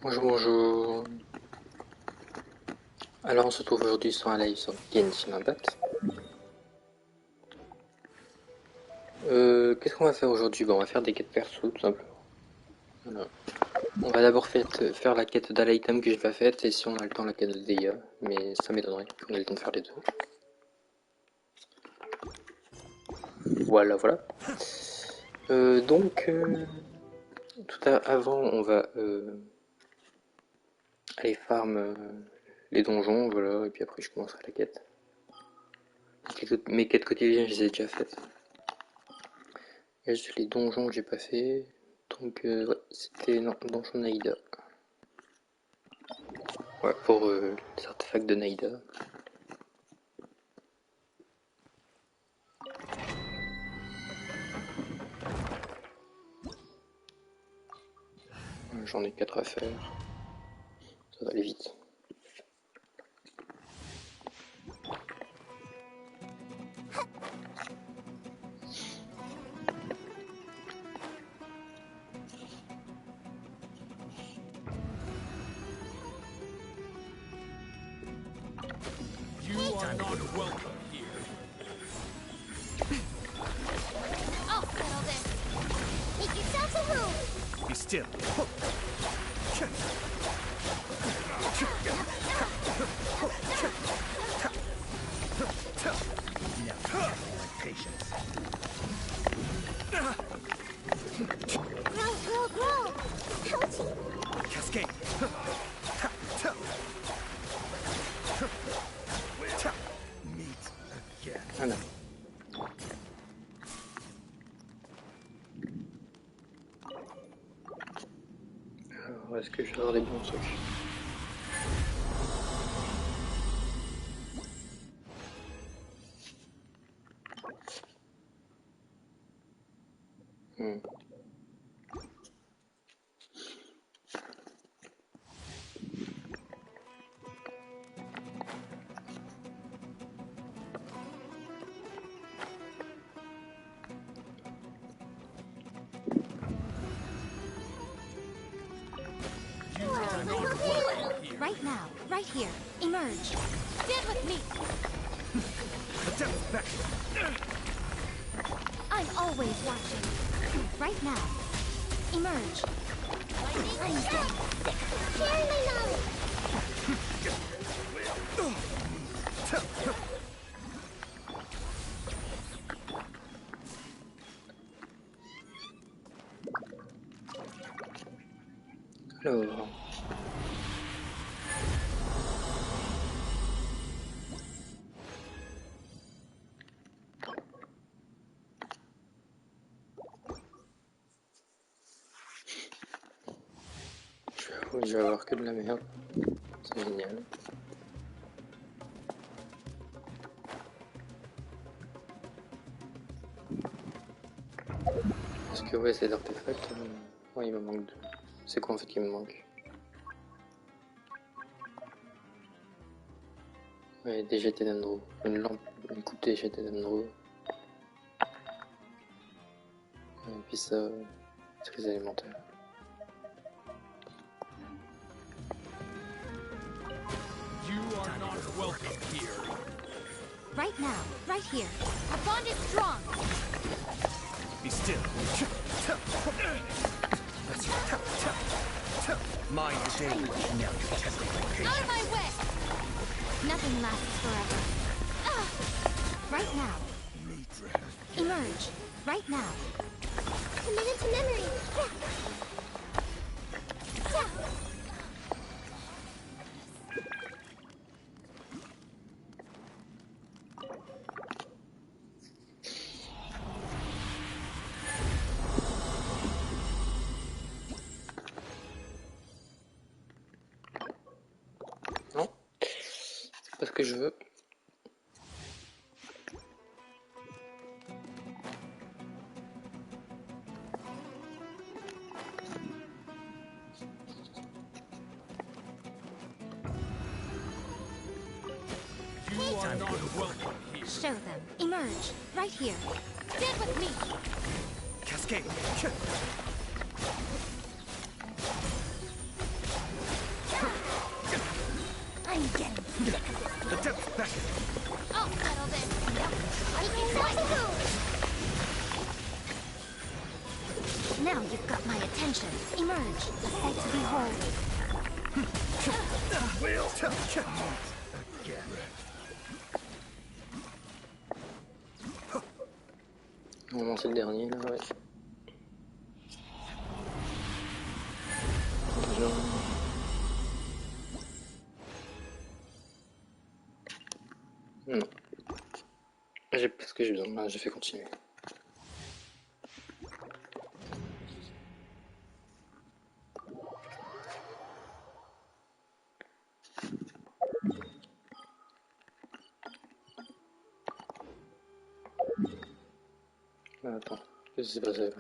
Bonjour, bonjour. Alors on se trouve aujourd'hui sur un live sur Genshin Impact. Qu'est-ce qu'on va faire aujourd'hui? Bon, on va faire des quêtes perso tout simplement. Voilà. On va d'abord faire la quête d'Alhaitham que j'ai pas faite et si on a le temps la quête de Deia, mais ça m'étonnerait qu'on ait le temps de faire les deux. Voilà, voilà. Avant on va aller farm les donjons, voilà, et puis après je commencerai la quête. Mes quêtes quotidiennes je les ai déjà faites. Il y a juste les donjons que j'ai pas fait. Donc ouais, c'était donjon Naïda. Ouais, pour les artefacts de Naïda. J'en ai 4 à faire. Ça va aller vite. Still. Patience. Grow. Cascade. Meet again. Voilà. Alors, est-ce que je vais avoir des bons trucs? Right now, right here. Emerge. Stand with me. I'm always watching. Right now. Emerge. Sharing my knowledge. Alors... Je vais avoir que de la merde. C'est génial. Parce que ouais, ces artefacts, ouais, il me manque deux. C'est quoi en fait qui me manque? Ouais, des jetés d'Andro. Une lampe, une coupe des jetés d'Andro. Et puis ça, c'est les alimentaires. Right now, right here. Our bond is strong. Be still. Mind the danger. Now you're testing my patience. Out of my way! Nothing lasts forever. Right now. Emerge. Right now. Committed to memory. Non, c'est pas ce que je veux. Show them. Emerge. Right here. Stand with me. Cascade. I'm getting sick. The depth beckon. I'll settle this. Yep. Now you've got my attention. Emerge, a sight to behold. Will touch again. Normalement c'est le dernier là, ouais. Non. J'ai pas ce que j'ai besoin. Ah, j'ai fait continuer. Ah, attends, qu'est-ce qui s'est passé là?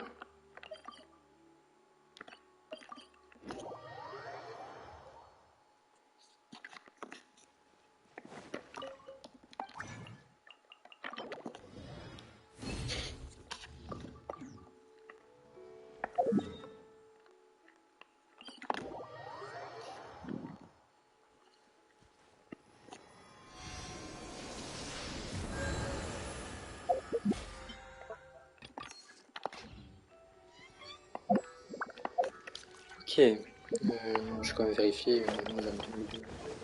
Ok, je vais quand même vérifier maintenant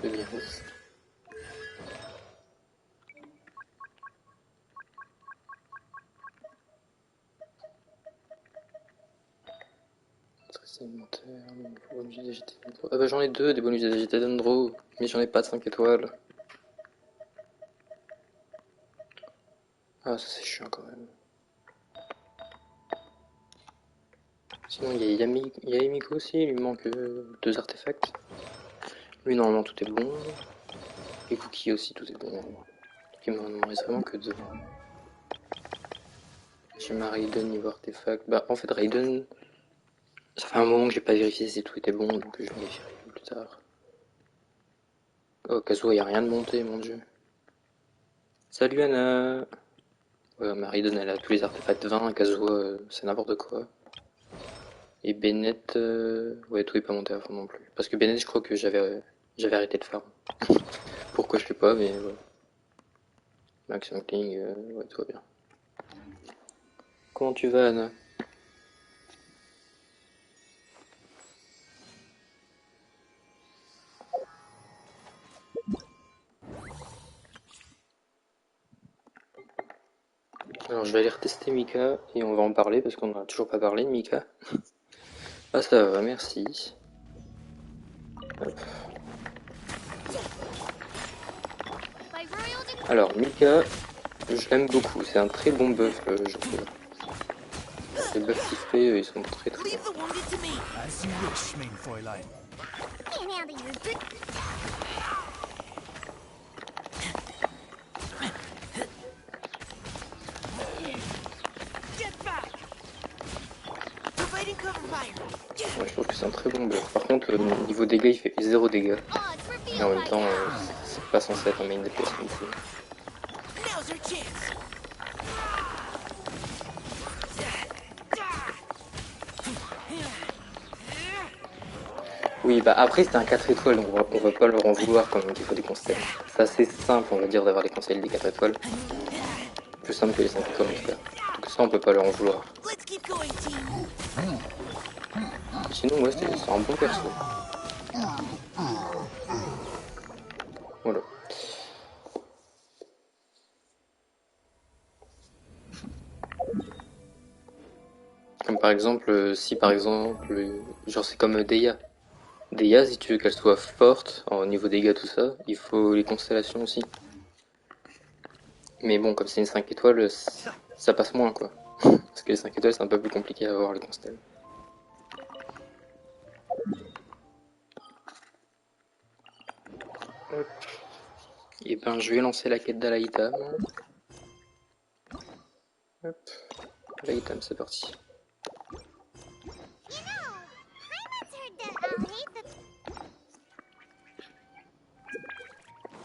j'ai le virus. Stress alimentaire, bonus d'agité d'Andro. Ah bah j'en ai deux des bonus d'agité d'Andro, mais j'en ai pas de 5 étoiles. Ah ça c'est chiant quand même. Sinon il y a Yamiko aussi, il lui manque 2 artefacts. Lui normalement tout est bon. Et Cookie aussi tout est bon. Donc il m'en reste vraiment que 2. J'ai ma Raiden niveau artefact. Bah en fait Raiden, ça fait un moment que j'ai pas vérifié si tout était bon, donc je vérifierai plus tard. Oh Kazuo, y a rien de monté, mon dieu. Salut Anna. Ouais, ma Raiden elle a tous les artefacts 20, Kazuo c'est n'importe quoi. Et Bennett, ouais tout est pas monté à fond non plus. Parce que Bennett je crois que j'avais arrêté de farm. Pourquoi je sais pas, mais ouais. Max King, ouais tout va bien. Comment tu vas Anna? Alors je vais aller retester Mika et on va en parler parce qu'on en a toujours pas parlé de Mika. Ah ça va, merci. Hop. Alors Mika, je l'aime beaucoup, c'est un très bon buff je trouve. Les buffs qu'il fait, ils sont très très bons. Leave the wounded to me. As you wish, main Fräulein. Can't handle your good. Get back. Providing cover fire. Ouais, je trouve que c'est un très bon buff. Par contre, niveau dégâts, il fait 0 dégâts. Odds Et en revealed même by temps, now. c'est pas censé être un main DPS non plus. Now's our chance. Oui, bah après c'était un 4 étoiles, donc on va pas leur en vouloir quand même qu'il faut des constels. C'est assez simple, on va dire, d'avoir les constels des 4 étoiles. Plus simple que les 5 étoiles en tout cas. Donc ça, on peut pas leur en vouloir. Let's keep going, team. Sinon, ouais, c'est un bon perso. Voilà. Comme par exemple, si par exemple, genre c'est comme Deia. Deia, si tu veux qu'elle soit forte au niveau dégâts, tout ça, il faut les constellations aussi. Mais bon, comme c'est une 5 étoiles, ça passe moins quoi. Parce que les 5 étoiles, c'est un peu plus compliqué à avoir les constels. Hop. Et ben, je vais lancer la quête d'Alhaitham. Hop. Alhaitham, c'est parti. You know, I once heard that Alhaitham.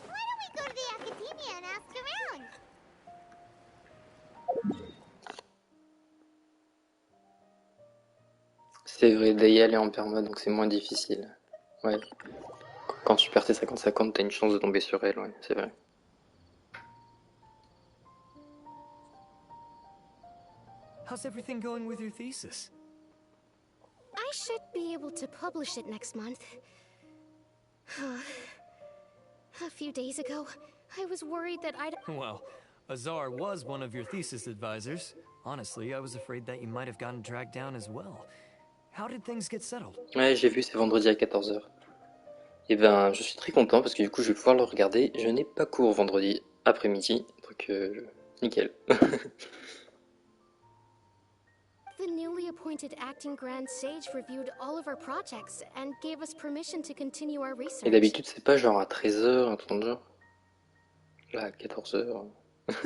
Why don't we go to the academia and ask around? C'est vrai, Deia elle est en perma, donc c'est moins difficile. Ouais. Quand tu perds tes 50-50, t'as une chance de tomber sur elle, ouais, c'est vrai. How's everything going with your thesis? I should be able to publish it next month. A few days ago, I was worried that I'd... Well, Azar was one of your thesis advisors. Honestly, I was afraid that you might have gotten dragged down as well. How did things get settled? Ouais, j'ai vu, c'est vendredi à 14h. Et ben, je suis très content parce que du coup, je vais pouvoir le regarder. Je n'ai pas cours vendredi après-midi, donc nickel. The newly appointed acting grand sage reviewed all of our projects and gave us permission to continue our Et research. d'habitude, c'est pas genre à 13h, un truc dans le genre. Là, à 14h.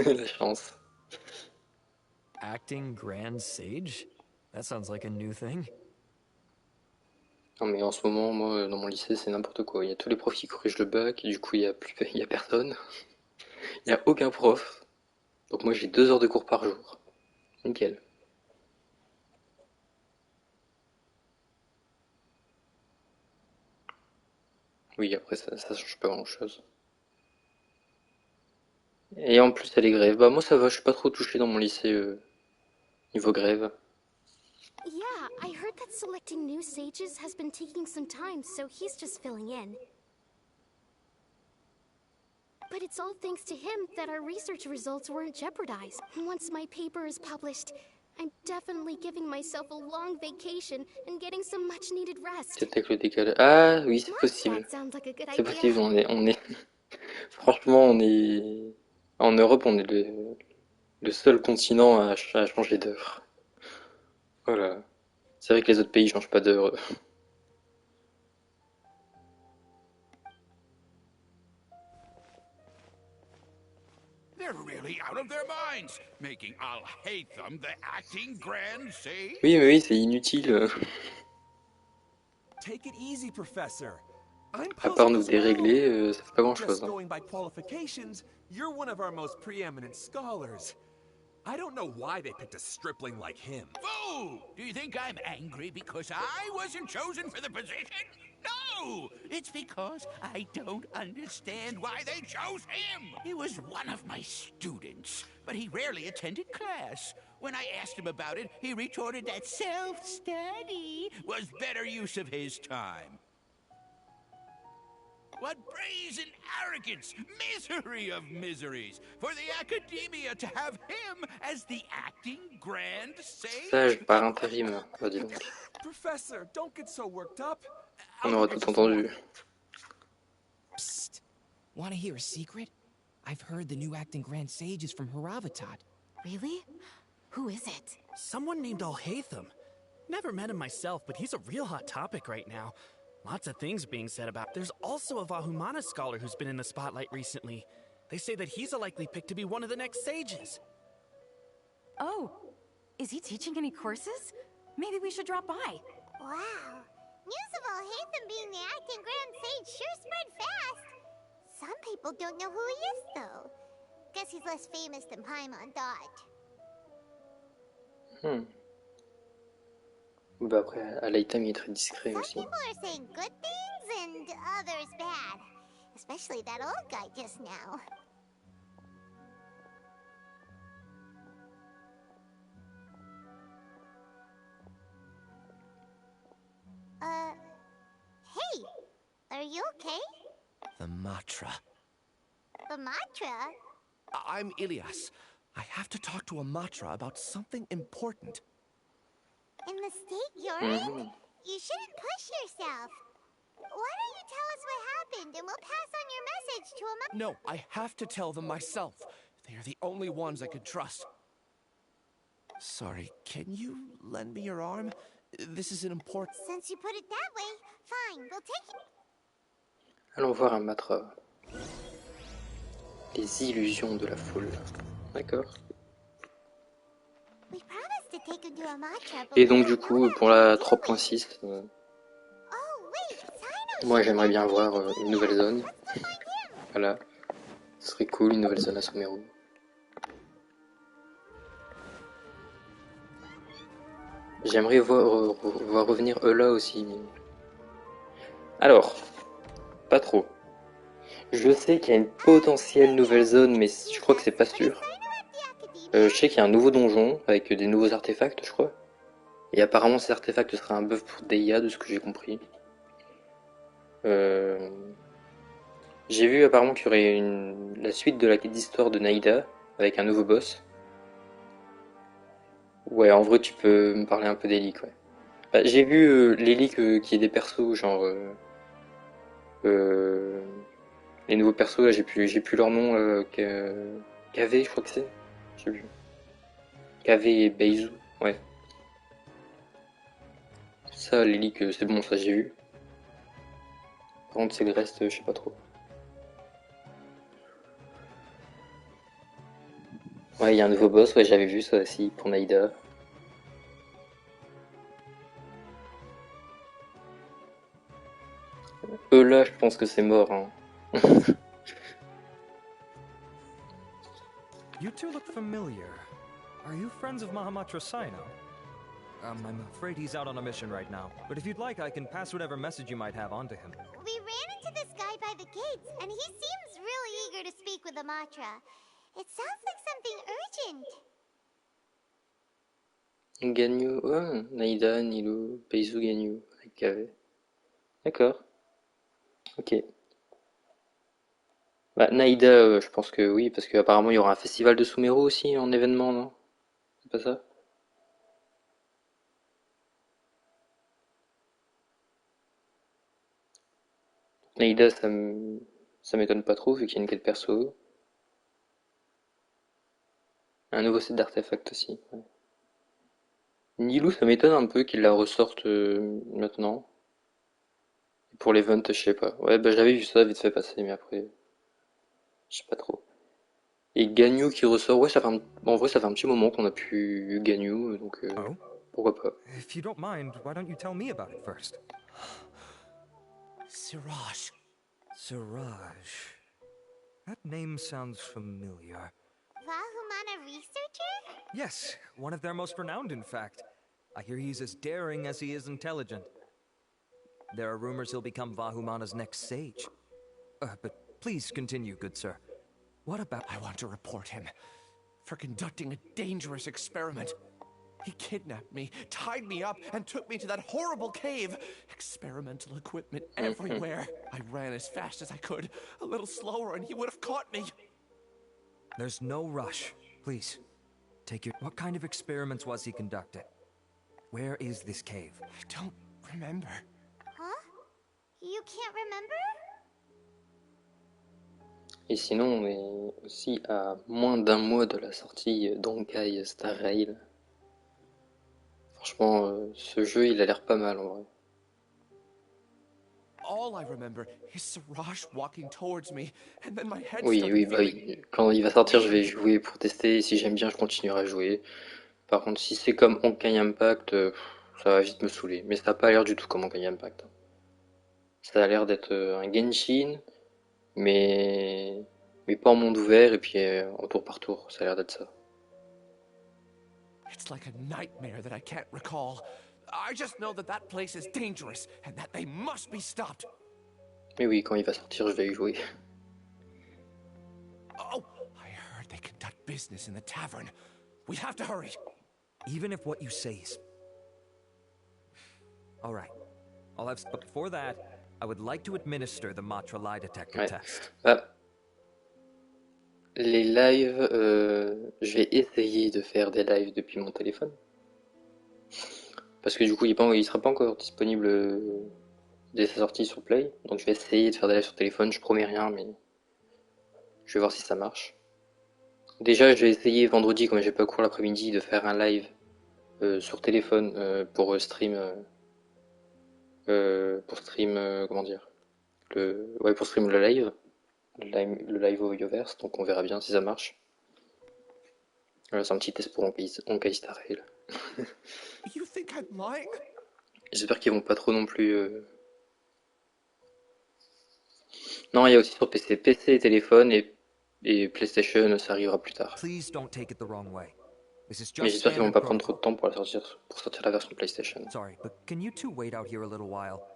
La chance. Acting Grand Sage? That sounds like a new thing. Non mais en ce moment, moi, dans mon lycée, c'est n'importe quoi. Il y a tous les profs qui corrigent le bac, et du coup, il y a personne. Il y a aucun prof. Donc moi, j'ai 2 heures de cours par jour. Nickel. Oui, après, ça change pas grand-chose. Et en plus, il y a les grèves. Bah moi, ça va, je suis pas trop touché dans mon lycée niveau grève. Yeah, I heard that selecting new sages has been taking some time, so he's just filling in. But it's all thanks to him that our research results weren't jeopardized. Once my paper is published, I'm definitely giving myself a long vacation and getting some much-needed rest. Peut-être avec le décalage. Ah oui, c'est possible. That sounds like a good C'est idea. possible, on est... Franchement, on est... En Europe, on est le seul continent à changer d'heure. Voilà. C'est vrai que les autres pays changent pas d'heure. They're really out of their minds, making Alhaitham the acting grand sage. Oui, mais oui, c'est inutile. Take it easy, Professor. I'm À part puzzled nous as well. dérégler, ça fait pas grand-chose. Just going by qualifications, you're one of our most preeminent scholars. I don't know why they picked a stripling like him. Fool! Do you think I'm angry because I wasn't chosen for the position? No! It's because I don't understand why they chose him! He was one of my students, but he rarely attended class. When I asked him about it, he retorted that self-study was better use of his time. What brazen arrogance! Misery of miseries! For the academia to have him as the acting grand sage? Sage par intérim. Bah dis donc. Professor, don't get so worked up. On aura tout entendu. Psst. Want to hear a secret? I've heard the new acting grand sage is from Haravatat. Really? Who is it? Someone named Alhaitham. Never met him myself, but he's a real hot topic right now. Lots of things being said about. There's also a Vahumana scholar who's been in the spotlight recently. They say that he's a likely pick to be one of the next sages. Oh, is he teaching any courses? Maybe we should drop by. Wow. News of Alhaitham being the acting grand sage sure spread fast. Some people don't know who he is, though. Guess he's less famous than Paimon thought. Bah après, Alhaitham il est très discret Some aussi. people are saying good things and others bad. Especially that old guy just now. Hey! Are you okay? The Matra. The Matra? I'm Ilias. I have to talk to a Matra about something important. In the state you're in? You shouldn't push yourself. Why don't you tell us what happened and we'll pass on your message to a Matra? No, I have to tell them myself. They are the only ones I could trust. Sorry, can you lend me your arm? This is an important... Since you put it that way, fine, we'll take it. Allons voir un matra. Les illusions de la foule. D'accord. We promised to take him to a Matra, but Et we donc don't du know coup, that pour la until we- 3.6, Oh, wait, Sino moi should j'aimerais be bien there. voir une nouvelle zone. Let's go find him. Voilà. Ce serait cool, une nouvelle zone à Sumeru. J'aimerais voir revenir Eula aussi. Mais... Alors, Pas trop. Je sais qu'il y a une potentielle nouvelle zone, mais je crois que c'est pas sûr. Je sais qu'il y a un nouveau donjon avec des nouveaux artefacts, je crois. Et apparemment ces artefacts seraient un buff pour Deia, de ce que j'ai compris. J'ai vu apparemment qu'il y aurait la suite de la quête d'histoire de Naïda, avec un nouveau boss. Ouais, en vrai tu peux me parler un peu des leaks, ouais. Bah, j'ai vu les leaks qui est des persos, genre... les nouveaux persos, là, j'ai plus leur nom, KV, je crois que c'est. Je sais plus. KV et Beizu, ouais. Ça, les leaks, c'est bon, ça j'ai vu. Par contre, c'est le reste, je sais pas trop. Ouais, il y a un nouveau boss, ouais, j'avais vu ça aussi, pour Naïda. Eux là, je pense que c'est mort, hein. You two look familiar. Are you friends of Mahamatra Sino? I'm afraid he's out on a mission right now. But if you'd like, I can pass whatever message you might have on to him. We ran into this guy by the gates, and he seems really eager to speak with Amatra. It sounds like something urgent. Ganyu, oh, Naïda, Nilo, Beizu, Ganyu, avec KV. D'accord. Ok. Bah, Naïda, je pense que oui, parce qu'apparemment il y aura un festival de Sumeru aussi en événement, non? C'est pas ça? Naïda, ça m'étonne pas trop vu qu'il y a une quête perso. Un nouveau set d'artefacts aussi. Ouais. Nilou, ça m'étonne un peu qu'il la ressorte maintenant. Et pour l'event, je sais pas. Ouais, bah j'avais vu ça vite fait passer, mais après, je sais pas trop. Et Ganyu qui ressort, ouais, en vrai, ça fait un petit moment qu'on a pu Ganyu, donc Oh? pourquoi pas. If you don't mind, why don't you tell me about it first? Siraj. Siraj. That name sounds familiar. Vahumana researcher? Yes, one of their most renowned, in fact. I hear he's as daring as he is intelligent. There are rumors he'll become Vahumana's next sage. But please continue, good sir. What about... I want to report him for conducting a dangerous experiment. He kidnapped me, tied me up, and took me to that horrible cave. Experimental equipment everywhere. I ran as fast as I could, a little slower, and he would have caught me. There's no rush. Please, take your... What kind of experiments was he conducting? Where is this cave? I don't remember. Huh? You can't remember? Et sinon, on est aussi à moins d'un mois de la sortie d'Honkai Star Rail. Franchement, ce jeu, il a l'air pas mal en vrai. All I remember is Siraj walking towards me, and then my head Oui, started oui, bah feeling... oui. Quand il va sortir, je vais jouer pour tester. Et si j'aime bien, je continuerai à jouer. Par contre, si c'est comme Honkai Impact, ça va vite me saouler. Mais ça a pas l'air du tout comme Honkai Impact. Ça a l'air d'être un Genshin, mais pas en monde ouvert et puis en tour par tour. Ça a l'air d'être ça. It's like a nightmare that I can't recall. I just know that that place is dangerous and that they must be stopped. Mais oui, quand il va sortir, je vais y jouer. Oh, I heard they conduct business in the tavern. We have to hurry. Even if what you say is... All right. But before that, I would like to administer the Matra lie detector test. Ah. Les lives, je vais essayer de faire des lives depuis mon téléphone. Parce que du coup, il sera pas encore disponible dès sa sortie sur Play. Donc je vais essayer de faire des lives sur téléphone, je promets rien, mais je vais voir si ça marche. Déjà, je vais essayer vendredi, quand j'ai pas cours l'après-midi, de faire un live sur téléphone pour stream... comment dire, pour stream le live au Yoverse, donc on verra bien si ça marche. C'est un petit test pour Honkai Star Rail. You think I'm lying? J'espère qu'ils vont pas trop non plus. Non, il y a aussi sur PC, et téléphone et PlayStation, ça arrivera plus tard. Please don't take it the wrong way. This is just Mais j'espère qu'ils vont pas prendre trop protocol. de temps pour sortir la version PlayStation. Sorry, but can you two wait out here a little while?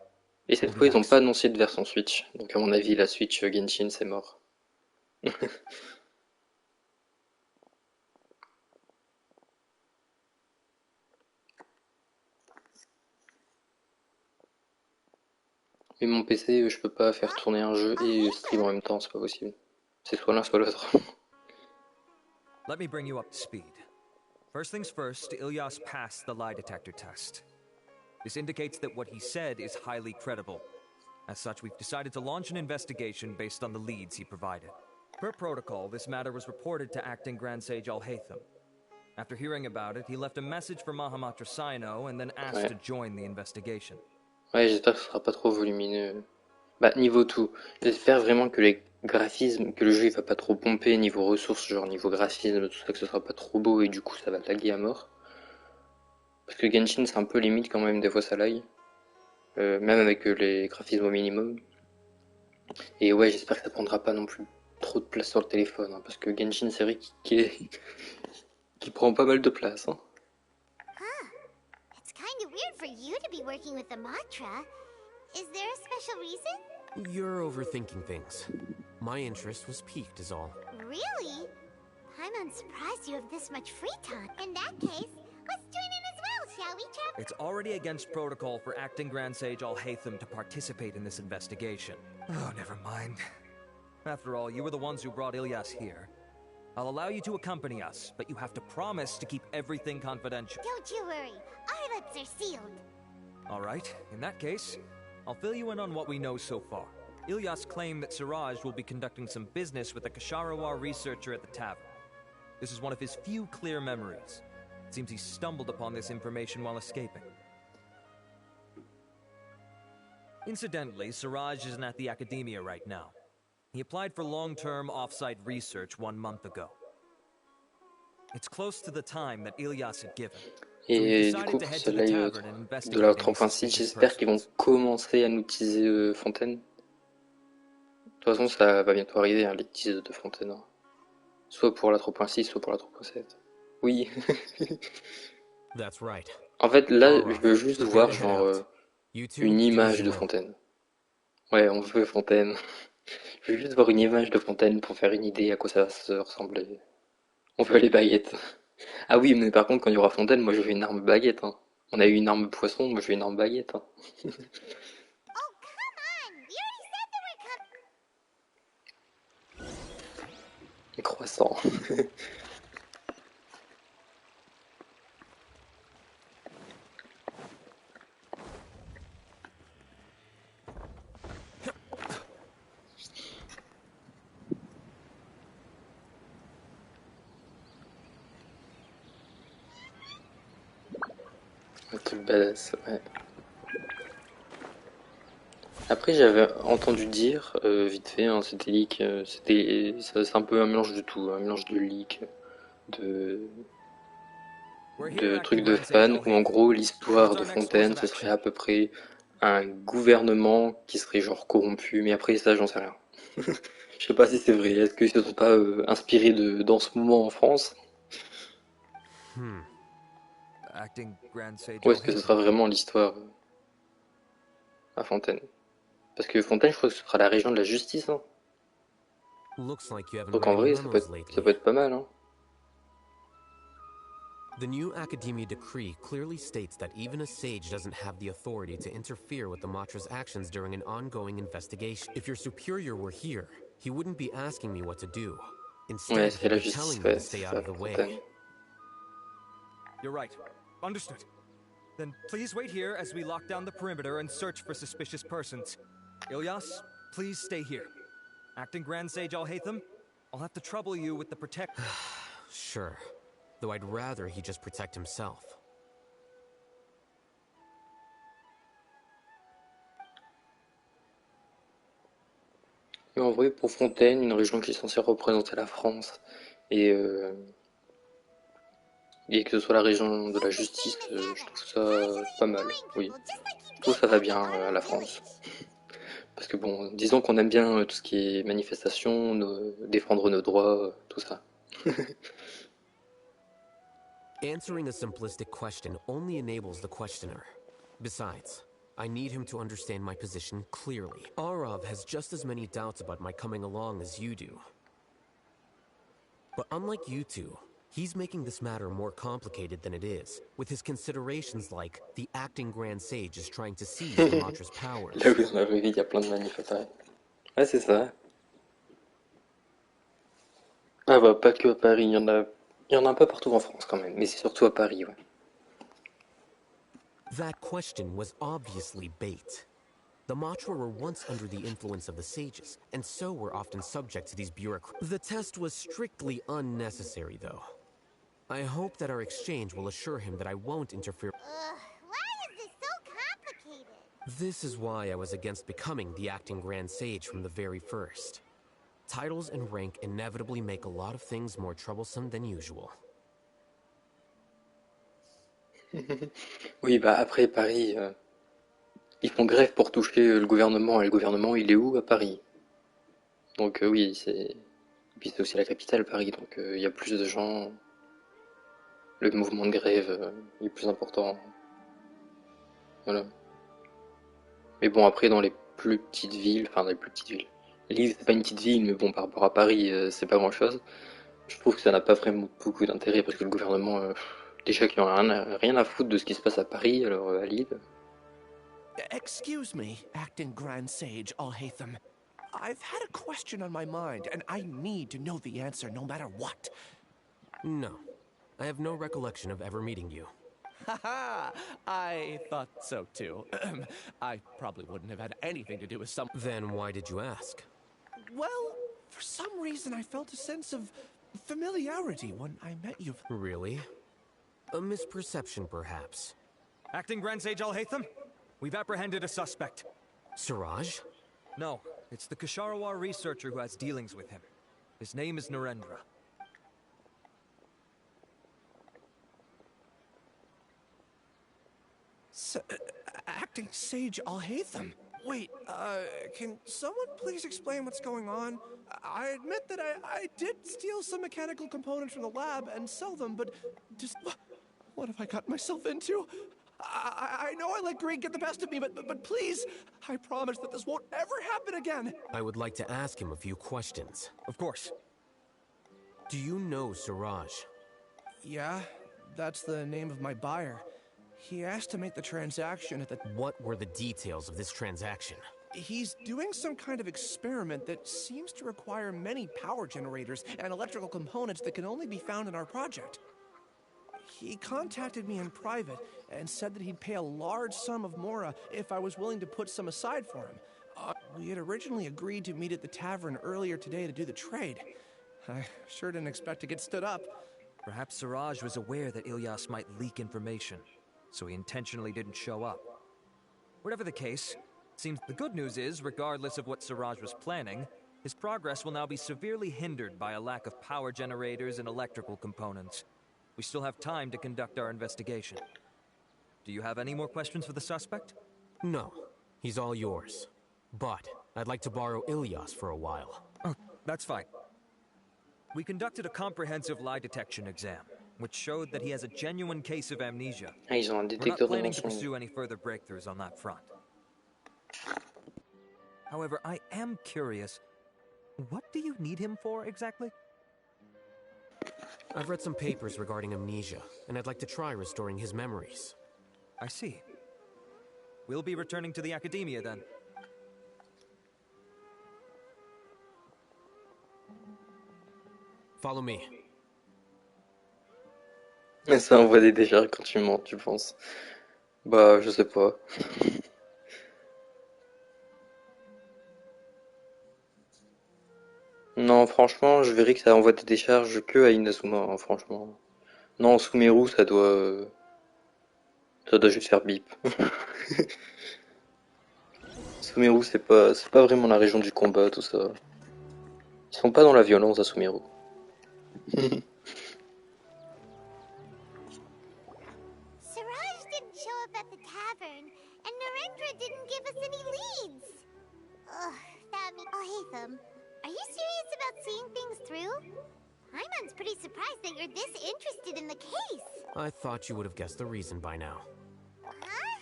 Et cette fois, ils n'ont pas annoncé de version Switch. Donc à mon avis, la Switch Genshin, c'est mort. Mais mon PC, je peux pas faire tourner un jeu et stream en même temps, c'est pas possible. C'est soit l'un, soit l'autre. Let me bring you up to speed. First things first, Ilyas passed the lie detector test. This indicates that what he said is highly credible. As such, we've decided to launch an investigation based on the leads he provided. Per protocol, this matter was reported to Acting Grand Sage Alhaitham. After hearing about it, he left a message for Mahamatra Sino and then asked to join the investigation. Ouais, j'espère que ce sera pas trop volumineux. Bah, niveau tout. J'espère vraiment que les graphismes, que le jeu il va pas trop pomper niveau ressources, genre niveau graphisme, tout ça, que ce sera pas trop beau et du coup ça va laguer à mort. Parce que Genshin c'est un peu limite quand même, des fois ça lag. Même avec les graphismes au minimum. Et ouais, j'espère que ça prendra pas non plus trop de place sur le téléphone, hein, parce que Genshin c'est vrai qui prend pas mal de place. Hein. It's kind of weird for you to be working with the mantra. Is there a special reason? You're overthinking things. My interest was piqued is all. Really? I'm unsurprised you have this much free time. In that case, let's join in as well, shall we, Trevor? It's already against protocol for Acting Grand Sage Alhaitham to participate in this investigation. Oh, never mind. After all, you were the ones who brought Ilyas here. I'll allow you to accompany us, but you have to promise to keep everything confidential. Don't you worry. Our lips are sealed. All right, in that case, I'll fill you in on what we know so far. Ilyas claimed that Siraj will be conducting some business with a Kasharawar researcher at the tavern. This is one of his few clear memories. It seems he stumbled upon this information while escaping. Incidentally, Siraj isn't at the academia right now. He applied for long-term off-site research 1 month ago. It's close to the time that Ilyas had given. Et du coup, pour ce live de la 3.6, j'espère qu'ils vont commencer à nous teaser Fontaine. De toute façon, ça va bientôt arriver, hein, les teases de Fontaine. Hein. Soit pour la 3.6, soit pour la 3.7. Oui. En fait, là, je veux juste voir genre une image de Fontaine. Ouais, on veut Fontaine. Je veux juste voir une image de Fontaine pour faire une idée à quoi ça va se ressembler. On veut les baguettes. Ah oui, mais par contre, quand il y aura Fontaine, moi je veux une arme baguette. Hein. On a eu une arme poisson, moi je veux une arme baguette. Hein. Les croissants. Un truc badass, ouais. Après, j'avais entendu dire, vite fait, hein, c'était leak, c'est un peu un mélange de tout, un mélange de leak, de trucs de fans, où en gros, l'histoire de Fontaine, ce serait à peu près un gouvernement qui serait genre corrompu, mais après ça, j'en sais rien. Je sais pas si c'est vrai, est-ce qu'ils se sont pas inspirés dans ce moment en France? Ou est-ce que ce sera vraiment l'histoire à Fontaine? Parce que Fontaine, je crois que ce sera la région de la justice. Hein. Donc en vrai, ça peut être pas mal. Hein. The new Academia decree clearly states that even a sage doesn't have the authority to interfere with the Matra's actions during an ongoing investigation. If your superior were here, he wouldn't be asking me what to do. Instead, he'd be telling me to stay out of the way. You're right. Understood. Then please wait here as we lock down the perimeter and search for suspicious persons. Ilyas, please stay here. Acting Grand Sage Alhaitham, I'll have to trouble you with the protect. Sure. Though I'd rather he just protect himself. Et en vrai, pour Fontaine, une région qui est censée représenter la France, et que ce soit la région de la justice, je trouve ça pas mal, oui. Je trouve que ça va bien à la France. Parce que bon, disons qu'on aime bien tout ce qui est manifestation, défendre nos droits, tout ça. Answering a simplistic question only enables the questioner. Besides, I need him to understand my position clearly. Arav has just as many doubts about my coming along as you do. But unlike you two, he's making this matter more complicated than it is, with his considerations like the acting Grand Sage is trying to seize the Matra's powers. Là où dans la vraie vie, il y a plein de manifs à Paris. Ouais, c'est ça. Ah bah, pas que à Paris, il y en a un peu partout en France quand même, mais c'est surtout à Paris, ouais. That question was obviously bait. The Matra were once under the influence of the sages, and so were often subject to these bureaucrats. The test was strictly unnecessary, though. I hope that our exchange will assure him that I won't interfere. Why is this so complicated? This is why I was against becoming the acting Grand Sage from the very first. Titles and rank inevitably make a lot of things more troublesome than usual. Oui, bah après Paris, ils font grève pour toucher le gouvernement, et le gouvernement il est où? À Paris. Donc oui, c'est... Et puis c'est aussi la capitale, Paris, donc il y a plus de gens, le mouvement de grève est plus important. Voilà. Mais bon, après dans les plus petites villes, enfin dans les plus petites villes, Lille c'est pas une petite ville, mais bon par rapport à Paris c'est pas grand chose. Je trouve que ça n'a pas vraiment beaucoup d'intérêt parce que le gouvernement, déjà qu'ils n'ont rien à foutre de ce qui se passe à Paris, alors à Lille. Excuse me, acting Grand Sage Alhaitham. I've had a question on my mind, and I need to know the answer no matter what. No. I have no recollection of ever meeting you. Haha, I thought so too. I probably wouldn't have had anything to do with some... Then why did you ask? Well, for some reason I felt a sense of familiarity when I met you. Really? A misperception, perhaps. Acting Grand Sage Alhaitham, we've apprehended a suspect. Siraj? No, it's the Kasharawar researcher who has dealings with him. His name is Narendra. Acting Sage Alhaitham? Wait, can someone please explain what's going on? I admit that I did steal some mechanical components from the lab and sell them, but just... What have I gotten myself into? I know I let greed get the best of me, but please, I promise that this won't ever happen again. I would like to ask him a few questions. Of course. Do you know Siraj? Yeah, that's the name of my buyer. He asked to make the transaction at the... What were the details of this transaction? He's doing some kind of experiment that seems to require many power generators and electrical components that can only be found in our project. He contacted me in private and said that he'd pay a large sum of Mora if I was willing to put some aside for him. We had originally agreed to meet at the tavern earlier today to do the trade. I sure didn't expect to get stood up. Perhaps Siraj was aware that Ilyas might leak information, so he intentionally didn't show up. Whatever the case, it seems the good news is, regardless of what Siraj was planning, his progress will now be severely hindered by a lack of power generators and electrical components. We still have time to conduct our investigation. Do you have any more questions for the suspect? No. He's all yours. But I'd like to borrow Ilyas for a while. Oh, that's fine. We conducted a comprehensive lie detection exam, which showed that he has a genuine case of amnesia. Ah, ils ont un We're not détecteur de planning to mensonges. pursue any further breakthroughs on that front. However, I am curious, what do you need him for exactly? I've read some papers regarding amnesia, and I'd like to try restoring his memories. I see. We'll be returning to the academia then. Follow me. Ça envoie des décharges quand tu mens, tu penses? Bah, je sais pas. Non, franchement, je verrai que ça envoie des décharges que à Inazuma, hein, franchement. Non, Sumeru, ça doit juste faire bip. Sumeru, c'est pas vraiment la région du combat, tout ça. Ils sont pas dans la violence à Sumeru. Siraj didn't show up at the tavern, and Narendra didn't give us any leads. Ugh, that means... Alhaitham, are you serious about seeing things through? Paimon's pretty surprised that you're this interested in the case. I thought you would have guessed the reason by now. Huh?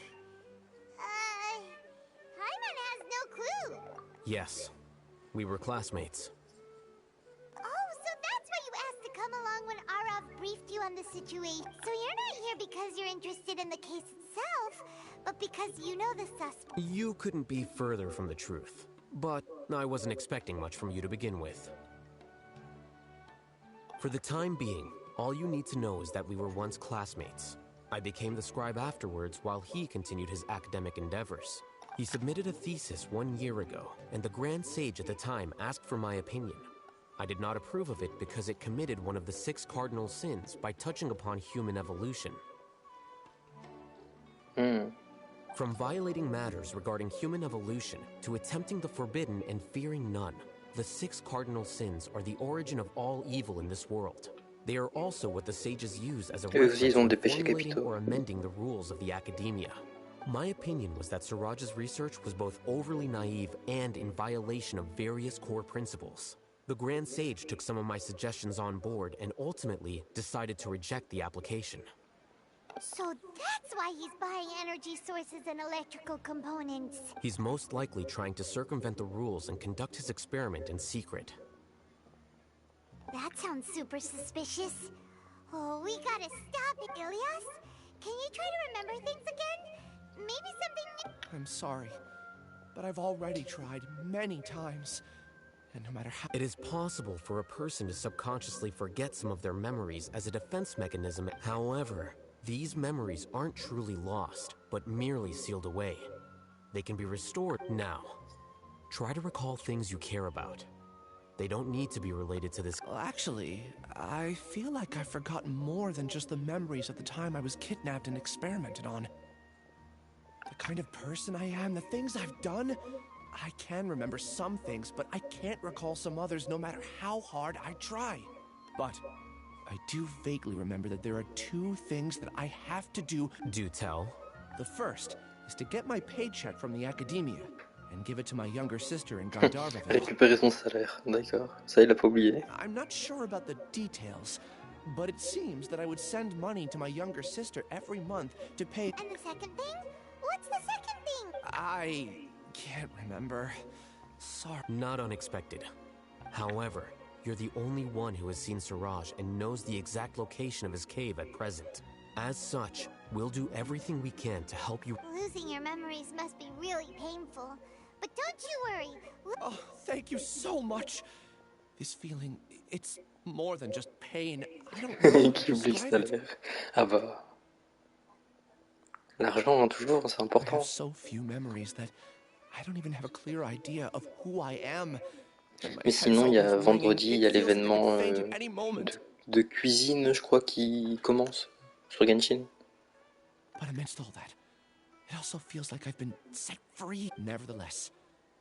Yes. We were classmates. Oh, so that's why you asked to come along when Arav briefed you on the situation. So you're not here because you're interested in the case itself, but because you know the suspect. You couldn't be further from the truth. But I wasn't expecting much from you to begin with. For the time being, all you need to know is that we were once classmates. I became the scribe afterwards while he continued his academic endeavors. He submitted a thesis 1 year ago, and the Grand Sage at the time asked for my opinion. I did not approve of it because it committed one of the 6 cardinal sins by touching upon human evolution. From violating matters regarding human evolution to attempting the forbidden and fearing none, the 6 cardinal sins are the origin of all evil in this world. They are also what the sages use as a reference when formulating or amending the rules of the academia. My opinion was that Siraj's research was both overly naive and in violation of various core principles. The Grand Sage took some of my suggestions on board and ultimately decided to reject the application. So that's why he's buying energy sources and electrical components. He's most likely trying to circumvent the rules and conduct his experiment in secret. That sounds super suspicious. Oh, we gotta stop it, Ilias. Can you try to remember things again? Maybe something... I'm sorry, but I've already tried many times. And no matter how... It is possible for a person to subconsciously forget some of their memories as a defense mechanism. However, these memories aren't truly lost, but merely sealed away. They can be restored now. Try to recall things you care about. They don't need to be related to this. Well, actually, I feel like I've forgotten more than just the memories of the time I was kidnapped and experimented on. The kind of person I am, the things I've done, I can remember some things, but I can't recall some others no matter how hard I try. But I do vaguely remember that there are 2 things that I have to do. Do tell. The first is to get my paycheck from the academia and give it to my younger sister in Gandharva. Récupérer son salaire, d'accord. Ça, il a pas oublié. I'm not sure about the details, but it seems that I would send money to my younger sister every month to pay... And the second thing? What's the second thing? I can't remember. Sorry. Not unexpected. However, you're the only one who has seen Siraj and knows the exact location of his cave at present. As such, we'll do everything we can to help you. Losing your memories must be really painful. But don't you worry. Oh, thank you so much. This feeling, it's more than just pain. I don't know how to Qui oublie le describe it. salaire. Ah bah. L'argent, hein, toujours, c'est I important. have so few memories that I don't even have a clear idea of who I am. Mais sinon, il y a vendredi, il y a l'événement de cuisine, je crois, qui commence sur Genshin. But amidst all that, it also feels like I've been set free. Nevertheless,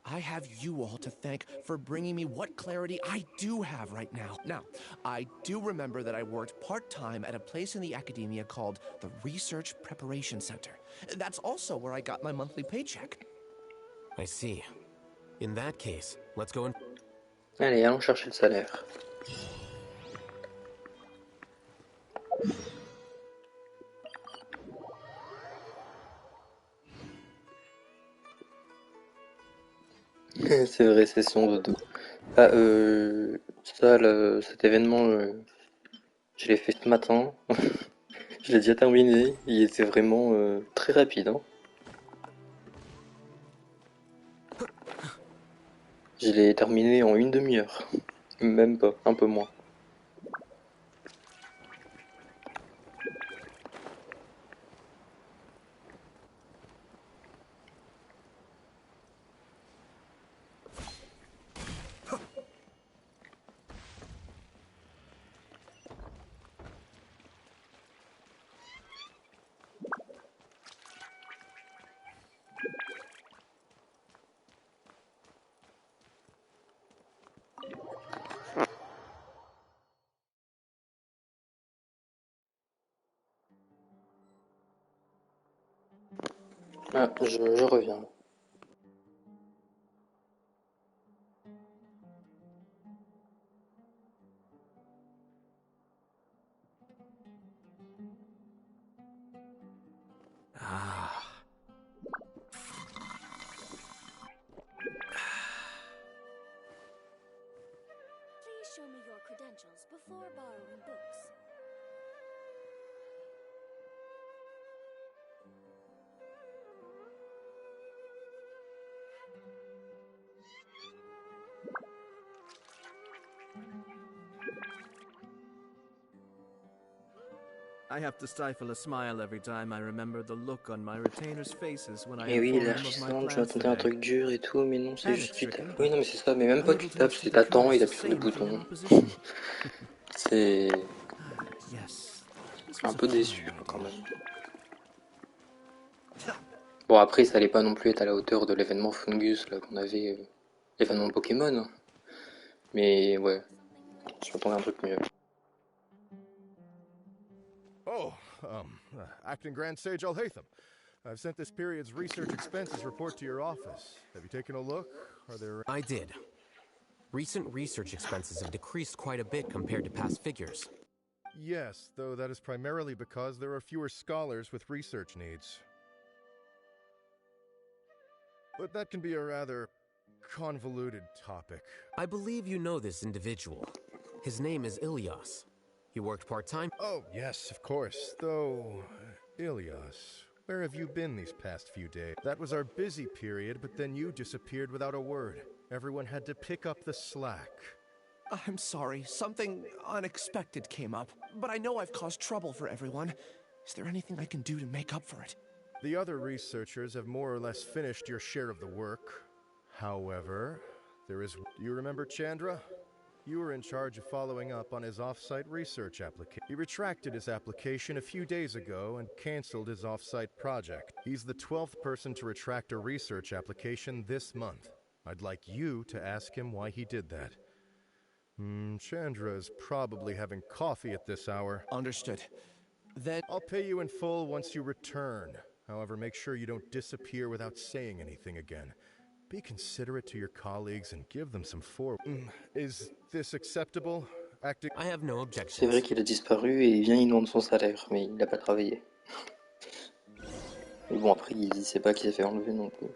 I have you all to thank for bringing me what clarity I do have right now. Now, I do remember that I worked part-time at a place in the academia called the Research Preparation Center. That's also where I got my monthly paycheck. I see. In that case, let's go and... Allez, allons chercher le salaire. C'est vrai, session dodo. Ah, ça, cet événement, je l'ai fait ce matin. Je l'ai déjà terminé. Il était vraiment très rapide. Hein. Je l'ai terminé en une demi-heure. Même pas, un peu moins. Ah, je reviens. show me your credentials before borrowing books. I have to stifle a smile every time I remember the look on my retainers' faces when I Et oui, inform them of my l'archisante, je plans m'attendais à un today. truc dur et tout, mais non, c'est And juste it's tu tricky, tapes. but Oui, non, mais c'est ça, mais même pas que unable tu to tapes, achieve c'est the t'attends, il clearest appuie sur le same for an bouton. opposition. C'est Yes, this un was a peu fine déçu hein, quand idea. même. Bon, après, ça allait pas non plus être à la hauteur de l'événement Fungus là qu'on avait, l'événement Pokémon. Hein. Mais ouais, je m'attendais à un truc mieux. Oh, Acting Grand Sage Alhaitham. I've sent this period's research expenses report to your office. Have you taken a look? Are there... I did. Recent research expenses have decreased quite a bit compared to past figures. Yes, though that is primarily because there are fewer scholars with research needs. But that can be a rather convoluted topic. I believe you know this individual. His name is Ilias. He worked part-time. Oh, yes, of course. Though, Ilias, where have you been these past few days? That was our busy period, but then you disappeared without a word. Everyone had to pick up the slack. I'm sorry, something unexpected came up, but I know I've caused trouble for everyone. Is there anything I can do to make up for it? The other researchers have more or less finished your share of the work. However, there is... You remember Chandra? You were in charge of following up on his off-site research application. He retracted his application a few days ago and canceled his off-site project. He's the 12th person to retract a research application this month. I'd like you to ask him why he did that. Chandra is probably having coffee at this hour. Understood. Then... I'll pay you in full once you return. However, make sure you don't disappear without saying anything again. Be considerate to your colleagues and give them some forward. Is this acceptable? Acting... I have no C'est objections. vrai qu'il a disparu et il vient, il demande son salaire, mais il n'a pas travaillé. Mais bon, après, il sait pas qu'il s'est fait enlever non plus.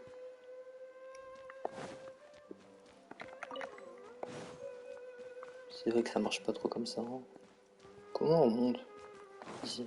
C'est vrai que ça marche pas trop comme ça. Hein. Comment on monte ici?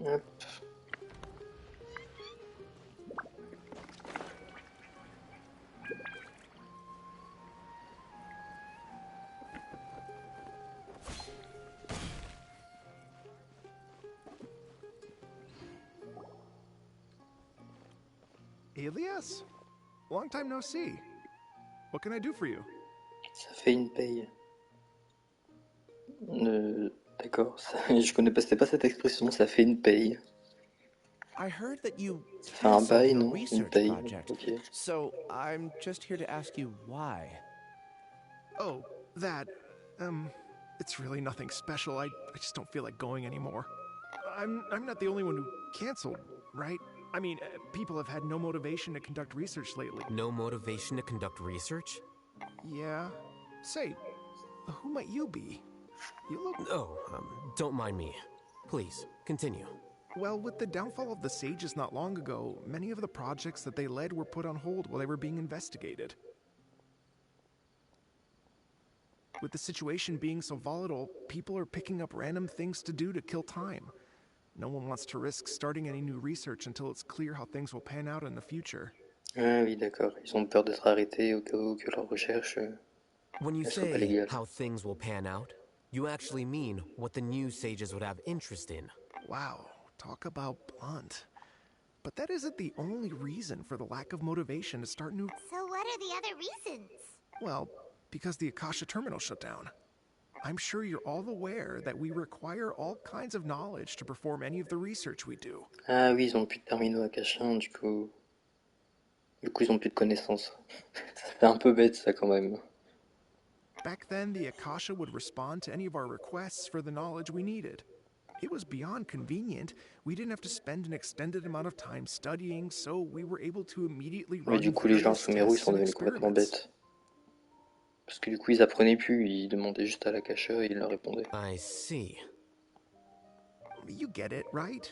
Hop. Elias? Long time no see. What can I do for you? Ça fait une paye. D'accord, je connais pas, c'était pas cette expression, ça fait une paye. I heard that you Ça fait un canceled bail, your non? Une research paye, project. ok. So I'm just here to ask you why. Oh, that... it's really nothing special. I just don't feel like going anymore. I'm not the only one who canceled, right? I mean, people have had no motivation to conduct research lately. No motivation to conduct research? Yeah. Say, who might you be? You look... Oh, don't mind me. Please, continue. Well, with the downfall of the sages not long ago, many of the projects that they led were put on hold while they were being investigated. With the situation being so volatile, people are picking up random things to do to kill time. No one wants to risk starting any new research until it's clear how things will pan out in the future. Ah oui, d'accord. Ils ont peur d'être arrêtés au cas où que leur recherche When you soit pas say légale. how things will pan out, you actually mean what the new sages would have interest in. Wow, talk about blunt. But that isn't the only reason for the lack of motivation to start new... So what are the other reasons? Well, because the Akasha terminal shut down. I'm sure you're all aware that we require all kinds of knowledge to perform any of the research we do. Ah oui, ils ont plus de terminaux akashiens, du coup... ils ont plus de connaissances. Ça fait un peu bête, ça, quand même. Back then, the Akasha would respond to any of our requests for the knowledge we needed. It was beyond convenient. We didn't have to spend an extended amount of time studying, so we were able to immediately Mais run du coup, les gens various sous Meru, ils tests sont and devenus complètement experiments. bêtes. Parce que du coup, ils apprenaient plus, ils demandaient juste à l'Akasha et il leur répondait. I see. You get it, right?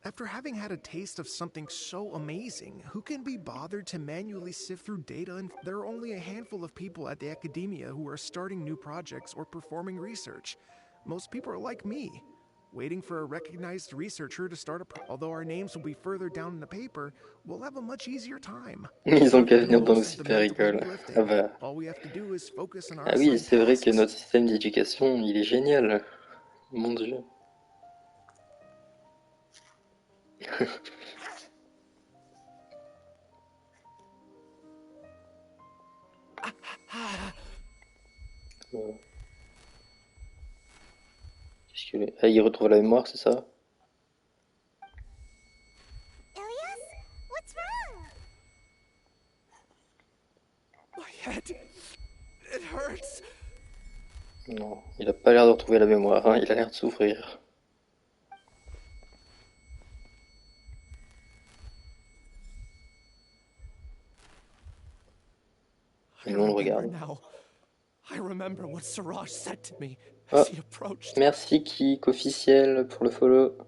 After having had a taste of something so amazing, who can be bothered to manually sift through data? And there are only a handful of people at the academia who are starting new projects or performing research. Most people are like me, waiting for a recognized researcher to start although our names will be further down in the paper, we'll have a much easier time. Ils ont qu'à venir dans nos super écoles. Ah bah... All we have to do is focus on our Ah oui, c'est vrai que notre système d'éducation, il est génial. Mon Dieu. Qu'est-ce que... Ah, il retrouve la mémoire, c'est ça? Elias, what's wrong? My head. It hurts. Non, il a pas l'air de retrouver la mémoire, hein. Il a l'air de souffrir. Et nous, on le regarde. Oh, merci Kik officiel pour le follow.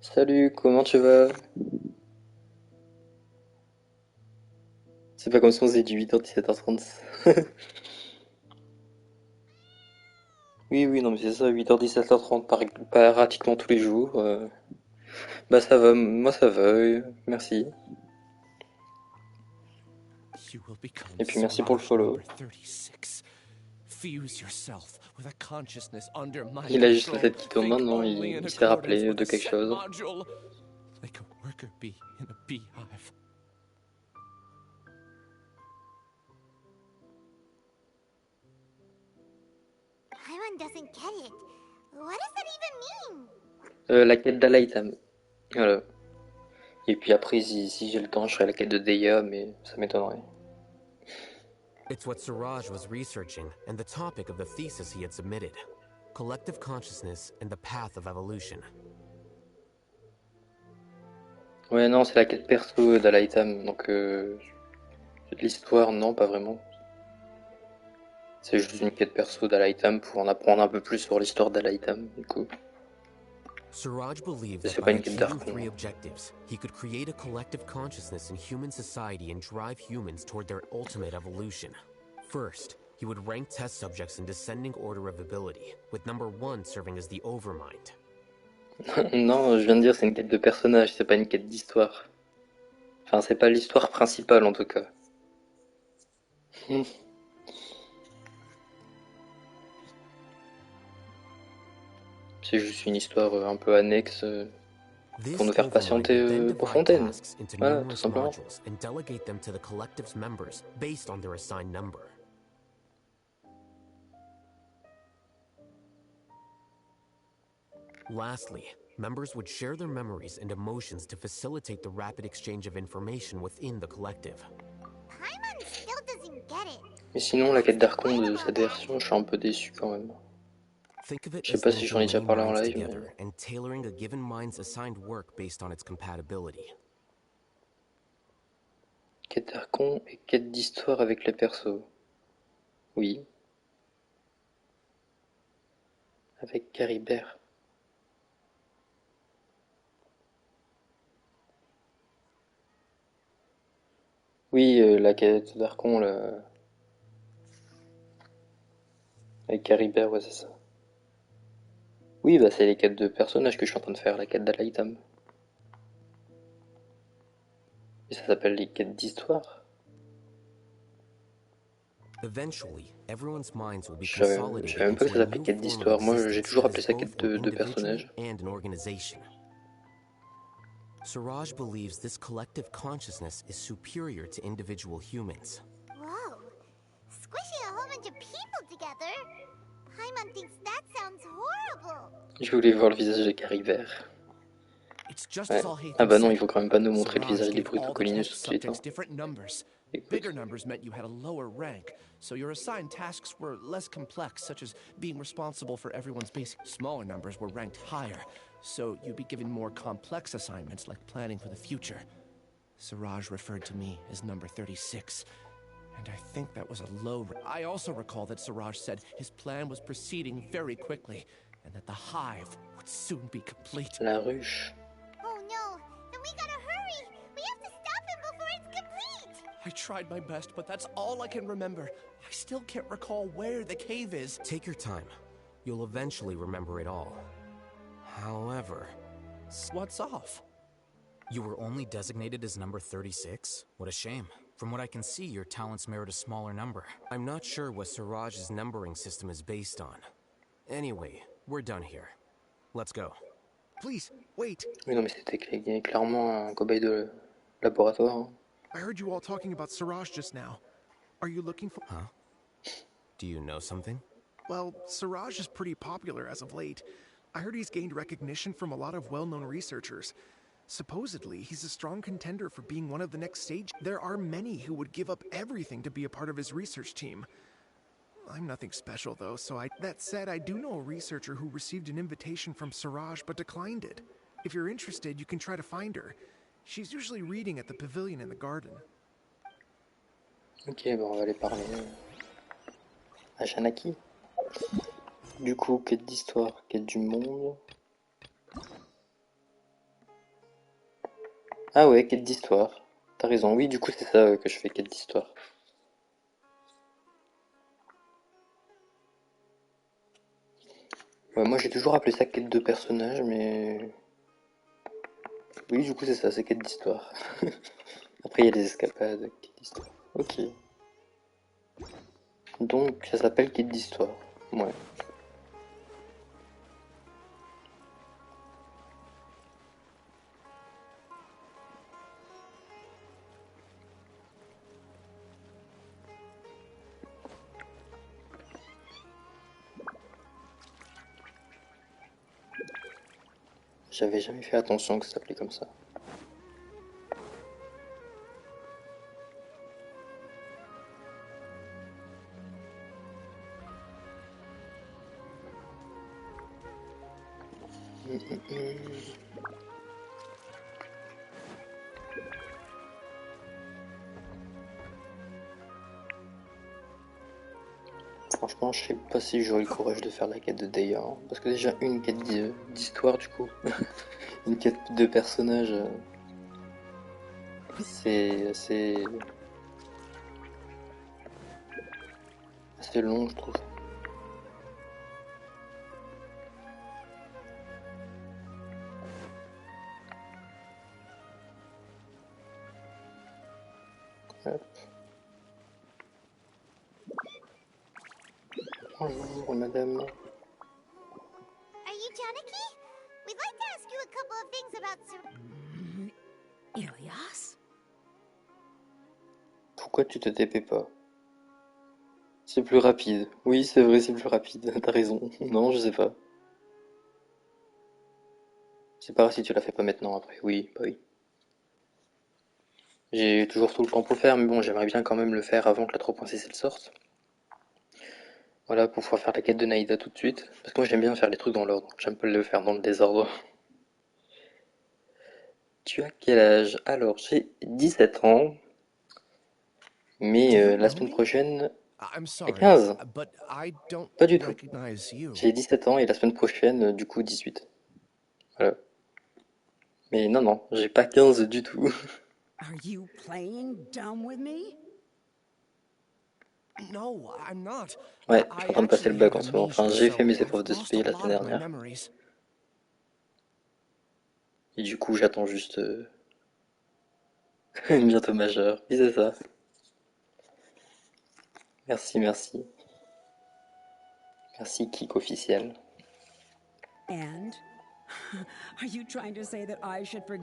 Salut, comment tu vas? C'est pas comme si on faisait du 8h 17h30. Oui, non mais c'est ça, 8h 17h30 pratiquement tous les jours. Bah ça va, moi ça va, merci. Et puis merci pour le follow. Il a juste la tête qui tourne maintenant, il s'est rappelé de quelque chose. Doesn't get it. What does that even mean? La quête d'Alhaitham. Voilà. Et puis après, si j'ai le temps, je ferai la quête de Deya, mais ça m'étonnerait. It's what Suraj was researching, and the topic of the thesis he had submitted. Collective consciousness and the path of evolution. Ouais, non, c'est la quête perso d'Alhaitham, donc l'histoire, non, pas vraiment. C'est juste une quête perso d'Alhaitham pour en apprendre un peu plus sur l'histoire d'Alhaitham, du coup. Suraj believed that by achieving 3 objectives, he could create a collective consciousness in human society and drive humans toward their ultimate evolution. First, he would rank test subjects in descending order of ability, with number 1 serving as the overmind. Non, je viens de dire c'est une quête de personnage, c'est pas une quête d'histoire. Enfin, c'est pas l'histoire principale en tout cas. C'est juste une histoire un peu annexe pour nous faire patienter pour Fontaine. Voilà, tout simplement. Lastly, members would share their memories and emotions to facilitate the rapid exchange of information within the collective. Paimon still doesn't get it. Mais sinon, la quête d'Archon de cette version, je suis un peu déçu quand même. Je sais pas si j'en ai déjà parlé en live, mais... and tailoring a given mind's assigned work based on its compatibility. Quête d'Archon et quête d'histoire avec les persos. Oui. Avec Caribert. Oui, la quête d'Archon, là... Avec Caribert, ouais, c'est ça. Oui, bah c'est les quêtes de personnages que je suis en train de faire, la quête d'Alhaitham. Et ça s'appelle les quêtes d'histoire. Je savais même pas que ça s'appelait quête d'histoire. Moi, j'ai toujours appelé ça quête de personnages. Suraj believes this collective consciousness is superior to individual humans. Whoa. Squishing a whole bunch of people together? Paimon thinks that sounds horrible. Je voulais voir le visage de Caribert. It's just Ouais. as Alhaitham Ah bah non, said. il faut quand même pas nous montrer le Siraj visage des gave all the Brutocolinus test tout de suite. Hein. subjects different numbers. Écoute. Bigger numbers meant you had a lower rank, so your assigned tasks were less complex, such as being responsible for everyone's basic. Smaller numbers were ranked higher, so you'd be given more complex assignments like planning for the future. Siraj referred to me as number 36, and I think that was a low. I also recall that Siraj said his plan was proceeding very quickly, and that the hive would soon be complete. La ruche. Oh no, then we gotta hurry. We have to stop him before it's complete. I tried my best, but that's all I can remember. I still can't recall where the cave is. Take your time. You'll eventually remember it all. However... What's off? You were only designated as number 36? What a shame. From what I can see, your talents merit a smaller number. I'm not sure what Siraj's numbering system is based on. Anyway, we're done here. Let's go. Please, wait. Oui, non, mais c'était clairement un cobaye de laboratoire. Hein. I heard you all talking about Siraj just now. Are you looking for... Huh? Do you know something? Well, Siraj is pretty popular as of late. I heard he's gained recognition from a lot of well-known researchers. Supposedly, he's a strong contender for being one of the next stage. There are many who would give up everything to be a part of his research team. I'm nothing special, though, so That said, I do know a researcher who received an invitation from Siraj but declined it. If you're interested, you can try to find her. She's usually reading at the pavilion in the garden. Ok, bon, on va aller parler à Shanaki. Du coup, quête d'histoire, quête du monde. Ah ouais, quête d'histoire. T'as raison, oui, du coup, c'est ça que je fais, quête d'histoire. Ouais, moi, j'ai toujours appelé ça quête de personnage, mais... Oui, du coup, c'est ça, c'est quête d'histoire. Après, il y a des escapades, quête d'histoire. Ok. Donc, ça s'appelle quête d'histoire. Ouais. J'avais jamais fait attention que ça s'appelait comme ça. Franchement, je sais pas si j'aurai le courage de faire la quête de Deya, hein, parce que déjà une quête d'histoire du coup, une quête de personnage, c'est assez long, je trouve. Hop. Bonjour, madame. Are you Janaki? We'd like to ask you a couple of things about Ilias? Pourquoi tu te TP pas? C'est plus rapide. Oui, c'est vrai, c'est plus rapide. T'as raison. Non, je sais pas. C'est pas grave si tu la fais pas maintenant après. Oui, bah oui. J'ai toujours tout le temps pour le faire, mais bon, j'aimerais bien quand même le faire avant que la 3.6 elle sorte. Voilà, pour pouvoir faire la quête de Naïda tout de suite. Parce que moi j'aime bien faire les trucs dans l'ordre. J'aime pas le faire dans le désordre. Tu as quel âge? Alors, j'ai 17 ans. Mais la semaine prochaine... J'ai 15. Pas du tout. J'ai 17 ans et la semaine prochaine, du coup, 18. Voilà. Mais non, non, j'ai pas 15 du tout. Are you playing dumb with me? No, I'm not. Ouais, je suis en train de passer le bac en ce moment. Enfin, j'ai fait mes épreuves de SP la semaine dernière. Et du coup, j'attends juste... bientôt majeur. Oui, c'est ça. Merci, merci. Merci, Kik officiel.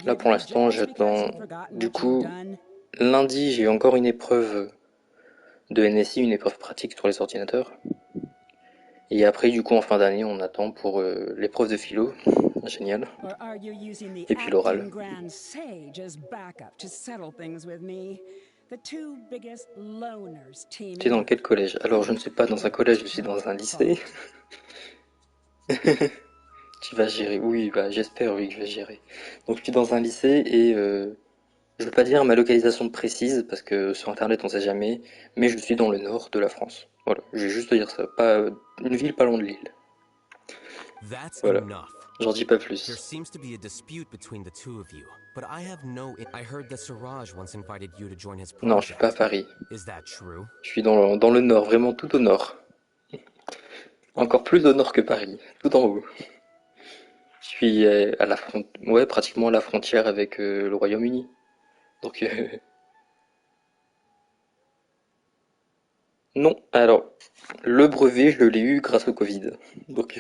Là, pour l'instant, j'attends... Du coup, lundi, j'ai encore une épreuve de NSI, une épreuve pratique sur les ordinateurs. Et après, du coup, en fin d'année, on attend pour l'épreuve de philo. Génial. Or are you using the Et puis l'oral. acting grand sage as backup to settle things with me? The two biggest loners team Tu es dans in quel collège? Alors, je ne suis pas dans un collège, je suis dans un lycée. Tu vas gérer. Oui, bah, j'espère, oui, que je vais gérer. Donc, je suis dans un lycée et je veux pas dire ma localisation précise parce que sur internet on sait jamais, mais je suis dans le nord de la France. Voilà, je vais juste te dire ça. Pas une ville pas loin de Lille. That's Voilà. enough. J'en dis pas There plus. seems to be a dispute between the two of you, but I have no. I heard that Siraj once invited you to join his Non, je suis project. pas à Paris. Is that true? Je suis dans le nord, vraiment tout au nord. Encore plus au nord que Paris, tout en haut. Je suis à la ouais, pratiquement à la frontière avec le Royaume-Uni. Donc non. Alors, le brevet, je l'ai eu grâce au Covid. Donc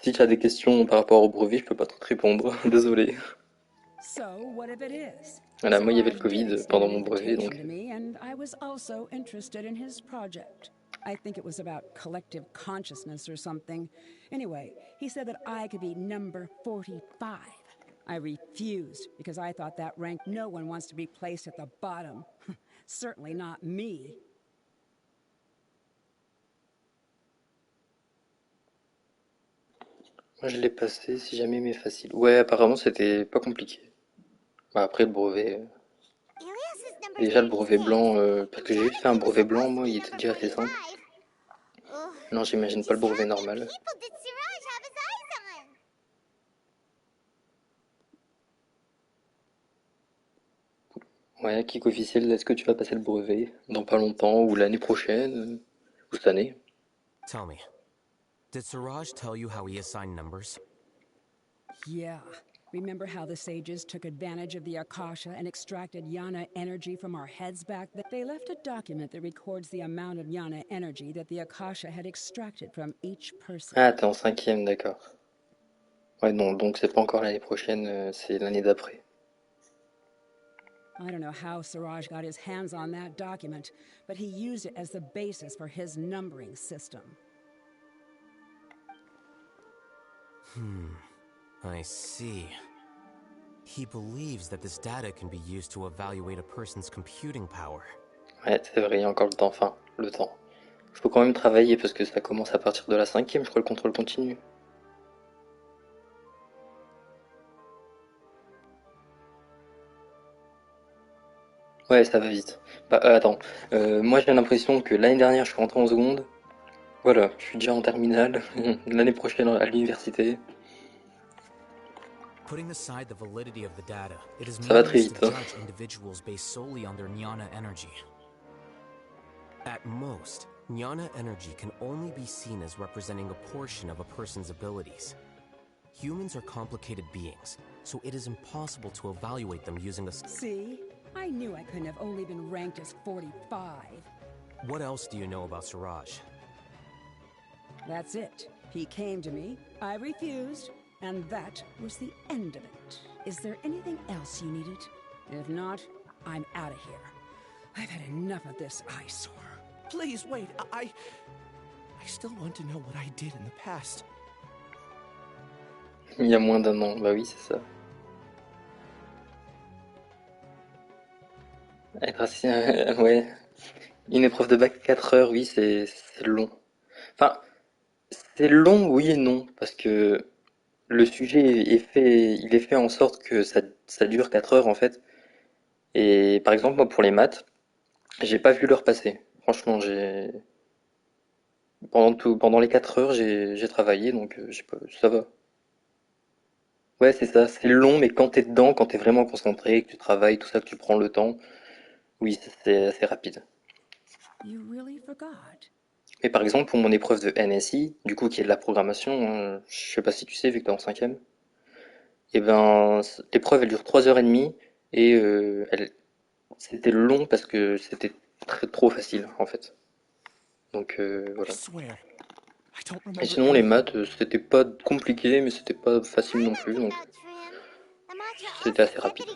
si tu as des questions par rapport au brevet, je peux pas trop te répondre. Désolé. So, what if it is? Voilà, moi il y avait le Siraj did Covid extend pendant an mon brevet, invitation donc to me, and I was also interested in his project. I think it was about collective consciousness or something. Anyway, he said that I could be number 45. I refused because I thought that rank no one wants to be placed at the bottom. Certainly not me. moi je l'ai passé si jamais mais facile. Ouais, apparemment c'était pas compliqué. Bah, après le brevet, Ilias is number déjà le brevet 36. blanc, parce que j'ai juste fait un Technically, he was brevet blanc, supposed to moi be il était number déjà assez 45. simple. Ugh. Non, j'imagine pas le Just brevet how many normal. people did Siraj have his eyes on? Ouais, kick officiel, est-ce que tu vas passer le brevet dans pas longtemps ou l'année prochaine ou cette année? Tell me, did Siraj tell you how he assigned numbers? Yeah. Remember how the sages took advantage of the Akasha and extracted Yana energy from our heads back then? They left a document that records the amount of Yana energy that the Akasha had extracted from each person. Ah, t'es en cinquième, d'accord. Ouais, non, donc c'est pas encore l'année prochaine, c'est l'année d'après. I don't know how Siraj got his hands on that document, but he used it as the basis for his numbering system. I see. He believes that this data can be used to evaluate a person's computing power. Ouais, c'est vrai, il y a encore le temps, enfin, le temps. Faut quand même travailler parce que ça commence à partir de la cinquième, je crois, le contrôle continu. Ouais, ça va vite. Bah, attends, moi j'ai l'impression que l'année dernière je suis rentré en seconde. Voilà, je suis déjà en terminale. L'année prochaine à l'université. Putting aside the validity of the data, it is Ça va très meaningless vite. to judge individuals based solely on their jnana energy. At most, jnana energy can only be seen as representing a portion of a person's abilities. Humans are complicated beings, so it is impossible to evaluate them using a... See? I knew I couldn't have only been ranked as 45. What else do you know about Siraj? That's it. He came to me, I refused, and that was the end of it. Is there anything else you needed? If not, I'm out of here. I've had enough of this eyesore. Please wait. I still want to know what I did in the past. Il y a moins d'un an, bah oui, c'est ça. Être assis, ouais. Une épreuve de bac 4 heures, oui, c'est long. Enfin, c'est long, oui et non, parce que le sujet il est fait en sorte que ça dure 4 heures en fait. Et par exemple, moi pour les maths, j'ai pas vu l'heure passer. Franchement, pendant les 4 heures, j'ai travaillé, donc ça va. Ouais, c'est ça, c'est long, mais quand t'es dedans, quand t'es vraiment concentré, que tu travailles, tout ça, que tu prends le temps, oui, c'est assez rapide. You really forgot? Mais par exemple, pour mon épreuve de NSI, du coup, qui est de la programmation, je sais pas si tu sais, vu que t'es en cinquième, et ben, l'épreuve, elle dure 3h30, et c'était long parce que c'était trop facile, en fait. Donc, voilà. Et sinon, les maths, c'était pas compliqué, mais c'était pas facile non plus, donc c'était assez rapide.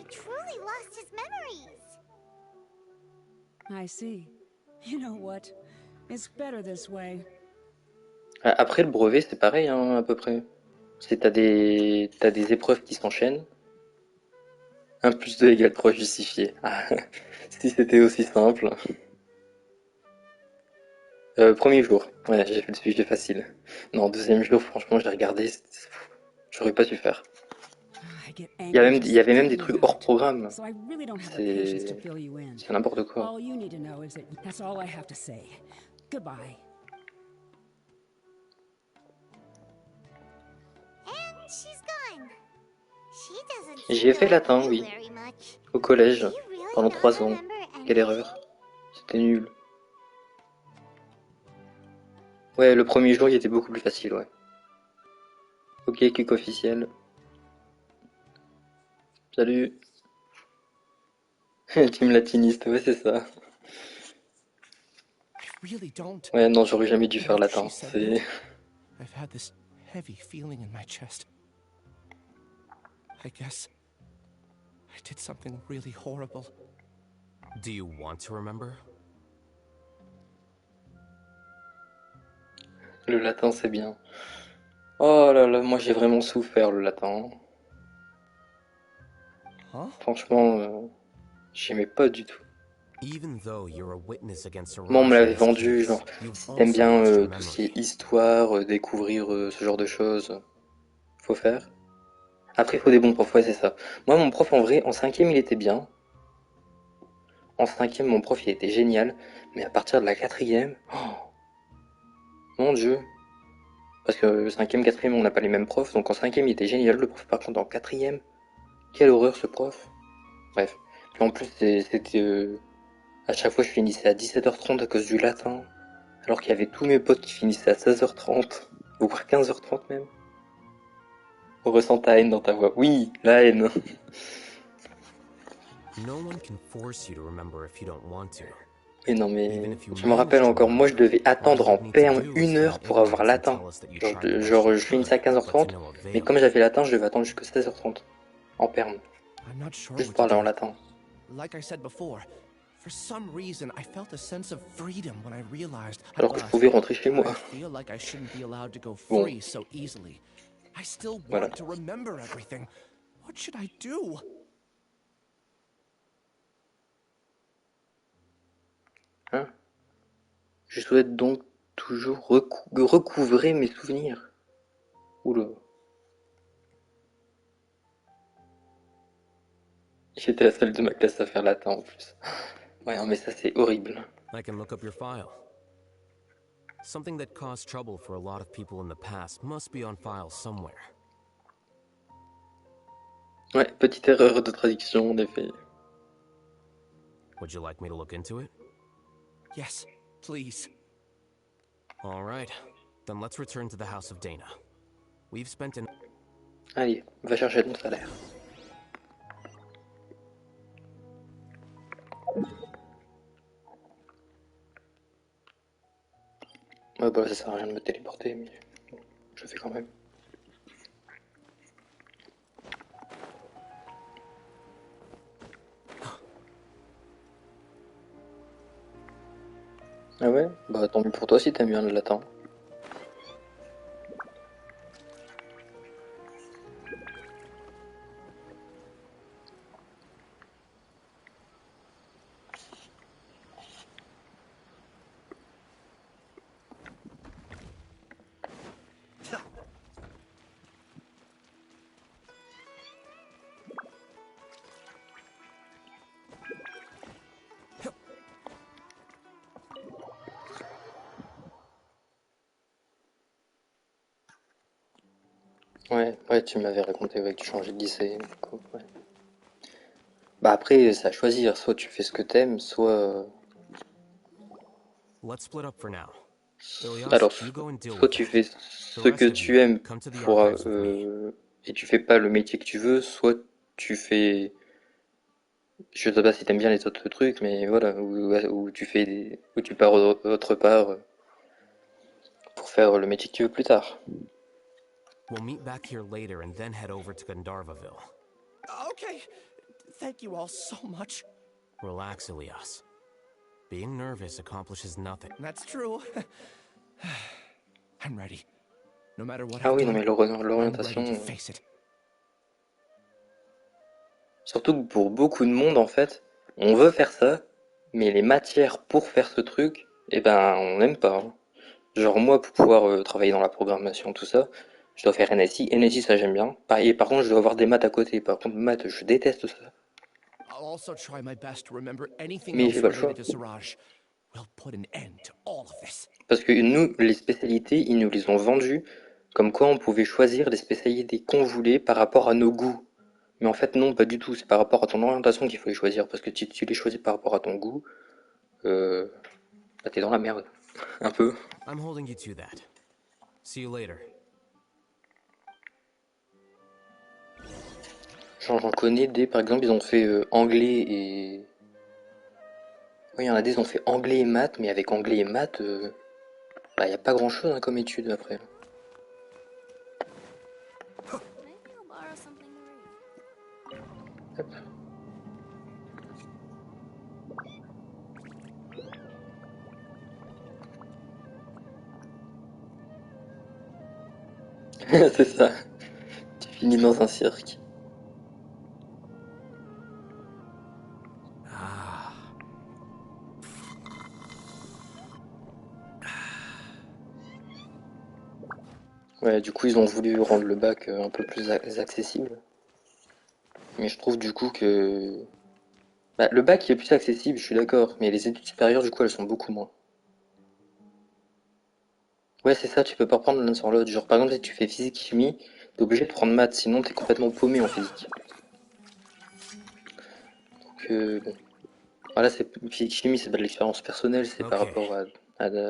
I see. You know what? It's better this way. Après le brevet, c'est pareil, hein, à peu près. T'as des épreuves qui s'enchaînent. 1 plus 2 égale 3 justifié. Ah, si c'était aussi simple. Premier jour, ouais, j'ai fait le sujet facile. Non, deuxième jour, franchement, j'ai regardé, j'aurais pas su faire. I get Il y, a angry même, il y just avait même des thinking trucs about hors it. programme. So I really don't have the patience to C'est fill you in. c'est n'importe quoi. All you need to know is that that's all I have to say. Goodbye. And she's gone. She doesn't J'y ai seem fait to like latin, you oui, very much. au collège, Do you really pendant not 3 ans. remember Quelle anything? erreur. C'était nul. Ouais, le premier jour, il était beaucoup plus facile, ouais. Ok, kick officiel. Salut. Team latiniste, ouais, c'est ça. I really don't. Ouais, non, j'aurais jamais dû faire After latin. she said C'est... that, I've had this heavy feeling in my chest. I guess I did something really horrible. Do you want to remember? Le latin, c'est bien. Oh là là, moi j'ai vraiment souffert le latin. Huh? Franchement, j'aimais pas du tout. Even though you're a witness against Moi, on me Siraj in l'avait this vendu, case, genre, you've si t'aimes also bien lost your tout ce qui memory. est histoire, découvrir ce genre de choses, faut faire. Après, il faut des bons profs, ouais, c'est ça. Moi, mon prof, en vrai, en cinquième, il était bien. En cinquième, mon prof, il était génial. Mais à partir de la quatrième, oh, mon Dieu. Parce que cinquième, quatrième, on n'a pas les mêmes profs. Donc en cinquième, il était génial, le prof. Par contre, en quatrième, quelle horreur, ce prof. Bref. Puis en plus, c'était... à chaque fois, je finissais à 17h30 à cause du latin. Alors qu'il y avait tous mes potes qui finissaient à 16h30. Voire 15h30 même. On ressent ta haine dans ta voix. Oui, la haine. No one can force you to remember if you don't want to. Et non mais, je me rappelle encore, moi je devais attendre en perme 1 heure pour avoir latin. Genre je finissais à 15h30, mais comme j'avais latin, je devais attendre jusqu'à 16h30. En perme. I'm not sure Juste what pour to aller en do. latin. Like I said before, for some reason I felt a sense of freedom when I realized at Alors que je last pouvais rentrer chez moi. I feel like I shouldn't be allowed to go Bon. free so easily. I still Voilà. want to remember everything. What should I do? Hein? Je souhaite donc toujours recouvrer mes souvenirs. Oula. J'étais la seule de ma classe à faire latin en plus. Ouais, non, mais ça c'est horrible. I can look up your file. Something that caused trouble for a lot of people in the past must be on file somewhere. Ouais, petite erreur de traduction en effet. Would you like me to look into it? Yes, please. All right. Then let's return to the House of Dana. We've spent an... Allez, va chercher ton salaire. Ouais, bah ça sert à rien de me téléporter, mais je le fais quand même. Ah ouais? Bah tant mieux pour toi si t'aimes bien le latin. Ouais, tu m'avais raconté ouais, que tu changeais de lycée, du coup, ouais. Bah après, c'est à choisir, soit tu fais ce que t'aimes, soit... Let's split up for now. Ilias, Alors, you go and deal soit with tu it. fais The ce que rest of tu you, aimes come to the pour, archives with me. et tu fais pas le métier que tu veux, soit tu fais... Je sais pas si t'aimes bien les autres trucs, mais voilà, ou tu fais des... ou tu pars autre part pour faire le métier que tu veux plus tard. We'll meet back here later and then head over to Gandharvaville. Okay. Thank you all so much. Relax, Ilias. Being nervous accomplishes nothing. That's true. I'm ready. No matter what Ah I've oui, non done, mais I'm l'orientation... ready to face it. Surtout que pour beaucoup de monde, en fait, on veut faire ça, mais les matières pour faire ce truc, eh ben, on n'aime pas. Hein. Genre moi, pour pouvoir travailler dans la programmation, tout ça, je dois faire NSI. NSI, ça j'aime bien. Et par contre, je dois avoir des maths à côté. Par contre, maths, je déteste ça. I'll also try my best to remember anything Mais j'ai else pas le choix. related to Siraj. We'll put an end to all of this. Parce que nous, les spécialités, ils nous les ont vendues comme quoi on pouvait choisir les spécialités qu'on voulait par rapport à nos goûts. Mais en fait, non, pas du tout. C'est par rapport à ton orientation qu'il faut les choisir. Parce que si tu les choisis par rapport à ton goût, bah t'es dans la merde. Un peu. I'm holding you to that. See you later. Genre, j'en connais des, par exemple, ils ont fait anglais et... Oui, il y en a des, ils ont fait anglais et maths, mais avec anglais et maths, bah, y a pas grand-chose hein, comme étude après. Hop. C'est ça. Tu finis dans un cirque. Ouais, du coup, ils ont voulu rendre le bac un peu plus accessible. Mais je trouve du coup que... Bah, le bac il est plus accessible, je suis d'accord, mais les études supérieures, du coup, elles sont beaucoup moins. Ouais, c'est ça, tu peux pas prendre l'un sans l'autre. Genre, par exemple, si tu fais physique-chimie, t'es obligé de prendre maths, sinon t'es complètement paumé en physique. Donc, bon. Voilà, c'est physique-chimie, c'est pas de l'expérience personnelle, c'est par rapport à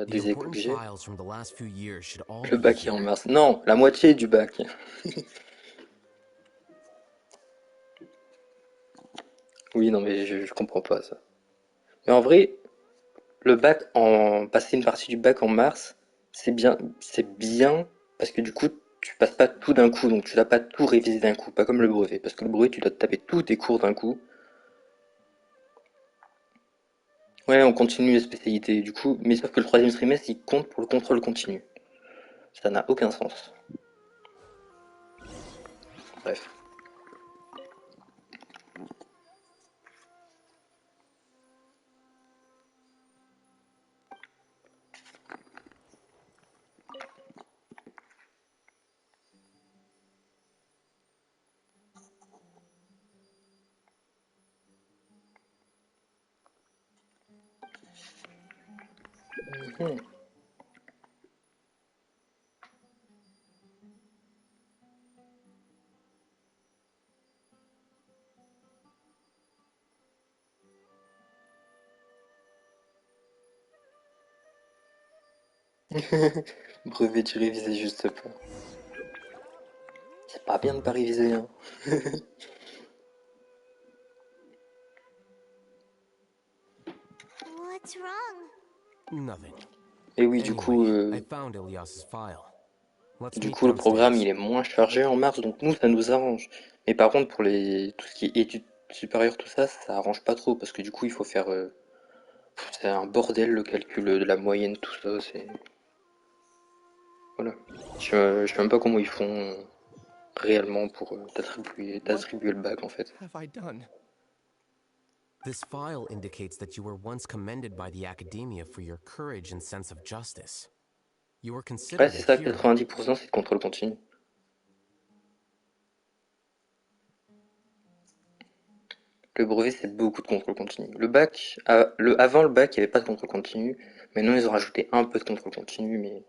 des échos que j'ai. Le bac est en mars. Non, la moitié du bac. Oui, non, mais je comprends pas ça. Mais en vrai, le bac passer une partie du bac en mars, c'est bien parce que du coup, tu passes pas tout d'un coup, donc tu dois pas tout réviser d'un coup, pas comme le brevet, parce que le brevet, tu dois te taper tous tes cours d'un coup. Ouais, on continue les spécialités, du coup, mais sauf que le troisième trimestre, il compte pour le contrôle continu. Ça n'a aucun sens. Bref. Mhm. Brevet, tu révisais juste pas. C'est pas bien de pas réviser, hein. What's wrong? Nothing. Et oui, du coup, I found Ilyas's file. Let's du meet coup, le programme downstairs. il est moins chargé en mars, donc nous ça nous arrange. Mais par contre, pour tout ce qui est études supérieures, tout ça, ça arrange pas trop parce que du coup, il faut faire, c'est un bordel le calcul de la moyenne, tout ça. C'est voilà. Je sais même pas comment ils font réellement pour t'attribuer le bac en fait. Have I done? This file indicates that you were once commended by the academia for your courage and sense of justice. You were Ouais, considered c'est a ça, hero. 90% c'est de contrôle continu. Le brevet, c'est beaucoup de contrôle continu. Le bac, avant le bac, il n'y avait pas de contrôle continu. Maintenant, ils ont rajouté un peu de contrôle continu, mais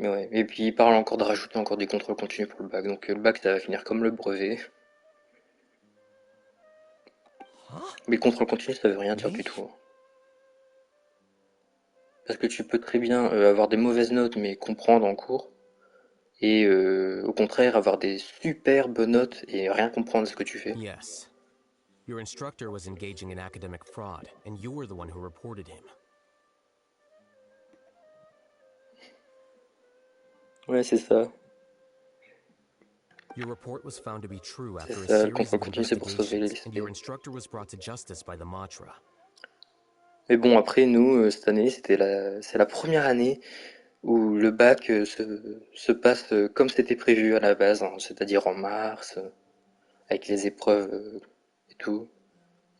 ouais. Et puis, ils parlent encore de rajouter encore des contrôles continus pour le bac. Donc, le bac, ça va finir comme le brevet. Mais le contrôle continu, ça veut rien dire du tout. Parce que tu peux très bien avoir des mauvaises notes, mais comprendre en cours. Et au contraire, avoir des superbes notes et rien comprendre de ce que tu fais. Yes. Your instructor was engaging in academic fraud, and you were the one who reported him. Ouais, c'est ça. Your report was found to be true C'est after a ça, le series contrôle of continu, c'est pour sauver les investigations, and lycées. your instructor was brought to justice by the Matra. Mais bon, après, nous, cette année, c'est la première année où le bac se passe comme c'était prévu à la base, hein, c'est-à-dire en mars, avec les épreuves et tout.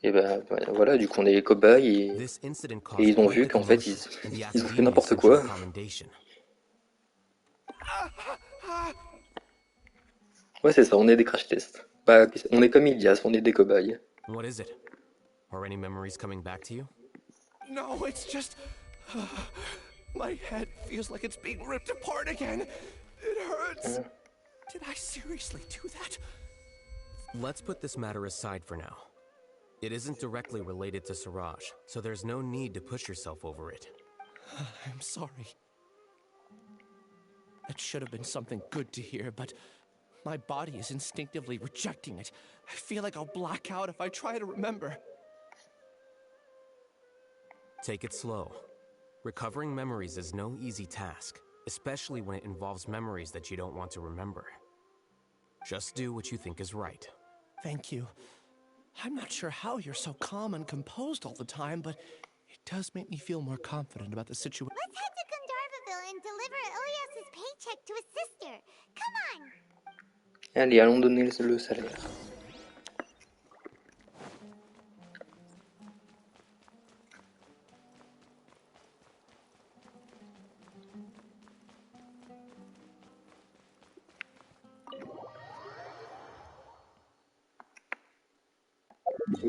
Et ben voilà, du coup, on est les cobayes et ils ont vu qu'en fait, ils ont fait n'importe quoi. Ouais, c'est ça, on est des crash tests. Bah, on est comme Ilias, on est des cobayes. What is it? Are any memories coming back to you? No, it's just... my head feels like it's being ripped apart again. It hurts. Did I seriously do that? Let's put this matter aside for now. It isn't directly related to Siraj, so there's no need to push yourself over it. I'm sorry. That should have been something good to hear, but my body is instinctively rejecting it. I feel like I'll black out if I try to remember. Take it slow. Recovering memories is no easy task, especially when it involves memories that you don't want to remember. Just do what you think is right. Thank you. I'm not sure how you're so calm and composed all the time, but it does make me feel more confident about the situation. Let's head to Gandharvaville and deliver Ilyas's paycheck to his sister. Come on! Allez, allons donner le salaire.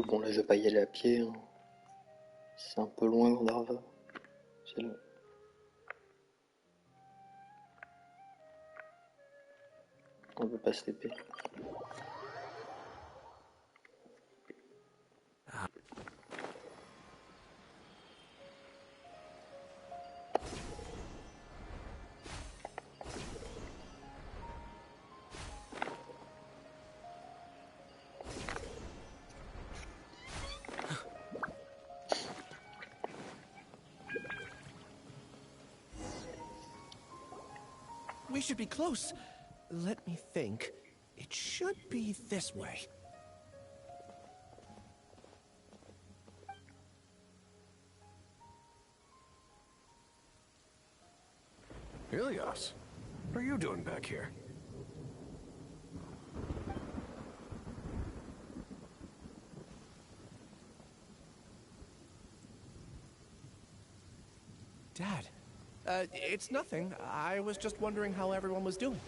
Bon, là, je vais pas y aller à pied. Hein. C'est un peu loin, Gandharva. C'est long. On peut pas se taper. We should be close. Let me think. It should be this way. Ilyas, what are you doing back here? Dad, it's nothing. I was just wondering how everyone was doing.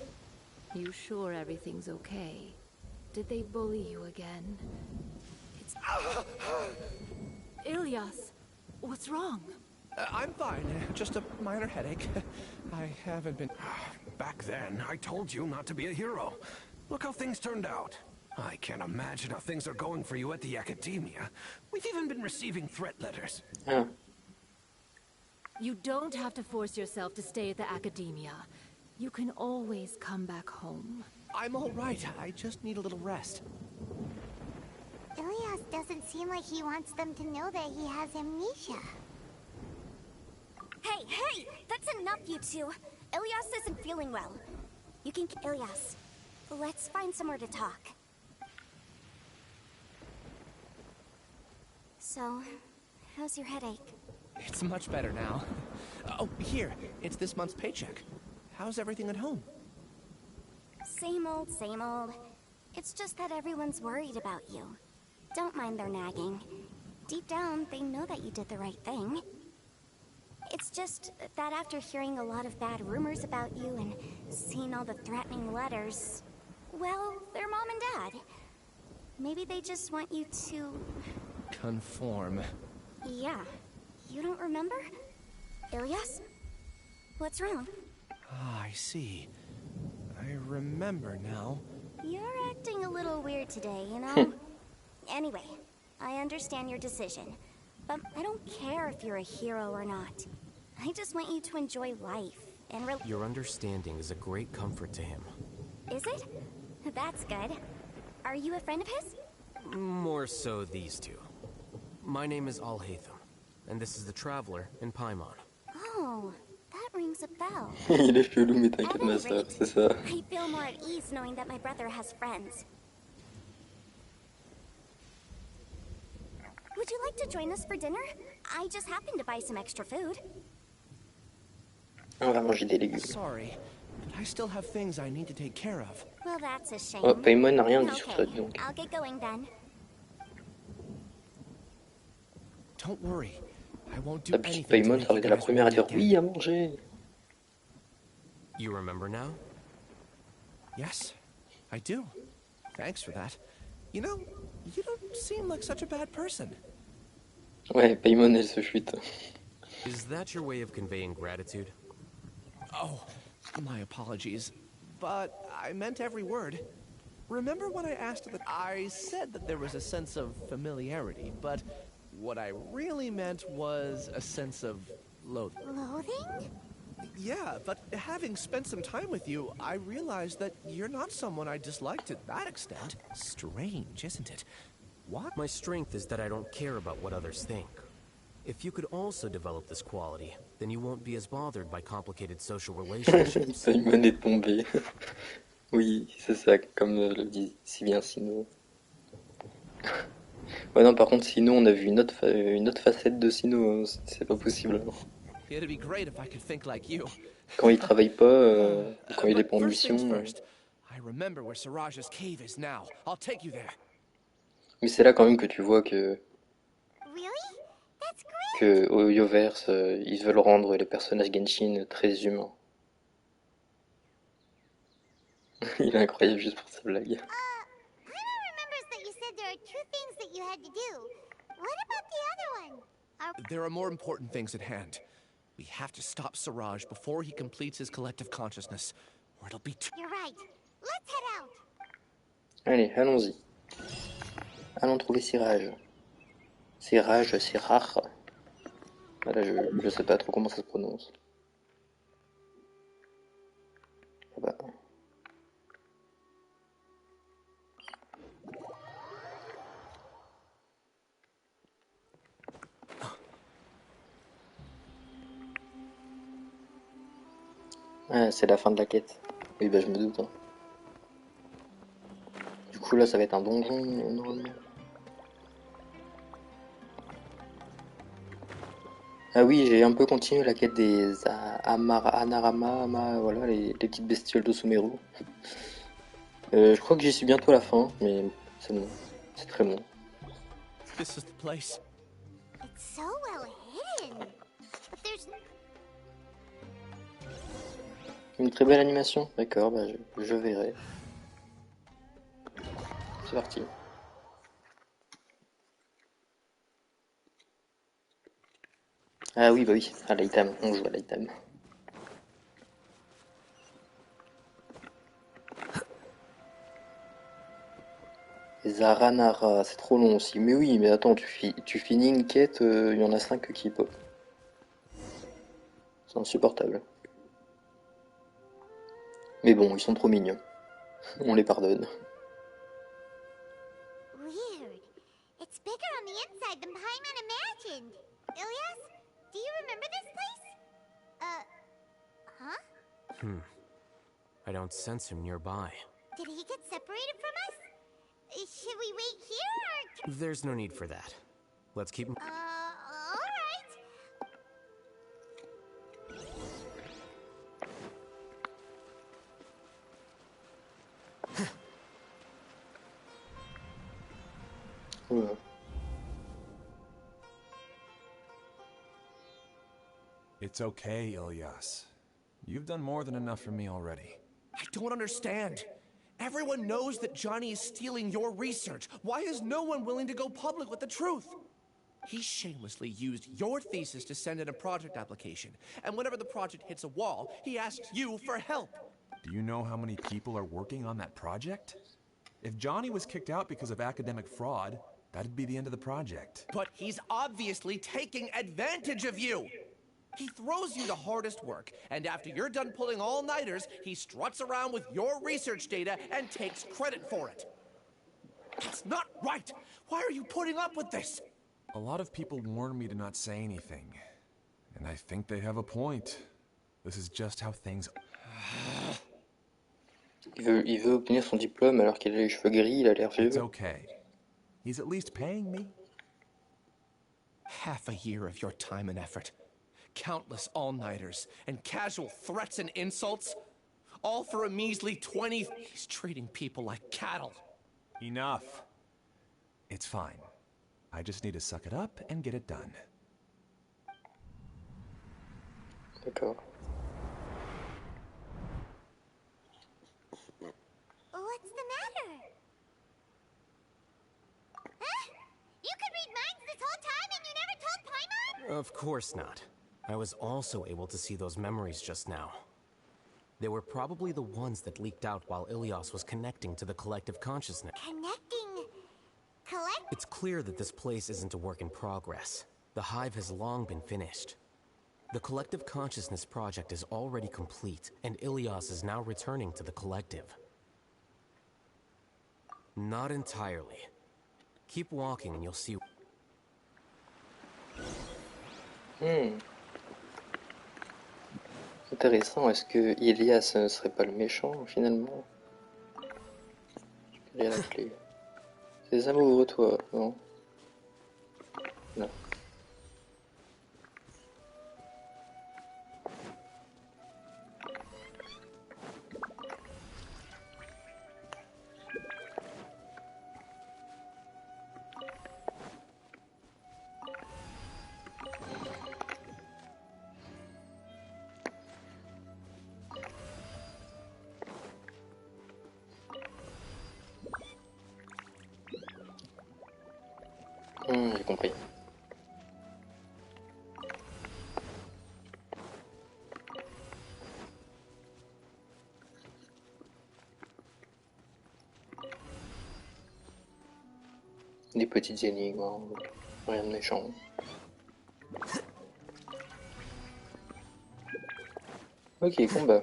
You sure everything's okay? Did they bully you again? It's... Ilyas, what's wrong? I'm fine. Just a minor headache. I haven't been... Back then, I told you not to be a hero. Look how things turned out. I can't imagine how things are going for you at the academia. We've even been receiving threat letters. You don't have to force yourself to stay at the academia. You can always come back home. I'm all right. I just need a little rest. Ilyas doesn't seem like he wants them to know that he has amnesia. Hey! That's enough, you two. Ilyas isn't feeling well. You can... Ilyas, let's find somewhere to talk. So, how's your headache? It's much better now. Oh, here. It's this month's paycheck. How's everything at home? Same old, same old. It's just that everyone's worried about you. Don't mind their nagging. Deep down, they know that you did the right thing. It's just that after hearing a lot of bad rumors about you and seeing all the threatening letters, well, they're mom and dad. Maybe they just want you to... Conform. Yeah. You don't remember? Ilyas? What's wrong? Ah, I see. I remember now. You're acting a little weird today, you know? Anyway, I understand your decision. But I don't care if you're a hero or not. I just want you to enjoy life and Your understanding is a great comfort to him. Is it? That's good. Are you a friend of his? More so these two. My name is Alhaitham, and this is the Traveler in Paimon. Oh, that rings a bell. Il est chelou, mais t'inquiète, ma sœur, c'est ça. I feel more at ease knowing that my brother has friends. Would you like to join us for dinner? I just happened to buy some extra food. On va manger des légumes. Sorry, but I still have things I need to take care of. Well, that's a shame. Oh, Paimon n'a rien dit sur ça, Okay, dis donc. I'll get going then. Don't worry. I won't do La petite anything to Paimon, make ça aurait you été la guys première à worry dire again. oui à manger. You remember now? Yes, I do. Thanks for that. You know, you don't seem like such a bad person. Ouais, Paimon, elle se chute. Is that your way of conveying gratitude? Oh, my apologies. But I meant every word. Remember when I asked that I said that there was a sense of familiarity, but what I really meant was a sense of loathing. Loathing? Yeah, but having spent some time with you, I realized that you're not someone I dislike to that extent. Strange, isn't it? What? My strength is that I don't care about what others think. If you could also develop this quality, then you won't be as bothered by complicated social relationships. Paimon est tombé. Oui, c'est ça, comme le dit si bien Sino. Ouais, non, par contre, Sino, on a vu une autre facette de Sino, c'est pas possible. It'd be great if I could think like you. Quand il travaille pas, quand il est But pas en first mission. things first. I remember where Siraj's cave is now. I'll take you there. Mais c'est là quand même que tu vois que au Yoverse, ils veulent rendre les personnages Genshin très humains. Il est incroyable juste pour sa blague. Paimon remembers that you said there are two things that you had to do. What about the other one? There are more important things at hand. We have to stop Siraj before he completes his collective consciousness, or it'll be too... You're right. Let's head out. Allez, allons-y. Allons trouver Siraj. Siraj. Voilà, je sais pas trop comment ça se prononce. Ah bah. Ah, c'est la fin de la quête. Oui, bah je me doute. Hein. Du coup, là, ça va être un donjon, normalement. Ah oui, j'ai un peu continué la quête des Anarama, voilà, les petites bestioles de Sumeru. Je crois que j'y suis bientôt à la fin, mais c'est bon. C'est très long. This is the place. It's so well hidden. But there's... Une très belle animation, d'accord, bah je verrai. C'est parti. Ah oui, bah oui, Alhaitham, on joue à Alhaitham. Zaranara, c'est trop long aussi. Mais oui, mais attends, tu finis une quête, il y en a 5 qui pop. C'est insupportable. Mais bon, ils sont trop mignons. On les pardonne. Weird. It's bigger on the inside than Paimon imagined. Ilyas, do you remember this place? Huh? I don't sense him nearby. Did he get separated from us? Should we wait here or... There's no need for that. Let's keep... alright. Ouais. It's okay, Ilyas. You've done more than enough for me already. I don't understand. Everyone knows that Johnny is stealing your research. Why is no one willing to go public with the truth? He shamelessly used your thesis to send in a project application, and whenever the project hits a wall, he asks you for help. Do you know how many people are working on that project? If Johnny was kicked out because of academic fraud, that'd be the end of the project. But he's obviously taking advantage of you! He throws you the hardest work, and after you're done pulling all-nighters, he struts around with your research data and takes credit for it. That's not right! Why are you putting up with this? A lot of people warn me to not say anything, and I think they have a point. This is just how things... Il veut obtenir son diplôme alors qu'il a les cheveux gris, il a l'air vieux. It's okay. He's at least paying me. Half a year of your time and effort. Countless all-nighters and casual threats and insults. All for a measly 20... He's treating people like cattle. Enough. It's fine. I just need to suck it up and get it done. D'accord. What's the matter? Huh? You could read minds this whole time and you never told Paimon? Of course not. I was also able to see those memories just now. They were probably the ones that leaked out while Ilias was connecting to the collective consciousness. Connecting... It's clear that this place isn't a work in progress. The hive has long been finished. The collective consciousness project is already complete, and Ilias is now returning to the collective. Not entirely. Keep walking and you'll see. Intéressant, est-ce que Ilias ne serait pas le méchant finalement? Quelle est la clé? C'est ça, ouvre-toi, non? Non. J'ai compris. Des petites énigmes, hein. Rien de méchant. Ok, combat.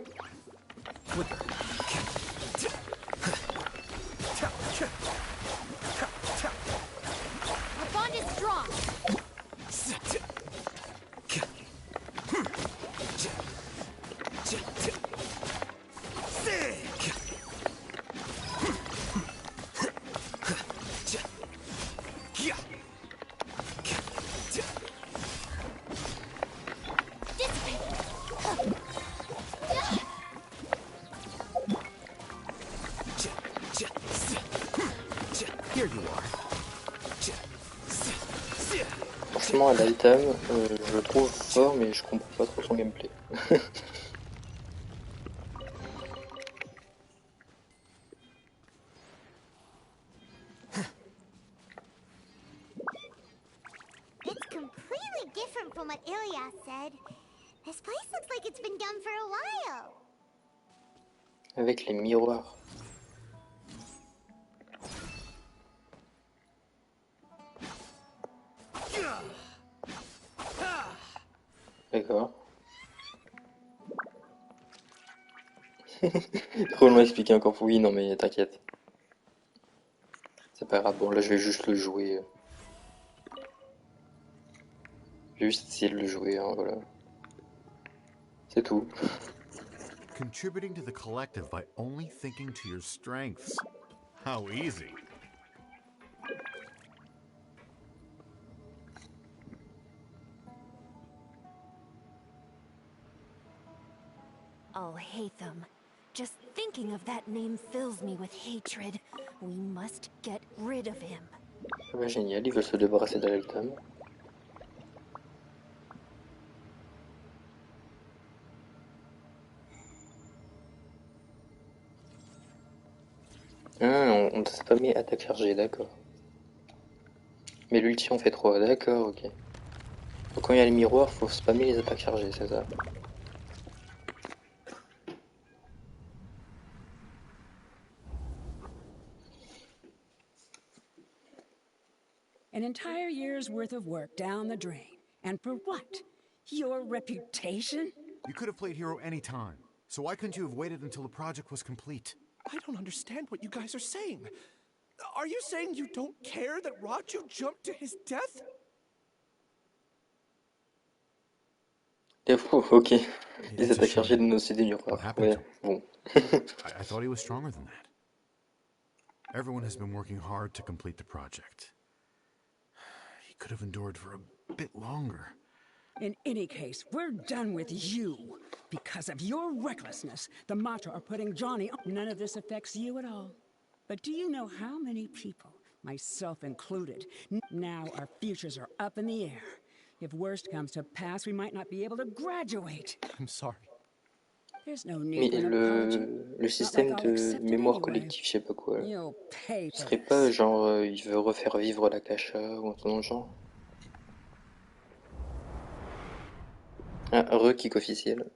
Forcément, Alhaitham, je le trouve fort, mais je comprends pas trop son gameplay. It's completely different from what Ilias said. This place looks like it's been done for a while. Avec les miroirs. D'accord. Trop long à expliquer encore pour lui, non mais t'inquiète. C'est pas grave, bon là je vais juste le jouer. Je vais juste essayer de le jouer, hein, voilà. C'est tout. Contributing to the collective by only thinking to your strengths. How easy. Alhaitham. Just thinking of that name fills me with hatred. We must get rid of him. Ouais, génial, ils veulent se débarrasser d'Alhaitham. On t'a spammé attaque chargée, d'accord. Mais l'ulti on fait 3, d'accord, ok. Donc quand il y a les miroirs, faut spammer les attaques chargées, c'est ça. An entire year's worth of work down the drain. And for what? Your reputation? You could have played hero any time. So why couldn't you have waited until the project was complete? I don't understand what you guys are saying. Are you saying you don't care that Raju jumped to his death? Ok. Les attaques chargées de nos CD miroirs. Ouais, bon. I thought he was stronger than that. Everyone has been working hard to complete the project. He could have endured for a bit longer. In any case, we're done with you. Because of your recklessness, the Matra are putting Johnny on. None of this affects you at all. But do you know how many people, myself included, now our futures are up in the air? If worst comes to pass, we might not be able to graduate. I'm sorry. There's no Mais need for an apology. le système de mémoire collective, je sais pas quoi, ce serait pas genre il veut refaire vivre la Kasha ou un truc dans le genre? Ah, re-kick officiel.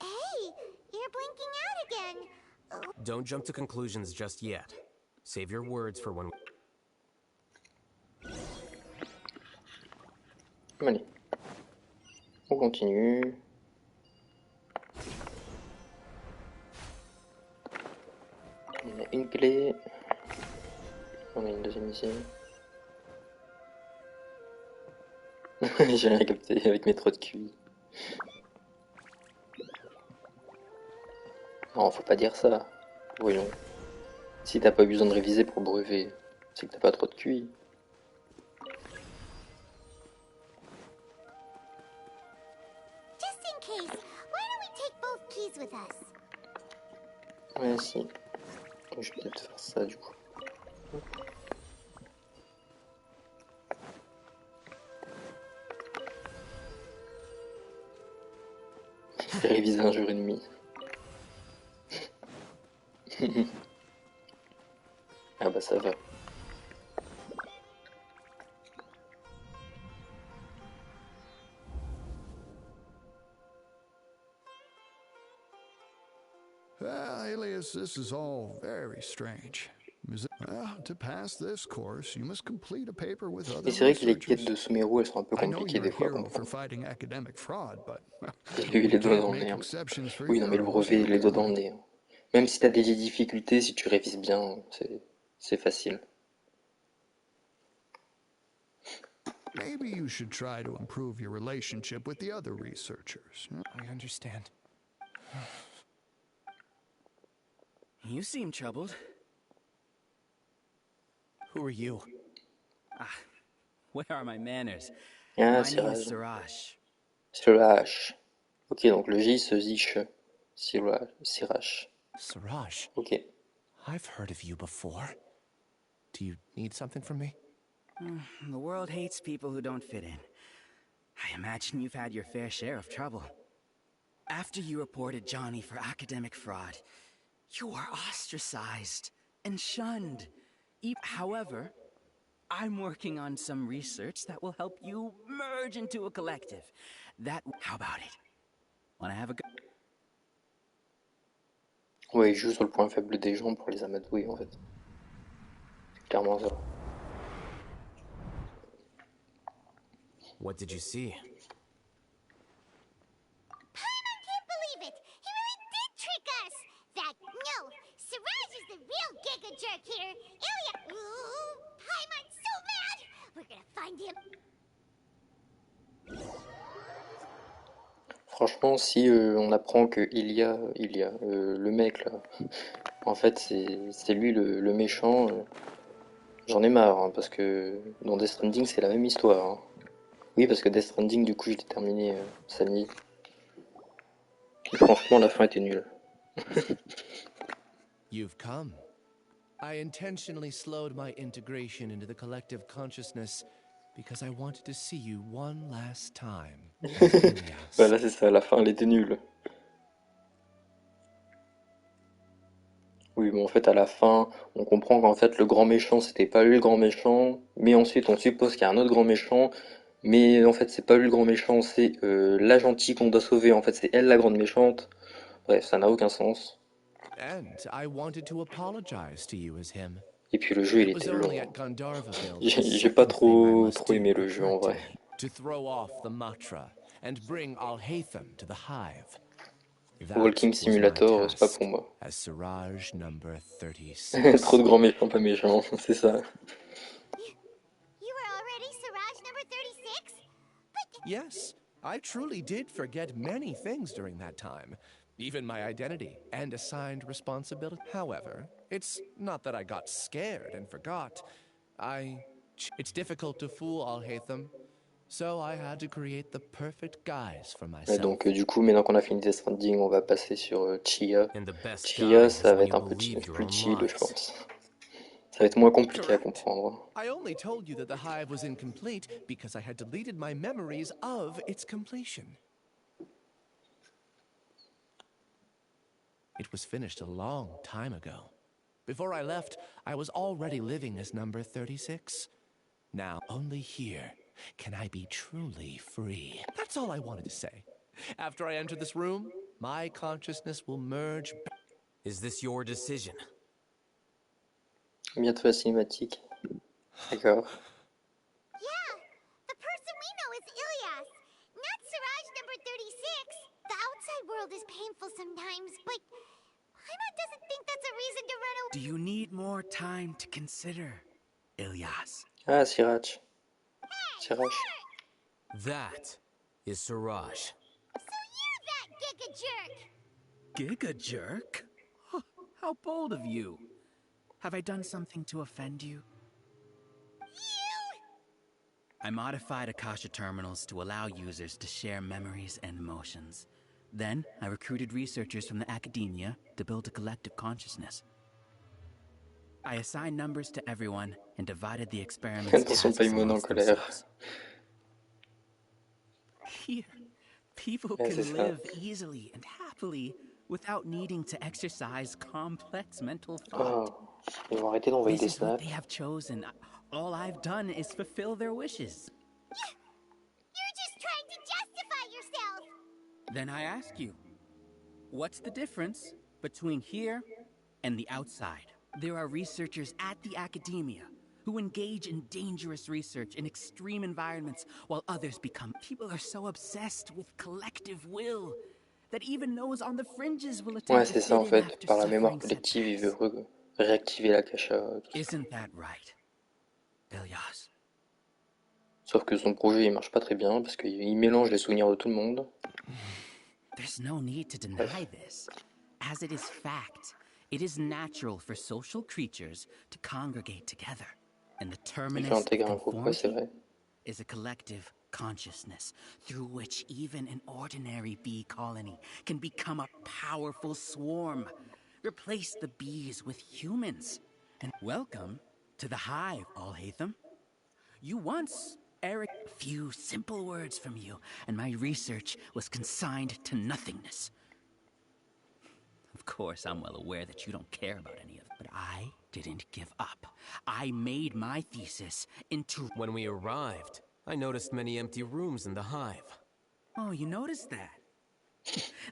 Hey, you're blinking out again. Don't jump to conclusions just yet. Save your words for when... Allez. On continue. On a une clé. On a une deuxième ici. J'ai rien capté avec mes trous de QI. Non, faut pas dire ça. Voyons. Si t'as pas besoin de réviser pour le brevet, c'est que t'as pas trop de QI. Just in case, why don't we take both keys with us? Ouais, si. Je vais peut-être faire ça du coup. J'ai révisé un jour et demi. Ah bah ça va. Well, Alias, this is all very strange. Well, to pass this course, you must complete a paper with other Et c'est vrai que les quêtes researchers. de Sumeru, elles sont un peu I know compliquées you're des a fois à hero for comprendre. fighting academic fraud, but J'ai eu we les doigts can't dans le make nez. exceptions for Oui, non mais le heroes, brevet, les doigts dans le approved. nez. Même si t'as des difficultés, si tu révises bien, c'est facile. Maybe you should try to improve your relationship with the other researchers. I understand. You seem troubled. Who are you? Ah, where are my manners? Ah, My name is Siraj. Siraj. Siraj. Ok, donc le J se dit ch. Siraj. Siraj. Ok. I've heard of you before. Do you need something from me? The world hates people who don't fit in. I imagine you've had your fair share of trouble. After you reported Johnny for academic fraud, you were ostracized and shunned. However, I'm working on some research that will help you merge into a collective. How about it? Wanna have a go? Ouais, il joue sur le point faible des gens pour les amadouer en fait. C'est clairement ça. What did you see? Paimon can't believe it! He really did trick us! No! Siraj is the real giga jerk here! Ilya... Ooh, Paimon's so mad! We're gonna find him... Franchement, si on apprend que le mec là, en fait c'est lui le méchant, j'en ai marre, hein, parce que dans Death Stranding c'est la même histoire. Hein. Oui, parce que Death Stranding du coup je l'ai terminé samedi. Et franchement la fin était nulle. You've come. I intentionally slowed my integration into the collective consciousness because I wanted to see you one last time. Voilà, c'est ça, la fin elle était nulle. Oui, bon en fait à la fin, on comprend qu'en fait le grand méchant c'était pas lui le grand méchant, mais ensuite on suppose qu'il y a un autre grand méchant, mais en fait c'est pas lui le grand méchant, c'est la gentille qu'on doit sauver, en fait c'est elle la grande méchante. Bref, ça n'a aucun sens. And I wanted to apologize to you as him. Et puis le jeu il était long. J'ai pas trop aimé le jeu en vrai. To throw off the Matra and bring Alhaitham to the hive. Walking Simulator, c'est pas pour moi. As Siraj number 36. Trop de grands méchants pas méchants, c'est ça. You were already Siraj number 36? But... Yes, I truly did forget many things during that time. Even my identity and assigned responsibility. However, it's not that I got scared and forgot. I It's difficult to fool Alhaitham, so I had to create the perfect guise for Et myself. donc du coup, maintenant qu'on a fini Death Stranding, on va passer sur Chia. And the best Chia, guise ça is va when être you un peu believe your plus own chill, je lies. pense. Ça va être moins compliqué à Correct. comprendre. I only told you that the hive was incomplete because I had deleted my memories of its completion. It was finished a long time ago. Before I left, I was already living as number 36. Now, only here can I be truly free. That's all I wanted to say. After I enter this room, my consciousness will merge. Is this your decision? Bientôt la cinématique. D'accord. Yeah, the person we know is Ilyas, not Siraj number 36. The outside world is painful sometimes, but Paimon doesn't think that's a reason to run away. Do you need more time to consider, Ilyas? Ah, Siraj. Siraj. That is Siraj. So you're that giga jerk! Giga jerk? Huh, how bold of you. Have I done something to offend you? I modified Akasha terminals to allow users to share memories and emotions. Then, I recruited researchers from the academia to build a collective consciousness. I assigned numbers to everyone and divided the experiment's Attention, tasks Paimon en amongst colère. themselves. Here, people Ouais, c'est can ça. live easily and happily without needing to exercise complex mental thought. Oh, ils vont arrêter d'envoyer This des is what snaps. they have chosen. All I've done is fulfill their wishes. You're just trying to justify yourself! Then I ask you, what's the difference between here and the outside? There are researchers at the academia who engage in dangerous research in extreme environments while others become... People are so obsessed with collective will that even those on the fringes will Ouais, attempt to c'est ça en fit in fait. after Par la mémoire suffering collective, il setbacks. veut réactiver l'Akasha. Tout ça. Isn't that right, Ilyas? Sauf que son projet il marche pas très bien parce qu'il mélange les souvenirs de tout le monde. There's no need to deny this. As it is fact, it is natural for social creatures to congregate together. And the Il fait terminus of intégrer un groupe, ouais, c'est conformity vrai. is a collective consciousness through which even an ordinary bee colony can become a powerful swarm. Replace the bees with humans. And welcome to the hive, Alhaitham. You once, Eric, a few simple words from you, and my research was consigned to nothingness. Of course, I'm well aware that you don't care about any of it, but I didn't give up. I made my thesis into... When we arrived, I noticed many empty rooms in the hive. Oh, you noticed that?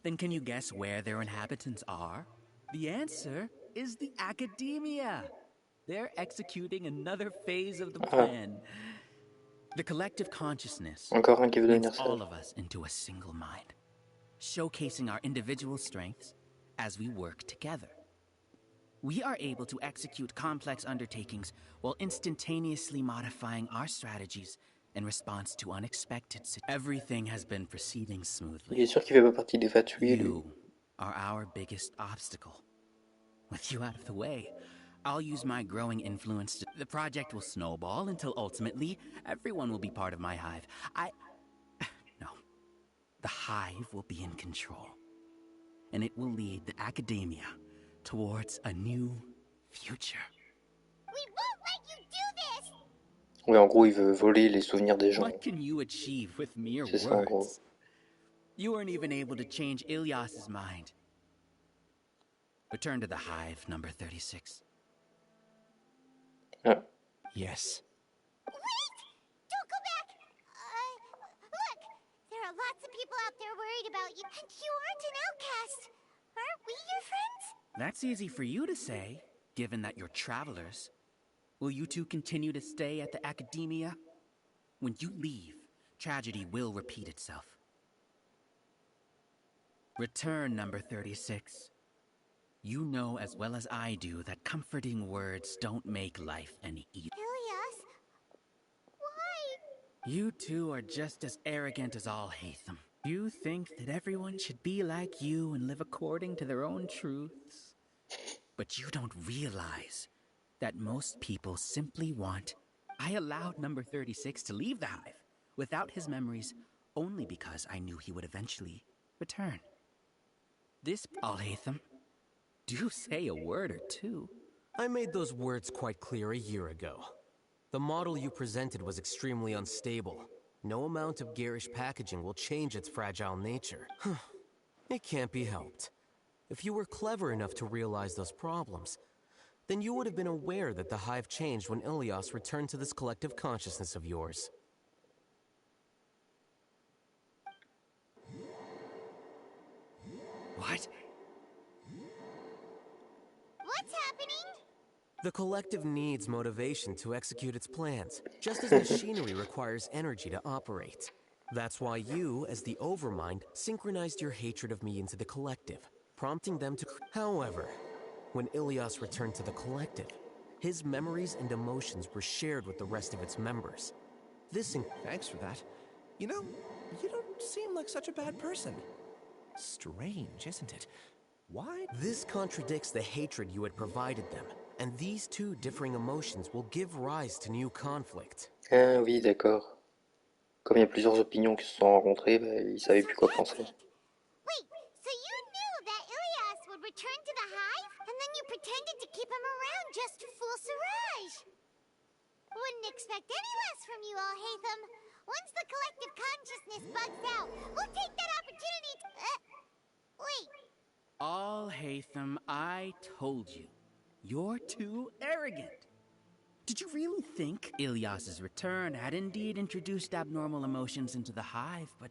Then can you guess where their inhabitants are? The answer is the academia. They're executing another phase of the plan. The collective consciousness Encore un qui veut links devenir all sage. of us into a single mind, showcasing our individual strengths as we work together. We are able to execute complex undertakings while instantaneously modifying our strategies in response to unexpected situations. Everything has been proceeding smoothly. Il est sûr qu'il fait pas partie des fatués, lui. You are our biggest obstacle. With you out of the way, I'll use my growing influence to... The project will snowball until ultimately everyone will be part of my hive. No. The hive will be in control. And it will lead the academia towards a new future. We won't let you do this! Ouais, en gros, il veut voler les souvenirs des gens. What can you achieve with mere C'est ça, en gros. words? You weren't even able to change Ilyas's mind. Return to the hive, number 36. Ah. Yes. Wait! Don't go back! Look! There are lots of people out there worried about you, and you aren't an outcast! Aren't we your friends? That's easy for you to say, given that you're travelers. Will you two continue to stay at the academia? When you leave, tragedy will repeat itself. Return, number 36. You know as well as I do that comforting words don't make life any easier. Ilyas? Why? You two are just as arrogant as Alhaitham. You think that everyone should be like you and live according to their own truths. But you don't realize that most people simply want I allowed number 36 to leave the hive without his memories only because I knew he would eventually return. This Alhaitham, do say a word or two. I made those words quite clear a year ago. The model you presented was extremely unstable. No amount of garish packaging will change its fragile nature. It can't be helped. If you were clever enough to realize those problems, then you would have been aware that the hive changed when Ilias returned to this collective consciousness of yours. What? What's happening? The collective needs motivation to execute its plans, just as machinery requires energy to operate. That's why you, as the Overmind, synchronized your hatred of me into the collective, prompting them to... However, when Ilias returned to the collective, his memories and emotions were shared with the rest of its members. Thanks for that. You know, you don't seem like such a bad person. Strange, isn't it? Why? This contradicts the hatred you had provided them, and these two differing emotions will give rise to new conflict. Ah oui, d'accord. Comme il y a plusieurs opinions qui se sont rencontrées, bah, ils savaient plus quoi penser. Wait, so you knew that Ilias would return to the hive, and then you pretended to keep him around just to fool Siraj? Wouldn't expect any less from you, Alhaitham. Once the collective consciousness bugs out, we'll take that opportunity to... wait. Alhaitham, I told you. You're too arrogant. Did you really think Ilias's return had indeed introduced abnormal emotions into the hive, but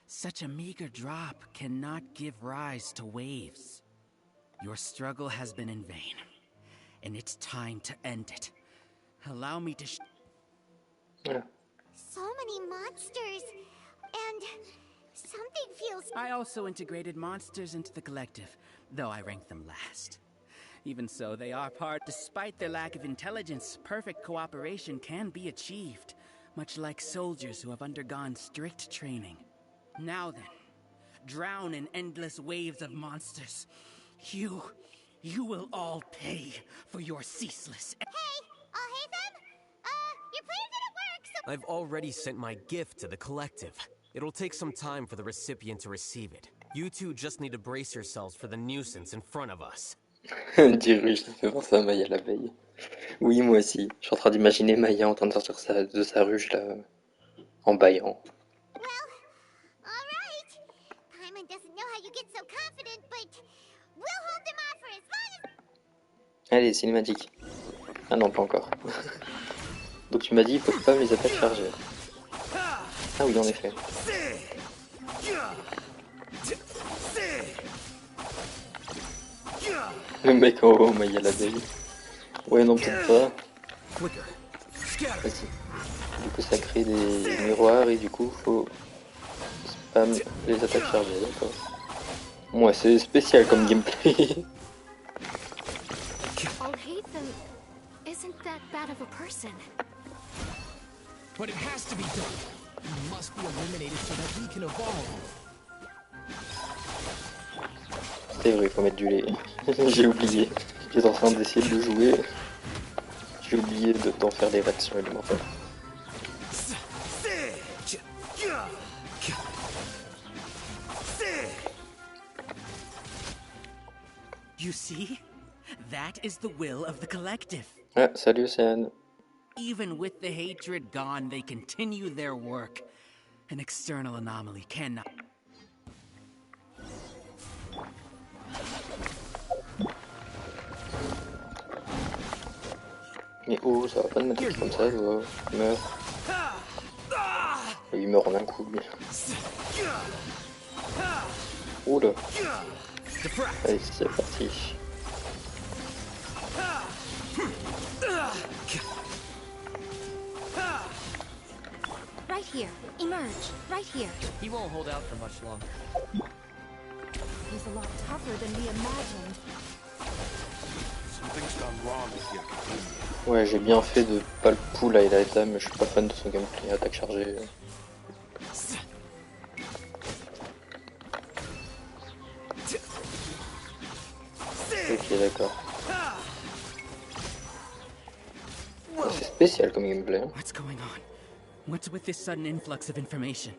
such a meager drop cannot give rise to waves? Your struggle has been in vain, and it's time to end it. Allow me to So many monsters, and something feels... I also integrated monsters into the collective, though I ranked them last. Even so, they are part. Despite their lack of intelligence, perfect cooperation can be achieved, much like soldiers who have undergone strict training. Now then, drown in endless waves of monsters. You will all pay for your ceaseless... Hey, Alhaitham? Your plan didn't work, so... I've already sent my gift to the collective. It'll take some time for the recipient to receive it. You two just need to brace yourselves for the nuisance in front of us. Dirige, ça fait penser à Maya l'abeille. Oui, moi aussi. Je suis en train d'imaginer Maya en train de sortir de sa ruche là, en bâillant. Well, all right. Paimon doesn't know how you get so confident, but we'll hold him off for as long as... Allez, cinématique. Ah non, pas encore. Donc tu m'as dit, il faut pas les attaques chargées. Ah oui, en effet. Le mec en haut, Maya l'abeille. Ouais, non, peut-être pas. Vas-y. Du coup, ça crée des miroirs et du coup, faut spam les attaques chargées, d'accord. Ouais, c'est spécial comme gameplay. Alhaitham isn't that bad of a person. But it has to be done. He must be eliminated so that he can evolve. C'est vrai, il faut mettre du lait. J'ai oublié. J'étais en train d'essayer de le jouer. J'ai oublié d'en faire des réactions élémentaires. You see? That is the will of the collective. Ah, salut Océane. Even with the hatred gone, they continue their work. An external anomaly cannot... Mais oh, ça va pas de mettre comme ça, toi. Il meurt. Il meurt en un coup, lui. Oula. Allez, c'est parti. Right here. Emerge. Right here. He won't hold out for much longer. He's a lot tougher than we imagined. Something's gone wrong with the Academia. Ouais, j'ai bien fait de pas le pull à Alhaitham, mais je suis pas fan de son gameplay, attaque chargée. Ok, d'accord. C'est spécial comme gameplay. Hein. What's going on? What's with this sudden influx of information?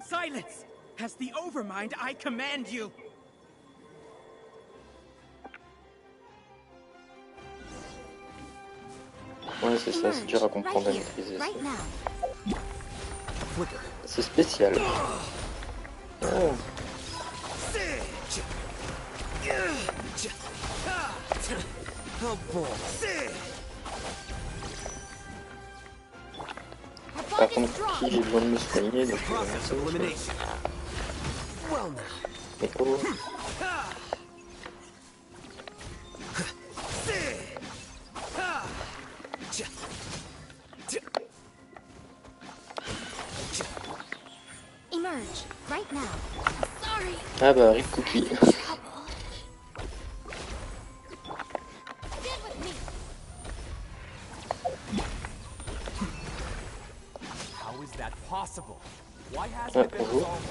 Silence! As the Overmind, I command you! Ouais, c'est ça, c'est dur à comprendre, à maîtriser. C'est spécial. Oh. Par contre, qui j'ai besoin de me soigner, donc mais oh. Emerge right now. Sorry. Ah bah, rip cookie. Possible. Why hasn't Ah, it been bonjour. resolved?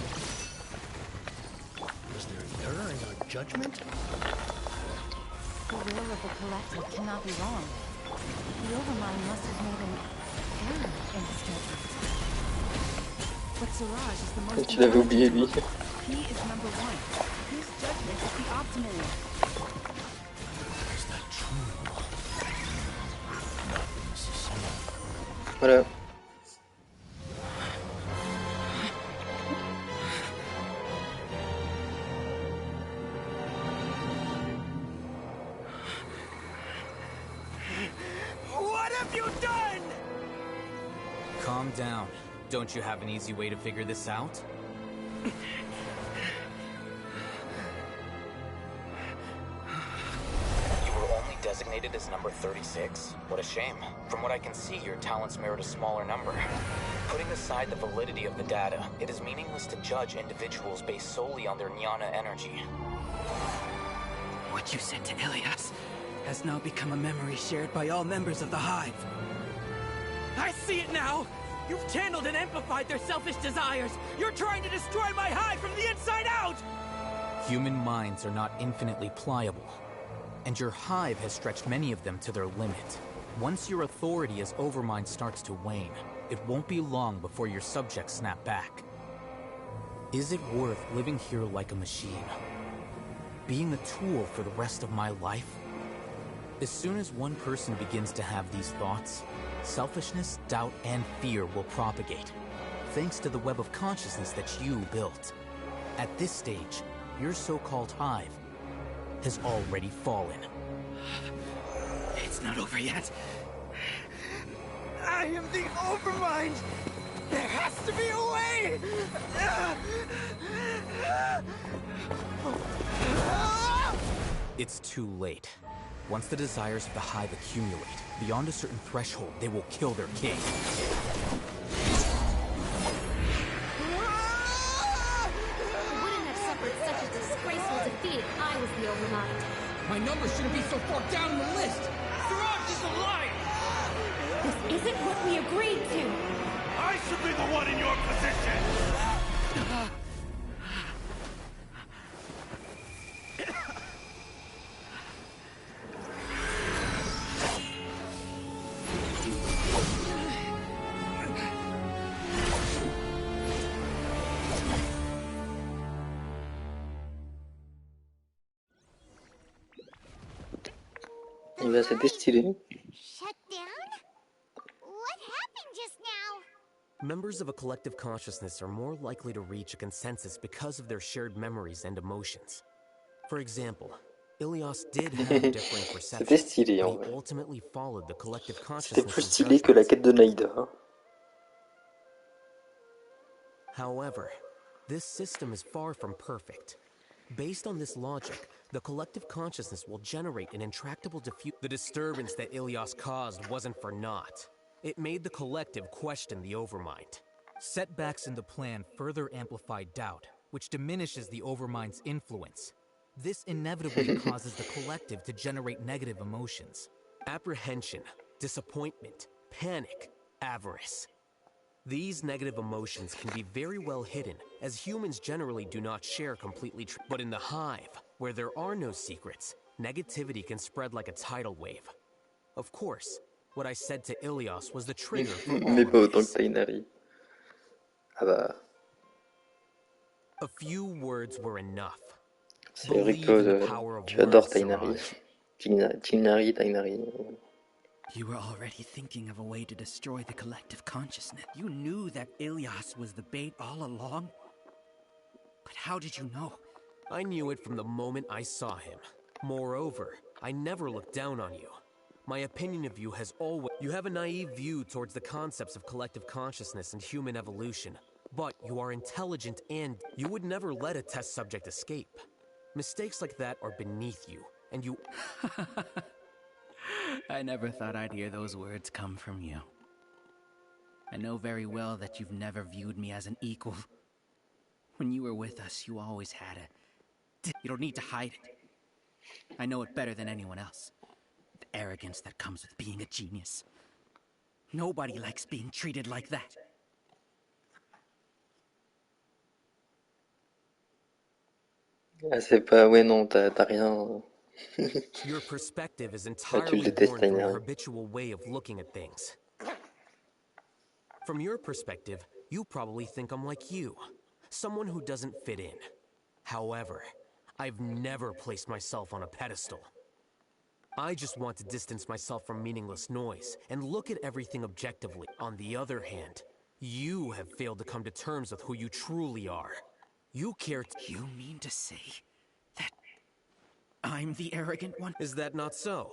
Is there an error in our judgment? The will of the collective cannot be wrong. The Overmind must have made an error in his judgment. But Siraj is the most Tu l'avais oublié, lui. He is number one. His judgment is the optimal one. Is that true? Not necessarily. Voilà. Calm down. Don't you have an easy way to figure this out? You were only designated as number 36? What a shame. From what I can see, your talents merit a smaller number. Putting aside the validity of the data, it is meaningless to judge individuals based solely on their jnana energy. What you said to Ilias has now become a memory shared by all members of the Hive. I see it now! You've channeled and amplified their selfish desires! You're trying to destroy my Hive from the inside out! Human minds are not infinitely pliable, and your Hive has stretched many of them to their limit. Once your authority as Overmind starts to wane, it won't be long before your subjects snap back. Is it worth living here like a machine? Being a tool for the rest of my life? As soon as one person begins to have these thoughts, selfishness, doubt, and fear will propagate, thanks to the web of consciousness that you built. At this stage, your so-called Hive has already fallen. It's not over yet. I am the Overmind! There has to be a way! It's too late. Once the desires of the Hive accumulate, beyond a certain threshold, they will kill their king. I wouldn't have suffered such a disgraceful defeat if I was the Overmind. My number shouldn't be so far down the list! Siraj is a liar! This isn't what we agreed to! I should be the one in your position! Et ben c'était stylé. Shut down? What happened just now? Members of a collective consciousness are more likely to reach a consensus because of their shared memories and emotions. For example, Ilias did have differing perceptions, C'était stylé en but vrai. he ultimately followed the collective C'était consciousness. plus stylé que la quête de Naïda. However, this system is far from perfect. Based on this logic, the collective consciousness will generate an intractable diffuse. The disturbance that Ilias caused wasn't for naught. It made the collective question the Overmind. Setbacks in the plan further amplified doubt, which diminishes the Overmind's influence. This inevitably causes the collective to generate negative emotions. Apprehension, disappointment, panic, avarice. These negative emotions can be very well hidden, as humans generally do not share completely. But in the Hive, where there are no secrets, negativity can spread like a tidal wave. Of course, What I said to Ilias was the trigger for all Mais of pas autant que this. Tainari. Ah bah, A few words were enough. c'est Believe Rico in the de... power of Tu adores words, Tainari. Siraj. Tainari. You were already thinking of a way to destroy the collective consciousness. You knew that Ilias was the bait all along? But how did you know? I knew it from the moment I saw him. Moreover, I never looked down on you. My opinion of you has always... You have a naive view towards the concepts of collective consciousness and human evolution. But you are intelligent and you would never let a test subject escape. Mistakes like that are beneath you, and you... I never thought I'd hear those words come from you. I know very well that you've never viewed me as an equal. When you were with us, you always had a... You don't need to hide it. I know it better than anyone else. The arrogance that comes with being a genius. Nobody likes being treated like that. Ah, c'est pas... Ouais, non, t'as rien... Your perspective is Ah, tu le entirely détestes, born from your Tainari. habitual way of looking at things. From your perspective, you probably think I'm like you, someone who doesn't fit in. However, I've never placed myself on a pedestal. I just want to distance myself from meaningless noise and look at everything objectively. On the other hand, you have failed to come to terms with who you truly are. You care to... You mean to say that I'm the arrogant one? Is that not so?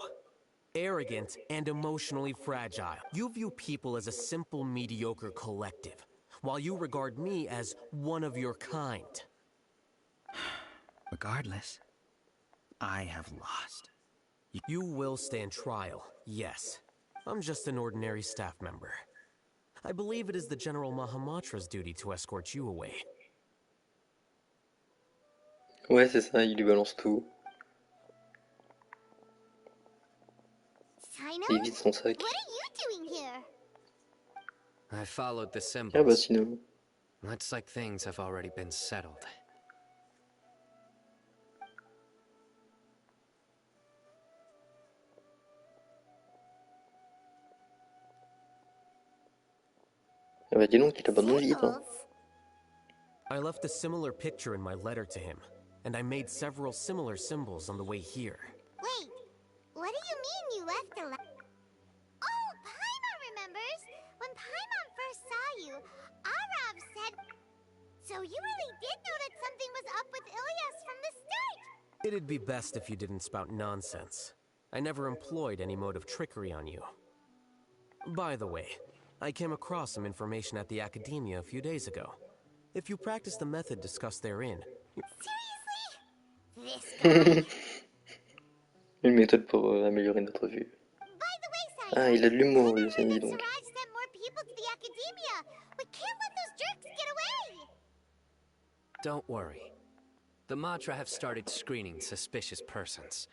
Arrogant and emotionally fragile. You view people as a simple, mediocre collective, while you regard me as one of your kind. Regardless, I have lost. You will stand trial, yes. I'm just an ordinary staff member. I believe it is the General Mahamatra's duty to escort you away. Ouais, c'est ça, il lui balance tout. Il vide son sac. What are you doing here? I followed the symbols. Ah bah sinon. Looks like things have already been settled. Ah bah dis donc, il abandonne vite, hein. I left a similar picture in my letter to him, and I made several similar symbols on the way here. Wait, what do you mean you left a Oh, Paimon remembers! When Paimon first saw you, Arav said... So you really did know that something was up with Ilias from the start! It'd be best if you didn't spout nonsense. I never employed any mode of trickery on you. By the way, I came across some information at the Academia a few days ago. If you practice the method discussed therein... Seriously? This guy? Une méthode pour améliorer notre vue. Ah, il a de l'humour, lui aussi, dis donc. Siraj sent more people to the Academia! We can't let those jerks get away! Don't worry. The Matra have started screening suspicious persons.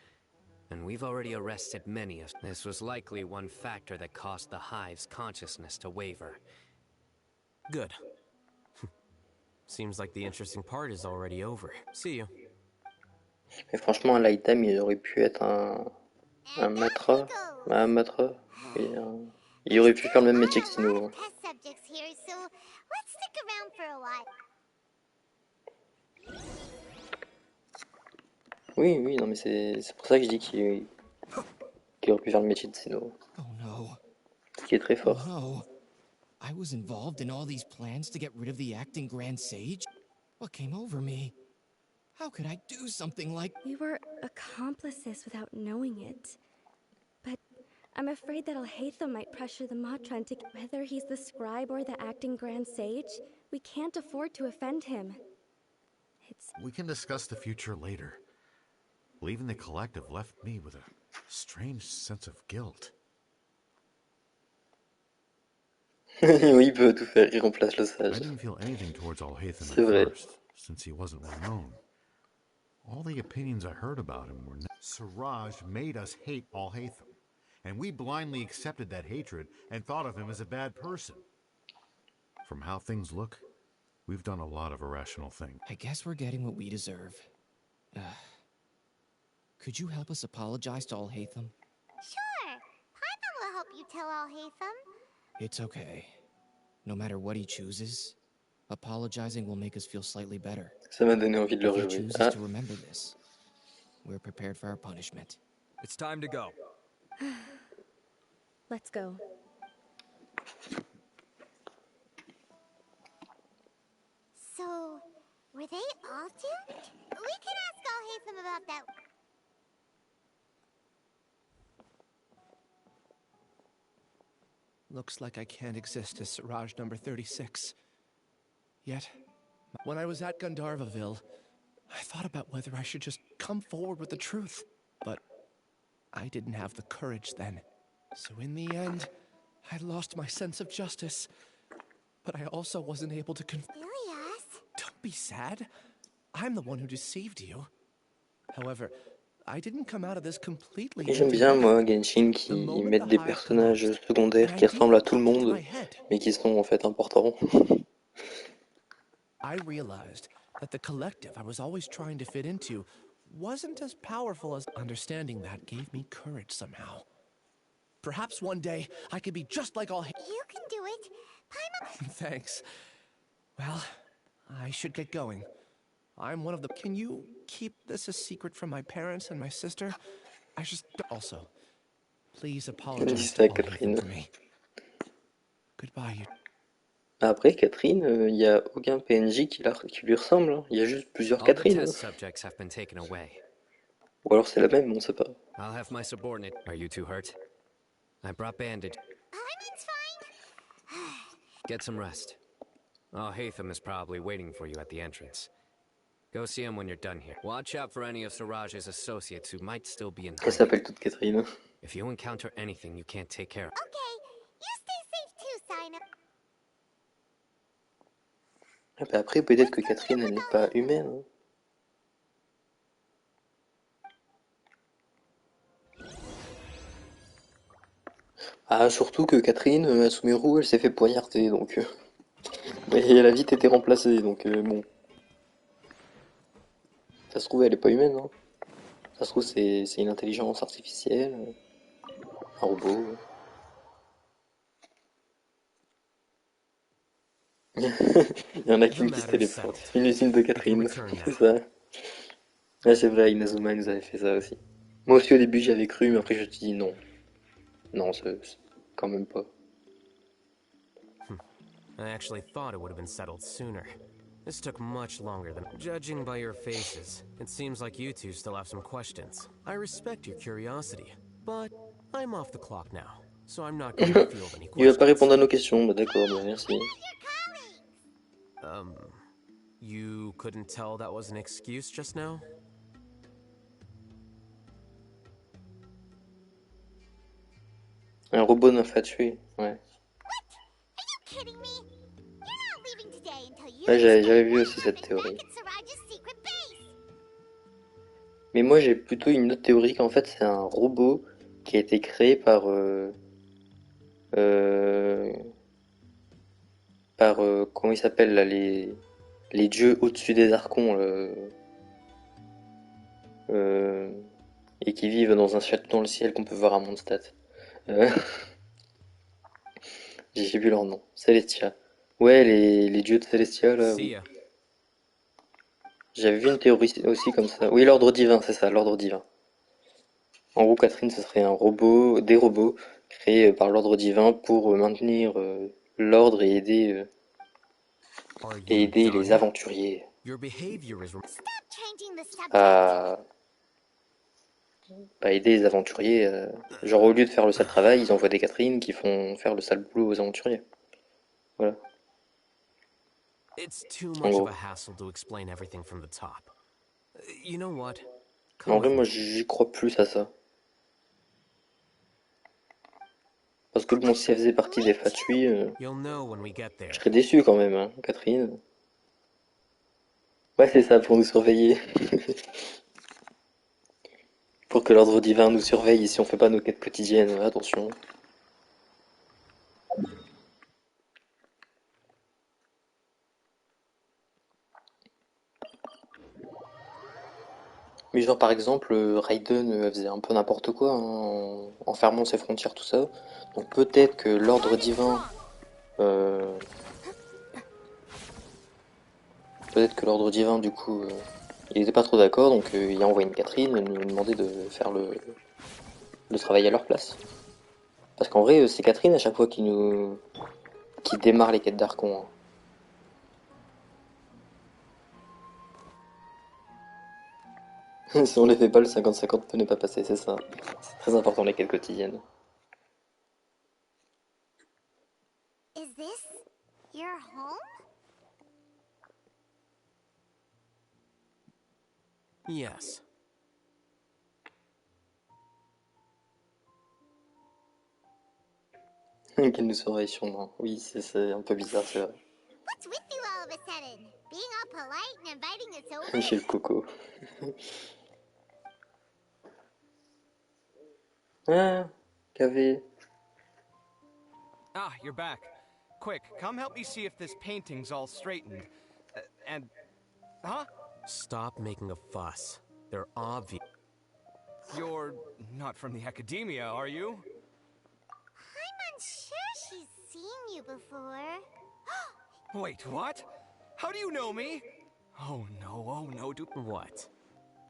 And we've already arrested many of them. This was likely one factor that caused the Hive's consciousness to waver. Good. Seems like the interesting part is already over. See you. Mais franchement, Alhaitham, il aurait pu être un matra. Un matra. Il aurait pu faire le même métier que Sino. Test subjects here, so let's stick around for a while. Oui, oui, non mais c'est pour ça que je dis qu'il aurait pu faire le métier de Sino. Oh no. Qui est très fort. No. I was involved in all these plans to get rid of the acting Grand Sage? What came over me? How could I do something like... We were accomplices without knowing it. But I'm afraid that Alhaitham might pressure the Matran to... Whether he's the scribe or the acting Grand Sage, we can't afford to offend him. We can discuss the future later. Leaving the collective left me with a strange sense of guilt. Oui, il peut tout faire, il remplace le I sage. didn't feel anything towards Alhaitham C'est vrai. at first, since he wasn't well known. All the opinions I heard about him were... Siraj made us hate Alhaitham, and we blindly accepted that hatred and thought of him as a bad person. From how things look, we've done a lot of irrational things. I guess we're getting what we deserve. Could you help us apologize to Alhaitham? Sure, Paimon will help you you tell Alhaitham? It's okay. No matter what he chooses, apologizing will make us feel slightly better. Ça m'a donné envie de le If he rejouer. chooses Ah, to remember this, we're prepared for our punishment. It's time to go. Let's go. So, were they all doomed? We can ask Alhaitham about that. Looks like I can't exist as Siraj number 36. Yet, when I was at Gandharvaville, I thought about whether I should just come forward with the truth. But I didn't have the courage then. So in the end, I lost my sense of justice. But I also wasn't able to Ilias? Don't be sad. I'm the one who deceived you. However, I didn't come out of this completely et j'aime bien, empty-handed. moi, Genshin, qui mettent des personnages secondaires qui ressemblent à tout le monde, mais qui sont en fait importants. I realized that the collective I was always trying to fit into wasn't as powerful as understanding that gave me courage somehow. Perhaps one day I could be just like all. You can do it. Paimon. Thanks. Well, I should get going. I'm one of the. Can you keep this a secret from my parents and my sister? I just also. Please apologize to Alhaitham for me. Goodbye, you. Après, Catherine, il n'y a aucun PNJ qui lui ressemble. Hein. Il y a juste plusieurs All the Catherine. test subjects have been taken away. Ou alors c'est la même, on sait pas. I'll have my subordinate. Are you too hurt? I brought bandage. Paimon's fine. Get some rest. Alhaitham is probably waiting for you at the entrance. Go see him when you're done here. Watch out for any of Siraj's associates who might still be in hiding. Elle s'appelle toute Catherine. If you encounter anything you can't take care of. Okay, you stay safe too, Sina. Ah bah après, peut-être que Catherine, elle n'est pas humaine. Hein. Ah, surtout que Catherine, à Sumeru, elle s'est fait poignarder, donc... Et elle a vite été remplacée, donc bon... Ça se trouve, elle est pas humaine, hein. Ça se trouve, c'est une intelligence artificielle, un robot... Il y en a qu'une qui se téléporte. Une usine de Catherine, c'est ça. Ouais, c'est vrai, Inazuma nous avait fait ça aussi. Moi aussi au début j'y avais cru, mais après je me suis dit non. Non, c'est quand même pas. I actually thought it would have been settled sooner. This took much longer than... Judging by your faces, it seems like you two still have some questions. I respect your curiosity, but I'm off the clock now, so I'm not going to field any questions. Il va pas répondre à nos questions, bah d'accord, bah merci. You couldn't tell that was an excuse just now? Un robot neuf à tuer, ouais. Ouais, j'avais vu aussi cette théorie. Mais moi j'ai plutôt une autre théorie qu'en fait c'est un robot qui a été créé par comment il s'appelle là, les dieux au-dessus des archons et qui vivent dans un château dans le ciel qu'on peut voir à Mondstadt. J'ai vu leur nom. Celestia. Ouais, les dieux de Celestia là. Oui. J'avais vu une théorie aussi comme ça. Oui, l'ordre divin, c'est ça, l'ordre divin. En gros, Catherine, ce serait des robots créés par l'ordre divin pour maintenir l'ordre et aider les aventuriers à aider les aventuriers. Genre au lieu de faire le sale travail, ils envoient des Catherine qui font faire le sale boulot aux aventuriers. Voilà. It's too much of a hassle to explain everything from the top. You know what? En vrai, moi, j'y crois plus à ça. Parce que bon, si elle faisait partie des Fatui, je serais déçu quand même, hein, Catherine. Ouais, c'est ça, pour nous surveiller. Pour que l'ordre divin nous surveille et si on fait pas nos quêtes quotidiennes, attention. Mais genre par exemple, Raiden faisait un peu n'importe quoi hein, en fermant ses frontières, tout ça. Donc peut-être que l'ordre divin... peut-être que l'ordre divin du coup... il était pas trop d'accord, donc il a envoyé une Catherine nous demander de faire le travail à leur place. Parce qu'en vrai, c'est Catherine à chaque fois qui démarre les quêtes d'Archon. Hein. Si on les fait pas, le 50-50 peut ne pas passer, c'est ça. C'est très important les quêtes quotidiennes. Is this your home? Yes. Qu'elle nous surveille sûrement. Oui, c'est un peu bizarre, c'est vrai. What's with you all of a sudden? Being all polite and inviting us over? Chez le coco. Ah, KV. Ah, you're back. Quick, come help me see if this painting's all straightened. And... Huh? Stop making a fuss. They're obvious. You're not from the academia, are you? I'm unsure she's seen you before. Wait, what? How do you know me? Oh no, do... What?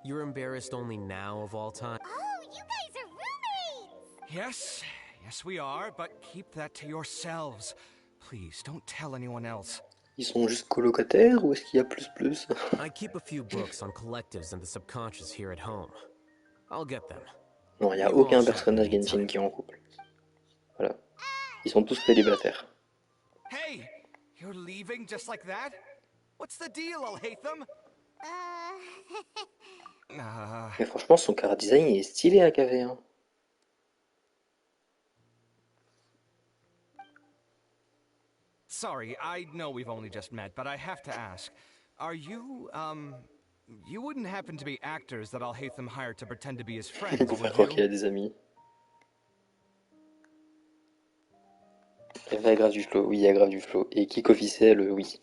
You're embarrassed only now of all time? Oh, you guys are roommates! Yes, we are, but keep that to yourselves. Please, don't tell anyone else. Ils sont juste colocataires ou est-ce qu'il y a plus? I keep a few books on collectives and the subconscious here at home. I'll get them. Non, il n'y a aucun personnage Genshin qui est en couple. Voilà. Ils sont tous célibataires. Hey! You're leaving just like that? What's the deal, Alhaitham? Mais franchement, son chara design est stylé à KV. Hein. Sorry, I know we've only just met, but I have to ask. Are you, you wouldn't happen to be actors that Alhaitham hired to pretend to be his friends, Pour faire croire qu'il a des amis. Il y a grave du flow, oui, il y a grave du flow. Et kick officiel, oui.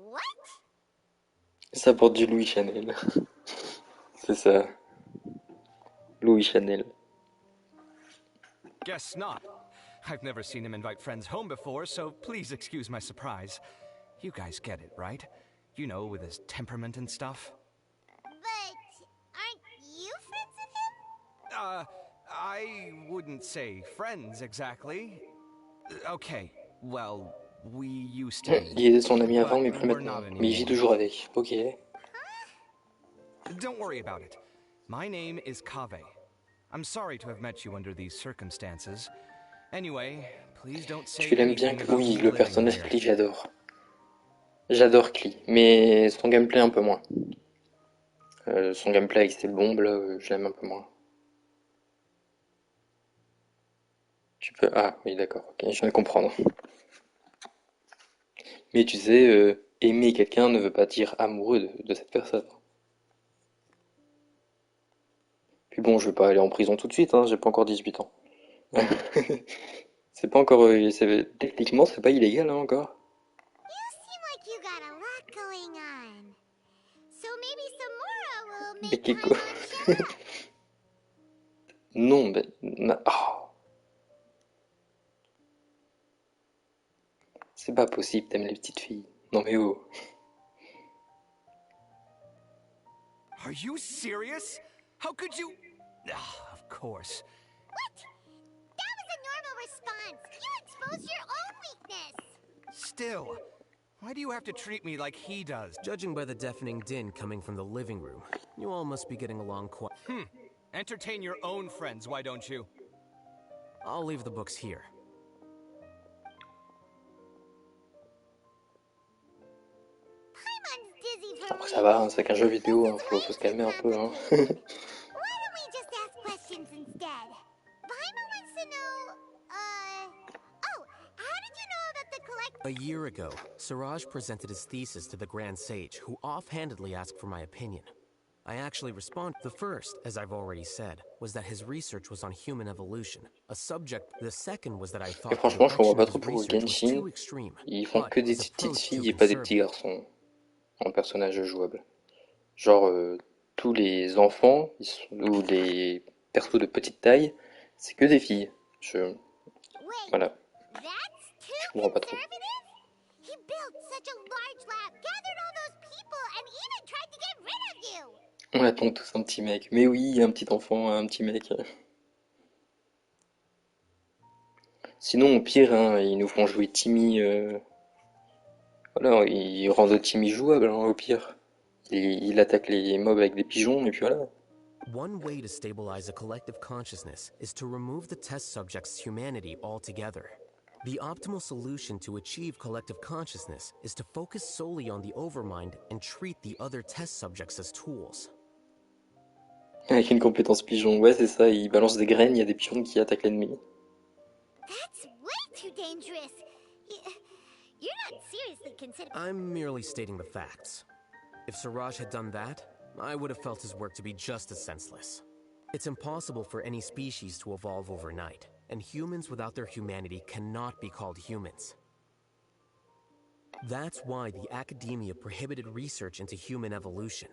What? Ça porte du Louis Chanel. C'est ça. Louis Chanel. Guess not. I've never seen him invite friends home before, so please excuse my surprise. You guys get it, right? You know, with his temperament and stuff. But aren't you friends with him? I wouldn't say friends exactly. Okay, well, we used to. Il était son ami avant, mais plus maintenant. Mais il vit toujours avec. Ok. Don't worry about it. My name is Kave. I'm sorry to have met you under these circumstances. Anyway, please don't say. Tu l'aimes bien, oui, le personnage Klee, j'adore. J'adore Klee, mais son gameplay un peu moins. Son gameplay avec ses bombes, là, je l'aime un peu moins. Tu peux... Ah, oui, d'accord, ok, je viens de comprendre. Mais tu sais, aimer quelqu'un ne veut pas dire amoureux de cette personne. Puis bon, je vais pas aller en prison tout de suite, hein, j'ai pas encore 18 ans. C'est pas encore... techniquement, c'est pas illégal, hein, encore. You seem like you got a lot going on. So maybe Samora will Mais make Kiko... time on chat. Non, mais... Oh. C'est pas possible, t'aimes les petites filles. Non mais oh. Are you serious? How could you... of course. What? That was a normal response. You exposed your own weakness. Still, why do you have to treat me like he does? Judging by the deafening din coming from the living room, you all must be getting along quite... Entertain your own friends, why don't you? I'll leave the books here. Après ça va, hein, c'est qu'un jeu vidéo, hein, faut se calmer un peu. Hein. Why don't we just ask questions instead? Paimon wants to know, oh, how did you know about the collect... A year ago, Siraj presented his thesis to the Grand Sage, who offhandedly asked for my opinion. I actually responded. The first, as I've already said, was that his research was on human evolution, a subject. The second was that I thought Et franchement, je comprends pas trop pour Genshin. Ils font que des petites filles et pas des petits garçons. en personnage jouable. Genre, tous les enfants ou les persos de petite taille, c'est que des filles. Voilà. Je comprends pas trop. He built such a large lab, gathered all those people, and even tried to get rid of you. On attend tous un petit mec. Mais oui, un petit enfant, un petit mec. Sinon, au pire, hein, ils nous font jouer Timmy. Voilà, ils rendent Timmy jouable, hein, au pire. Il attaque les mobs avec des pigeons, et puis voilà. One way to stabilize a collective consciousness is to remove the test subject's humanity altogether. The optimal solution to achieve collective consciousness is to focus solely on the overmind and treat the other test subjects as tools. Avec une compétence pigeon, ouais, c'est ça, il balance des graines, il y a des pigeons qui attaquent l'ennemi. That's way too dangerous. You're not seriously considering. I'm merely stating the facts. If Siraj had done that, I would have felt his work to be just as senseless. It's impossible for any species to evolve overnight, and humans without their humanity cannot be called humans. That's why the academia prohibited research into human evolution.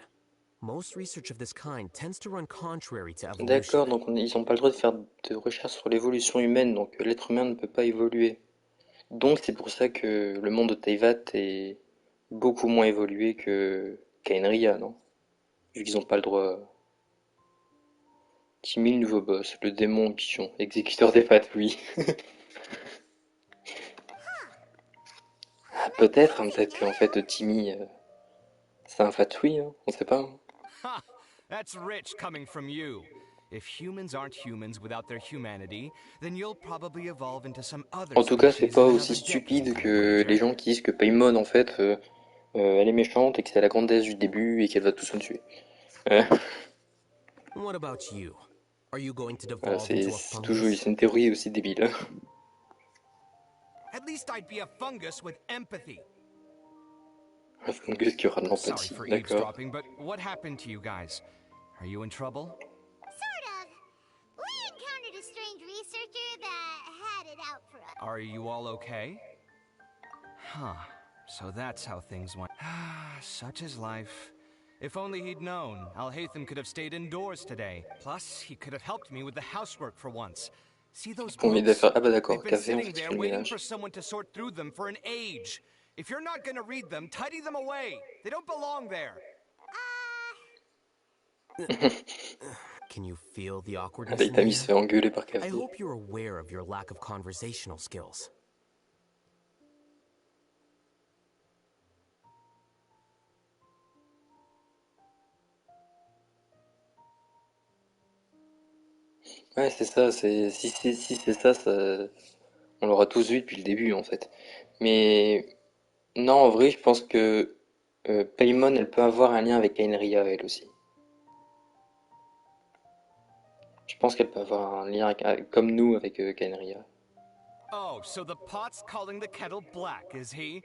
Most research of this kind tends to run contrary to evolution. D'accord, donc ils n'ont pas le droit de faire de recherche sur l'évolution humaine, donc l'être humain ne peut pas évoluer. Donc c'est pour ça que le monde de Teyvat est beaucoup moins évolué qu'Aenria, non? Vu qu'ils n'ont pas le droit. Timmy, le nouveau boss, le démon pigeon, exécuteur des patrouilles. Ah, peut-être, hein, peut-être qu'en fait Timmy, c'est un fatouille, hein, on sait pas. Hein. Ha! That's rich coming from you. If humans aren't humans without their humanity, then you'll probably evolve into some other. En tout cas, c'est pas aussi stupide que les gens qui disent que Paimon, en fait, elle est méchante et que c'est la grande déesse du début et qu'elle va tous nous tuer. What about you? Are you going to Voilà, devolve c'est into a fungus? toujours une théorie aussi débile. At least I'd be a fungus with empathy. Un fungus qui aura de Sorry l'empathie, for d'accord. eavesdropping, but what happened to you guys? Are you in trouble? Sort of. We encountered a strange researcher that had it out for us. Are you all okay? Huh. So that's how things went. Such is life. If only he'd known, Alhaitham could have stayed indoors today. Plus, he could have helped me with the housework for once. See those Pour m'aider à books? faire... Ah bah d'accord, They've been café, on sitting fait there le waiting ménage. for someone to sort through them for an age. If you're not gonna read them, tidy them away. They don't belong there. Can you feel the awkwardness in Alhaitham, il here? se fait engueuler par I café. hope you're aware of your lack of conversational skills. Ouais, c'est ça, si c'est ça, on l'aura tous vu depuis le début en fait. Mais non, en vrai, je pense que Paimon, elle peut avoir un lien avec Aenria, elle aussi. Je pense qu'elle peut avoir un lien comme nous avec Aenria. Oh, so the pot's calling the kettle black, is he?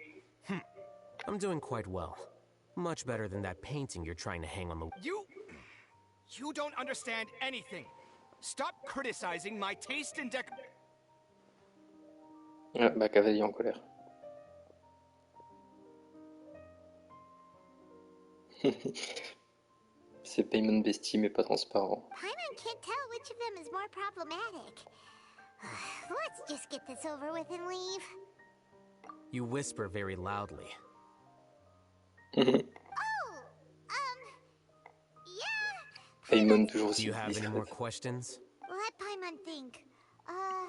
I'm doing quite well. Much better than that painting you're trying to hang on the... You don't understand anything. Stop criticizing my taste in Ah, bah, Cavalier en colère. C'est Paimon Bestie, mais pas transparent. Paimon can't tell which of them is more problematic. Let's just get this over with and leave. You whisper very loudly. Yeah. Paimon toujours Do aussi you have any discrète. more questions? Let Paimon think. Oh,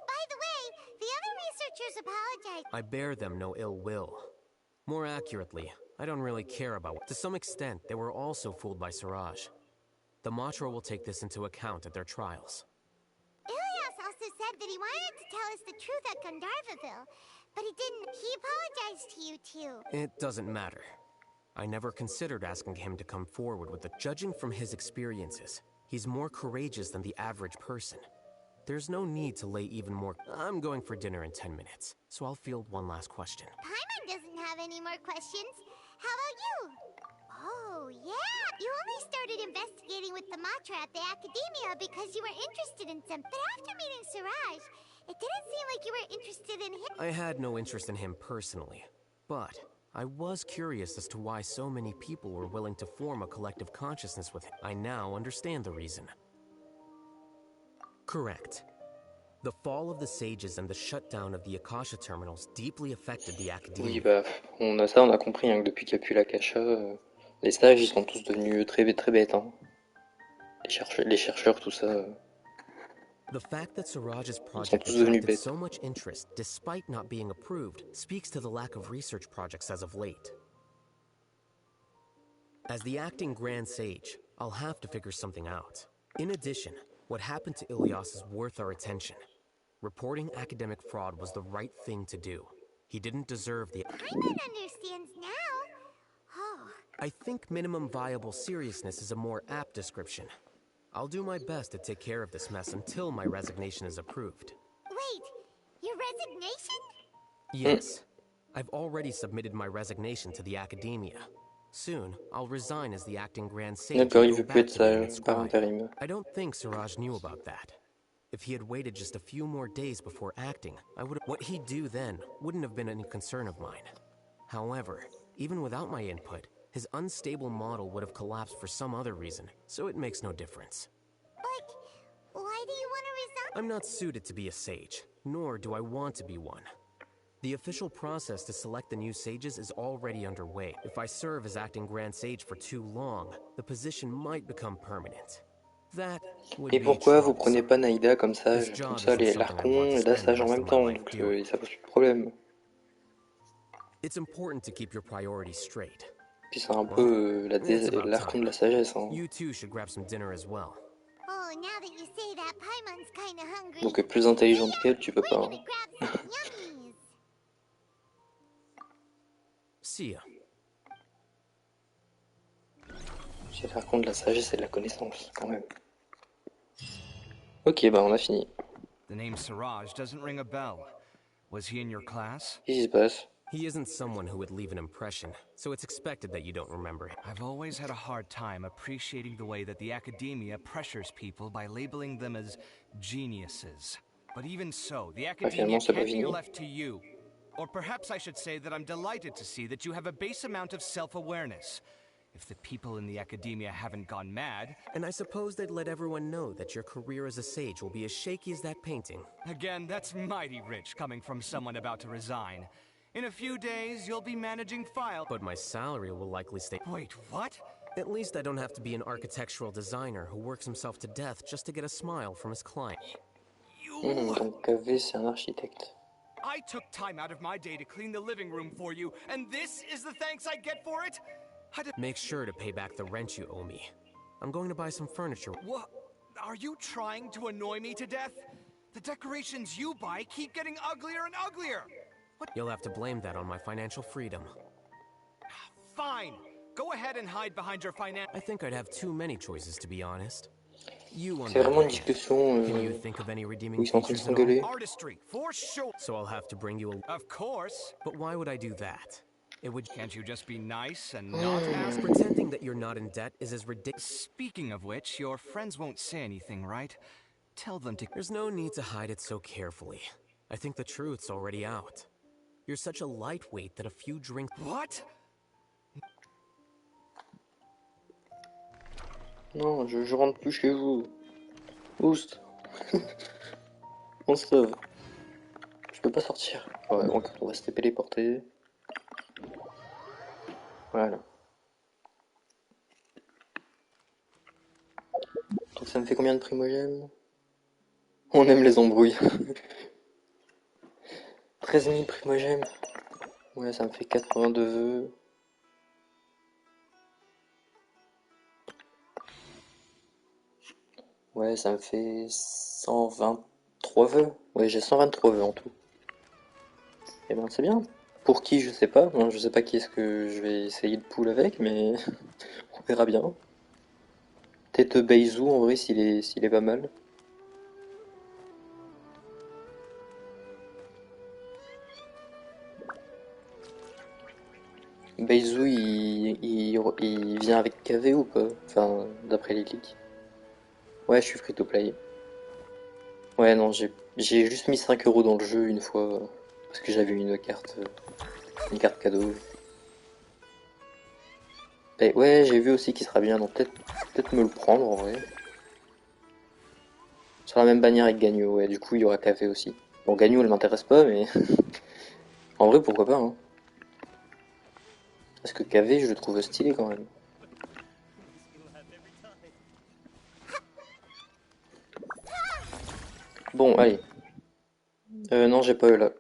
by the way, the other researchers apologized. I bear them no ill will. More accurately, I don't really care about what. To some extent, they were also fooled by Siraj. The Matra will take this into account at their trials. Ilias also said that he wanted to tell us the truth at Gandharvaville, but he didn't. He apologized to you too. It doesn't matter. I never considered asking him to come forward with the... Judging from his experiences, he's more courageous than the average person. There's no need to lay even more... I'm going for dinner in 10 minutes, so I'll field one last question. Paimon doesn't have any more questions. How about you? Oh, yeah. You only started investigating with the Matra at the Academia because you were interested in some. But after meeting Siraj, it didn't seem like you were interested in him. I had no interest in him personally, but I was curious as to why so many people were willing to form a collective consciousness with him. I now understand the reason. Correct. The fall of the sages and the shutdown of the Akasha terminals deeply affected the academia. Oui, bah, on a compris, hein, que depuis qu'il n'y a plus l'Akasha, les sages, ils sont tous devenus très, très bêtes, hein. Les chercheurs, tout ça. The fact that Suraj's project attracted so much interest, despite not being approved, speaks to the lack of research projects as of late. As the acting Grand Sage, I'll have to figure something out. In addition, what happened to Ilias is worth our attention. Reporting academic fraud was the right thing to do. He didn't deserve the... Paimon understands now. Oh. I think minimum viable seriousness is a more apt description. I'll do my best to take care of this mess until my resignation is approved. Wait, your resignation? Yes. I've already submitted my resignation to the academia. Soon, I'll resign as the acting Grand Sage and go back to being its scribe. I don't think Suraj knew about that. If he had waited just a few more days before acting, what he'd do then wouldn't have been any concern of mine. However, even without my input, his unstable model would have collapsed for some other reason, so it makes no difference. But why do you want to resign? I'm not suited to be a sage, nor do I want to be one. The official process to select the new sages is already underway. If I serve as acting Grand Sage for too long, the position might become permanent. That would Et pourquoi vous prenez pas Naïda comme sage? Comme ça, l'Archon et la sage en même temps, donc ça pose plus de problème. It's important to keep your priorities straight. Puis c'est un peu l'Archon de la sagesse. Hein. You too should grab some dinner as well. Oh, now that you say that, Paimon's kind of hungry. Donc plus intelligente qu'elle, tu peux pas. Hein. See ya. C'est l'Archon de la sagesse et de la connaissance, quand même. Ok, bah on a fini. The name Siraj doesn't ring a bell. Was he in your class? Qu'est-ce qui se passe? He isn't someone who would leave an impression, so it's expected that you don't remember him. I've always had a hard time appreciating the way that the academia pressures people by labeling them as geniuses. But even so, the academia can't be left to you. Or perhaps I should say that I'm delighted to see that you have a base amount of self-awareness. If the people in the academia haven't gone mad... And I suppose they'd let everyone know that your career as a sage will be as shaky as that painting. Again, that's mighty rich coming from someone about to resign. In a few days, you'll be managing file... But my salary will likely stay... Wait, what? At least I don't have to be an architectural designer who works himself to death just to get a smile from his client. Donc KV, c'est un architecte. I took time out of my day to clean the living room for you, and this is the thanks I get for it? Make sure to pay back the rent you owe me. I'm going to buy some furniture. What? Are you trying to annoy me to death? The decorations you buy keep getting uglier and uglier. What? You'll have to blame that on my financial freedom. Fine. Go ahead and hide behind your finance. I think I'd have too many choices, to be honest. C'est vraiment une discussion Can you think of any redeeming où ils sont en train de features at s'engueuler. all? Artistry, for sure. So I'll have to bring you a... Of course. But why would I do that? It would... Can't you just be nice and not ask? Pretending that you're not in debt is as ridiculous... Speaking of which, your friends won't say anything, right? Tell them to... There's no need to hide it so carefully. I think the truth's already out. You're such a lightweight that a few drinks... What? Non, je rentre plus chez vous. Boost. On se sauve. Je peux pas sortir. Ouais, donc on va se téléporter. Voilà. Donc ça me fait combien de primogèmes? On aime les embrouilles. 13 000 primogèmes. Ouais, ça me fait 82 vœux. Ouais, ça me fait 123 vœux. Ouais, j'ai 123 vœux en tout. Et ben c'est bien. Pour qui, je sais pas. Je sais pas qui est-ce que je vais essayer de pull avec, mais on verra bien. Peut-être Beizu en vrai s'il est pas mal. Beizu il vient avec KV ou pas? Enfin, d'après les leaks. Ouais, je suis free to play. Ouais, non, j'ai juste mis 5 € dans le jeu une fois, parce que j'avais une carte cadeau. Et ouais, j'ai vu aussi qu'il sera bien, donc peut-être me le prendre en vrai. Sur la même bannière avec Gagnou, ouais, du coup il y aura Café aussi. Bon, Gagnou elle m'intéresse pas, mais en vrai pourquoi pas, hein. Parce que KV je le trouve stylé quand même. Bon, allez. Non, j'ai pas eu là.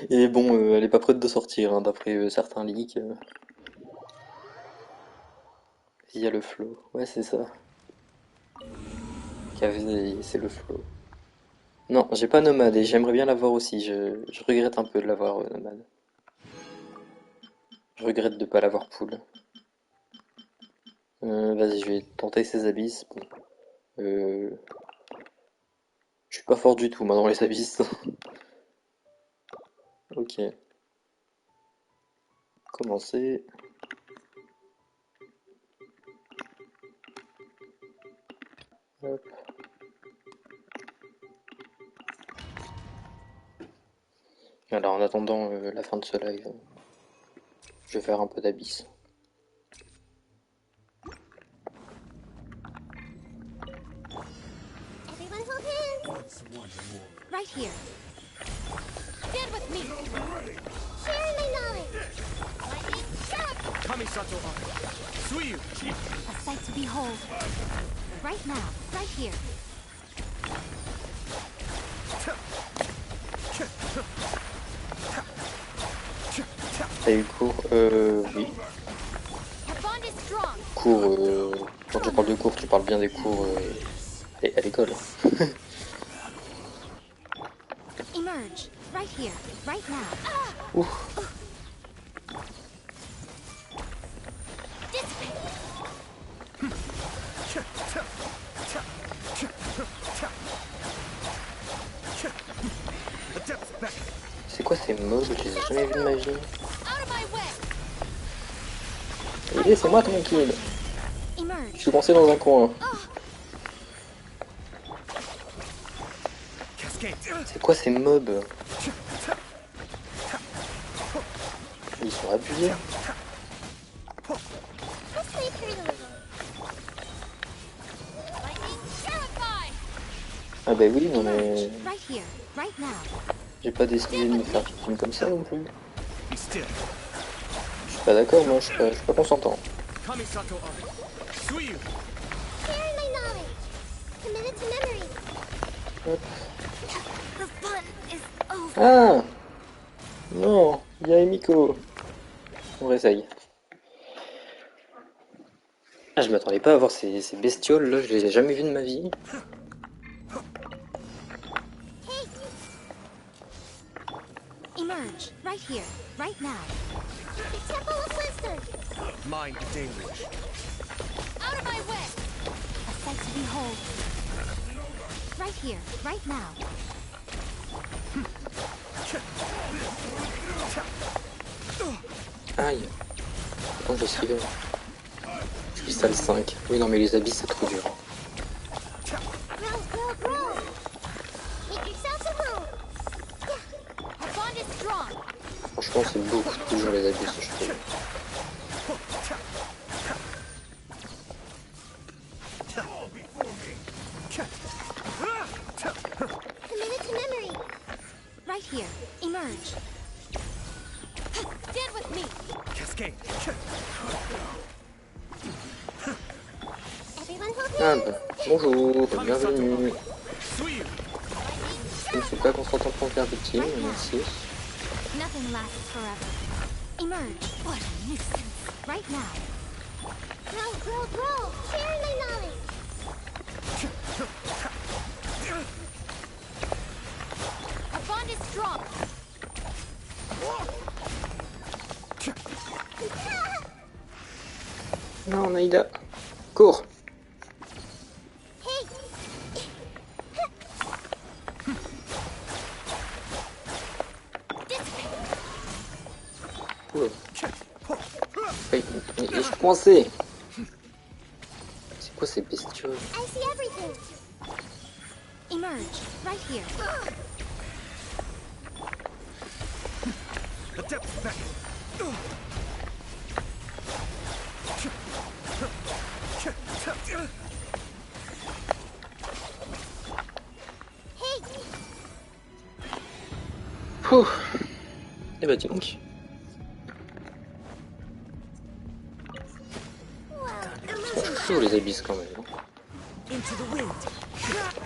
Et bon, elle est pas prête de sortir, hein, d'après certains leaks. Via le flow. Ouais, c'est ça. KV, c'est le flow. Non, j'ai pas Nomade et j'aimerais bien l'avoir aussi. Je regrette un peu de l'avoir Nomade. Je regrette de pas l'avoir Pool. Vas-y, je vais tenter ces abysses. Bon. Je suis pas fort du tout, moi, dans les abysses. Ok. Commencer. Hop. Alors, en attendant la fin de ce live, je vais faire un peu d'abysse. Right here. Stand with me. Share my knowledge. Lightning, shout! Kamisato Suyu! A sight to behold. Right now, right here. T'as eu cours oui. Cours, quand tu parles de cours, tu parles bien des cours à l'école. Emerge, right here, right now. Ouf. C'est quoi ces mobs? Je les ai jamais vus de ma vie. Et laissez-moi tranquille. Je suis coincé dans un coin. C'est quoi ces mobs? Ils sont abusés. Ah bah oui, non mais... J'ai pas décidé de me faire victime comme ça non plus. Je suis pas d'accord, moi je suis pas consentant. Hop. Ah non, il y a Emiko. On réessaye. Ah, je m'attendais pas à voir ces bestioles là, je les ai jamais vues de ma vie. Emerge, right here, right now. Temple of Wisdom. Mind the dangers. Out of my way. A sight to behold. Right here, right now. Aïe. Attends, je suis cristal 5. Oui, non, mais les habits, c'est trop dur. Franchement, c'est beaucoup trop dur les habits, je trouve. Right here, emerge. Stand with me. Cascade. Ah bah, bonjour, bienvenue. Je ne suis pas consentant pour faire victime, merci. Nothing lasts forever. Emerge. What a nuisance. Right now. Grow. Share my knowledge. Our bond is strong. Non, Naïda. Cours. Mais je suis coincé. C'est quoi ces bestioles? I see everything. Emerge, right here. Pouh. Eh bah dis donc. Fous les abysses quand même. Hein. Into the wind.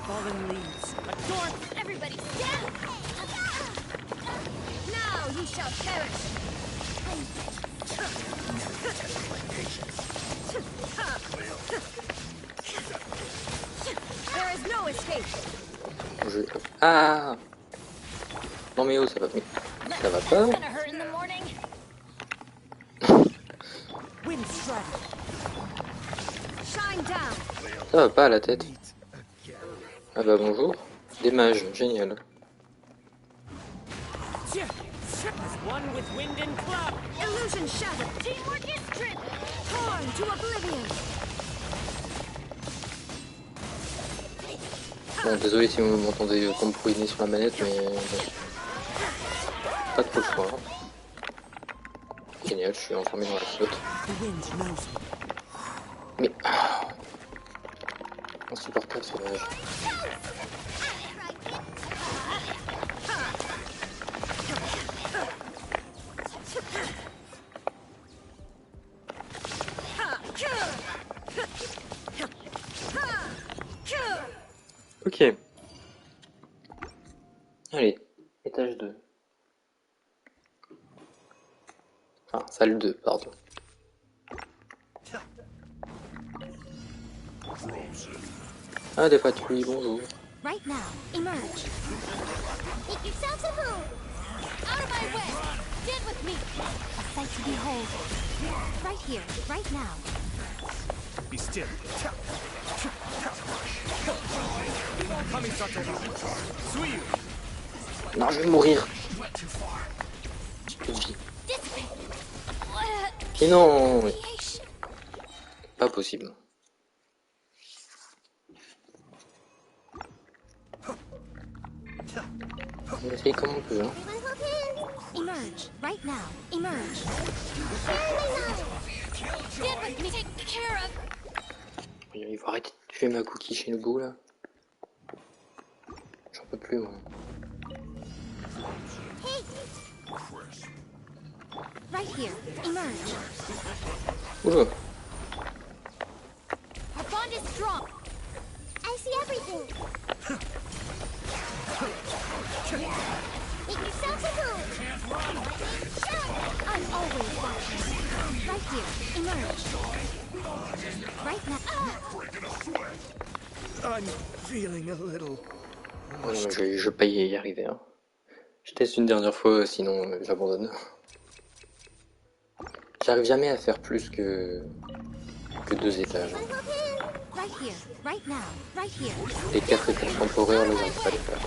Fallen leaves. A storm. Everybody stand. Now you shall perish. There is no escape. Ah. Non mais oh, ça va, ça va pas. Ça va pas à la tête. Ah bah bonjour. Des mages, génial. One with wind and cloud. Illusion shattered. Teamwork is stripped. Torn to oblivion. Bon, désolé si vous m'entendez tambouiner sur la manette, mais bon. Pas trop le choix. Génial, je suis enfermé dans la flotte. Mais insupportable ce mage. Ok. Allez, étage 2. Enfin, salle 2, pardon. Ah, des patrouilles, bonjour. Right now, emerge. Make yourselves a move. Out of my way. Stand with me. A sight to behold. Right here, right now. Be still. Non, je vais mourir. J'ai plus de vie. Et non. Pas possible. On essaye comme on peut. Hein. Emerge, right now. Emerge. Stand with me. Take care of. Il faut arrêter de tuer ma cookie chez le bout là. J'en peux plus moi. Right here, emerge. Oula. Our bond is strong. I see everything. Make yourself a move. I'm always watching. Right here, emerge. Right now. I'm feeling a little. Oh non, je vais pas y arriver. Hein. Je teste une dernière fois, sinon j'abandonne. J'arrive jamais à faire plus que 2 étages. Right here, right now, right here. Les 4 étages temporaires, là, j'arrive pas à les faire.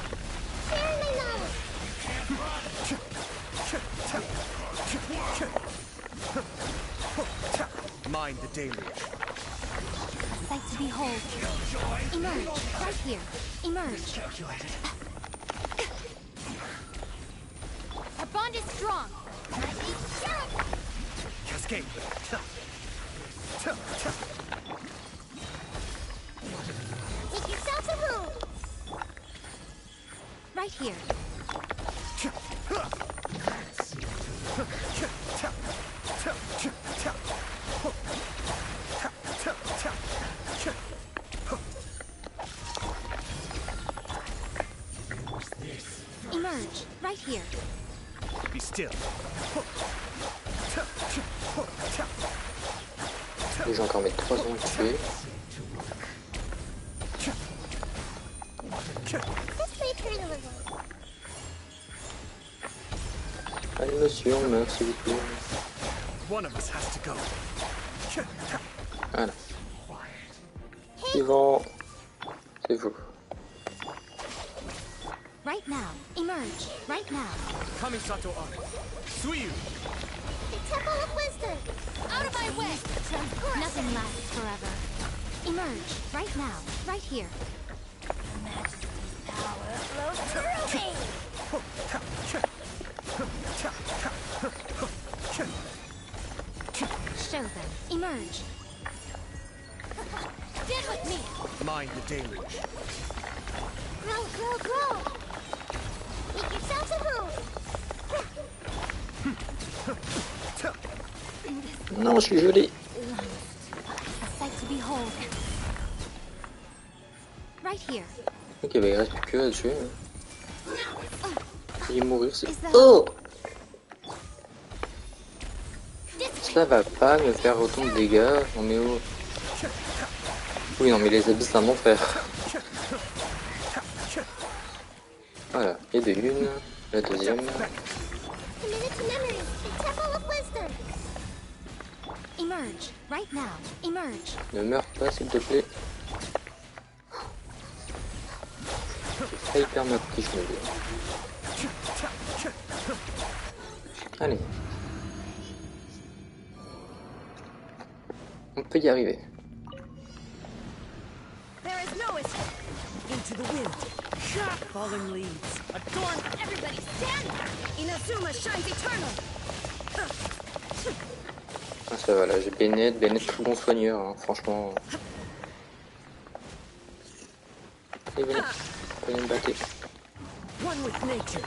Mind the deluge. Sight to behold. Emerge, right here. Emerge. Our bond is strong. Cascade. Make yourself a move. Right here. Emerge, right here. Be still. Et j'ai encore mes 3 ans à tuer. Allez monsieur, on meurt s'il vous plaît. One of us has to go. Voilà. Suivant. C'est vous. Right now, emerge, right now. Kamisato on. Suiyu. The Temple of Wisdom. Out of my way. Nothing lasts forever. Emerge, right now, right here. Majesty's power flows through me. Show them. Emerge. Mind the deluge. Grow, grow, grow! Make yourselves a move! Non, je suis gelé. A sight to behold. Right here. Ok, bah il reste plus que à tuer. Il va mourir, c'est... Oh! Cela va pas me faire autant de dégâts. Non mais oh. Oui, non mais les abysses, c'est un enfer. Voilà, il y a de une, la deuxième. Emerge, right now. Emerge. Ne meurs pas, s'il te plaît. C'est pas hyper meurtri, je me dis. Allez. On peut y arriver. There is no escape. Into the wind. Falling leaves. Adorn. Everybody stand. Inazuma shines eternal. Ah, ça va, là, j'ai Bennett, très bon soigneur, hein, franchement. Et venez, venez me battre. One with nature.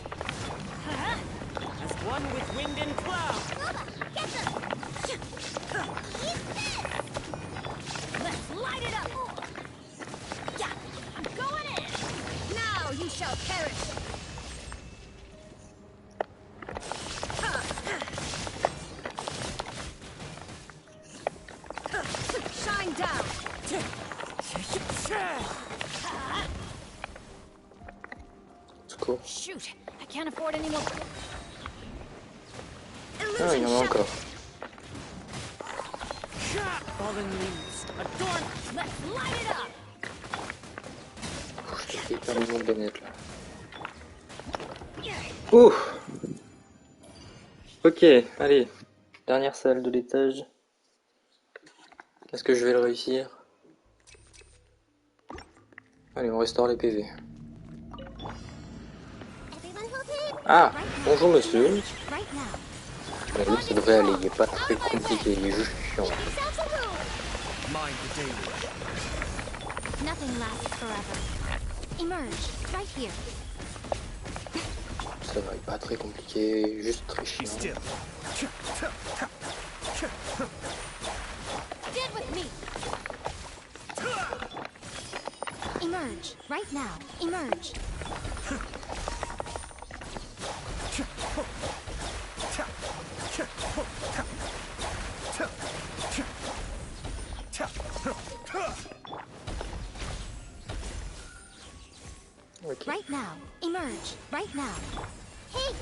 As one with wind and cloud. Let's light it up. Yeah, I'm going in. Now you shall perish. Shine down. Secours. Shoot, I can't afford any more. Ah, il y en a encore. Fallen leaves. Adorn. Let's light it up. Je suis hyper mignon de Bennett là. Ouh. Ok, allez. Dernière salle de l'étage. Est-ce que je vais le réussir? Allez, on restaure les PV. Ah, bonjour monsieur. Mais lui, ça devrait aller, il est pas très compliqué, il est juste chiant. Nothing lasts forever. Emerge, right here. Ça va, il est pas très compliqué, juste très chiant. Get with me. Emerge, right now. Emerge. Okay. Right now. Emerge, right now. Hey!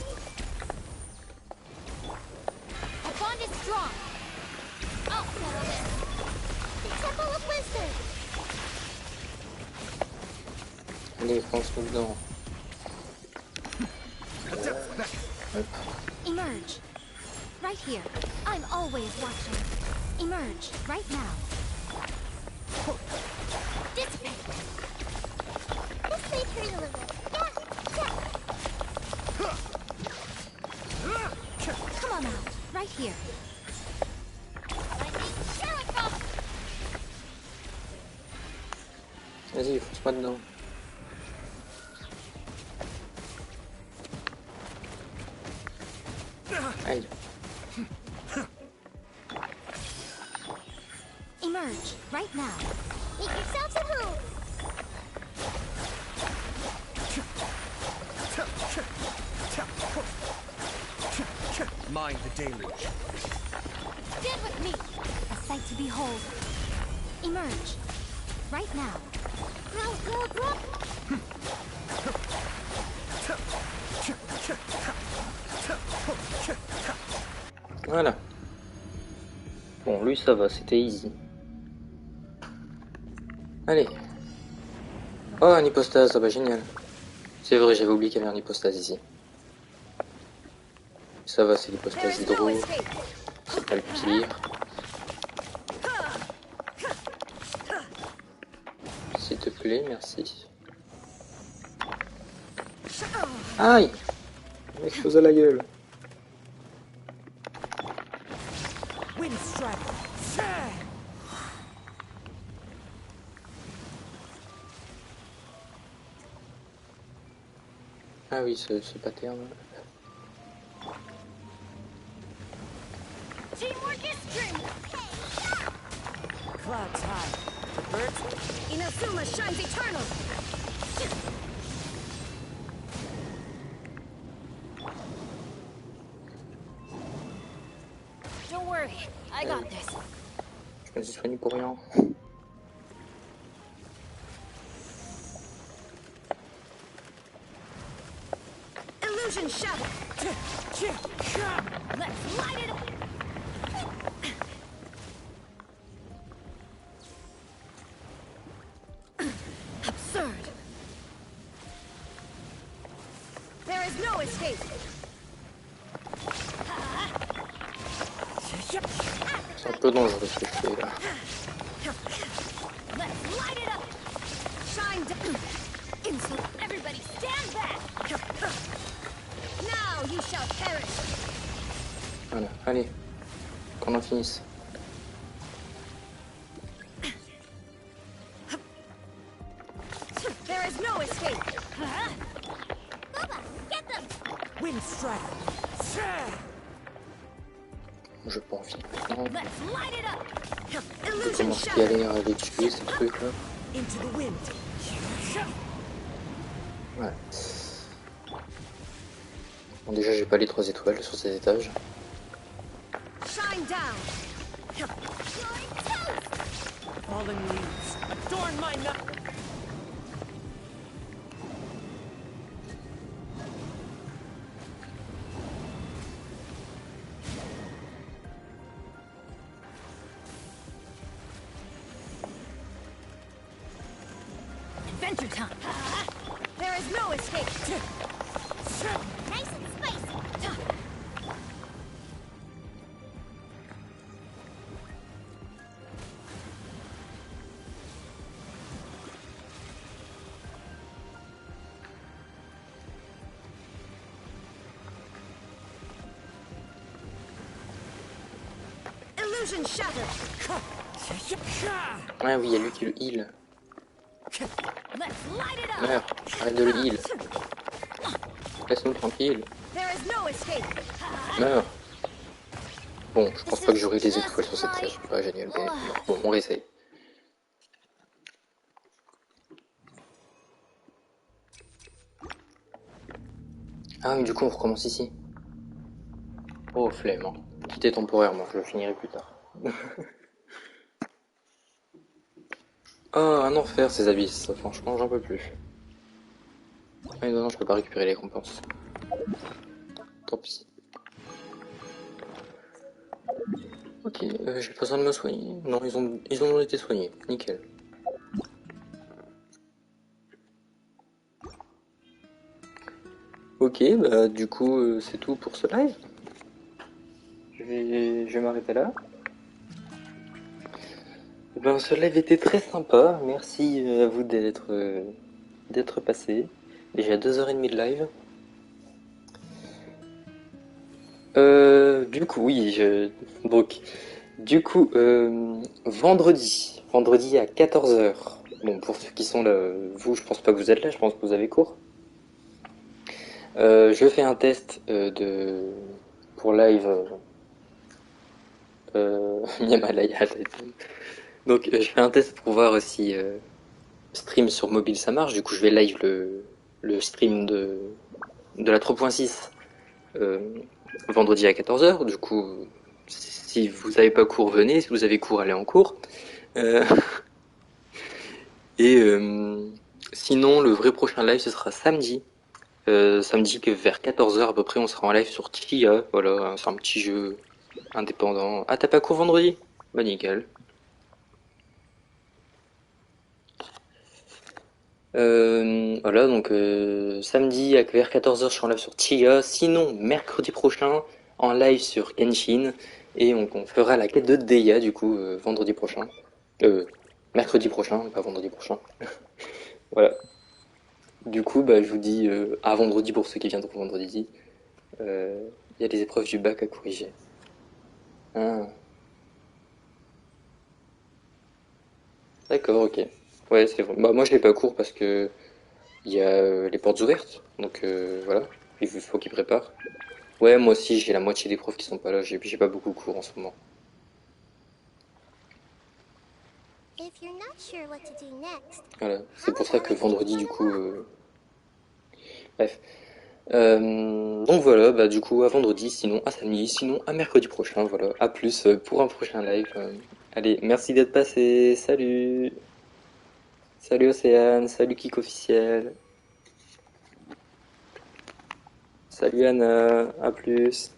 Our bond is strong. I'll settle this. The Temple of Wisdom! Allez, fonce-nous dedans. Emerge. Right here. I'm always watching. Emerge, right now. Dissipate. This may hurt a little. Come on out. Right here. Vas-y, fonce-moi dedans. Aïe. Emerge, right now. Make yourselves a move! Mind the deluge. Stand with me. A sight to behold. Emerge, right now. Grow, grow, grow! Voilà. Bon, lui ça va, c'était easy. Allez. Oh, un hypostase, ah bah génial. C'est vrai, j'avais oublié qu'il y avait un hypostase ici. Ça va, c'est l'hypostase hydro. C'est pas le pire. S'il te plaît, merci. Aïe! Il m'explose à la gueule. Ah oui, ce pattern. Teamwork is strength. Clouds high. The birds. Inazuma shines eternal. Don't worry, I got this. Je me suis soigné pour rien. Illusion shadow. Let's light it up. Absurd. There is no escape. C'est un peu dangereux ce que je fais là. Let's light it up. Shine down. Everybody stand back. Now you shall perish. Voilà, allez, qu'on en finisse. There is no escape. Bubba, get them. Wind strike. Je peux en finir maintenant. Let's light it up. Je Illusion commence à shadow. aller à les tuer ces trucs là. Into the wind. Ouais. Bon, déjà j'ai pas les 3 étoiles sur ces étages. Shine down. Fallen leaves, adorn my night. Adventure time. There is no escape. Nice and spicy. Illusion shattered. Ah oui, il y a lui qui le heal. Let's light it up. Meurs, arrête de le heal. Laisse-nous tranquille. There is no escape. Meurs. Bon, je pense pas que j'aurai les étoiles sur cette étage. Ah génial, bon, on réessaye. Ah oui, du coup on recommence ici. Oh flemme, hein. Quitter temporairement, je le finirai plus tard. Oh, un enfer ces abysses, franchement j'en peux plus. Ah non, je peux pas récupérer les récompenses. Tant pis. Ok, j'ai pas besoin de me soigner. Non, ils ont été soignés, nickel. Ok, bah du coup c'est tout pour ce live. Je vais m'arrêter là. Ben, ce live était très sympa, merci à vous d'être passé. Déjà 2h30 de live. Du coup, oui, donc, du coup, vendredi à 14h. Bon, pour ceux qui sont là, vous, je pense pas que vous êtes là, je pense que vous avez cours. Je fais un test pour live Yamalaya. Donc, je fais un test pour voir si stream sur mobile ça marche. Du coup, je vais live le stream de la 3.6 vendredi à 14h. Du coup, si vous n'avez pas cours, venez. Si vous avez cours, allez en cours. Sinon, le vrai prochain live, ce sera samedi. Samedi que vers 14h à peu près, on sera en live sur Chia. Voilà, c'est un petit jeu indépendant. Ah, t'as pas cours vendredi? Bah nickel. Voilà, donc samedi vers 14h je suis en live sur Chia, sinon mercredi prochain en live sur Genshin, et on fera la quête de Deia du coup vendredi prochain. Mercredi prochain, pas vendredi prochain. Voilà. Du coup, bah, je vous dis à vendredi pour ceux qui viendront vendredi. Il y a les épreuves du bac à corriger. Ah. D'accord, ok. Ouais, c'est vrai. Bah, moi, je n'ai pas cours parce que il y a les portes ouvertes. Donc voilà, il faut qu'ils préparent. Ouais, moi aussi, j'ai la moitié des profs qui sont pas là. J'ai pas beaucoup cours en ce moment. Voilà, c'est pour ça que vendredi, du coup... Bref. Donc voilà, bah du coup à vendredi, sinon à samedi, sinon à mercredi prochain, voilà. À plus pour un prochain live. Allez, merci d'être passé, salut. Salut Océane, salut Kik officiel. Salut Anna, à plus.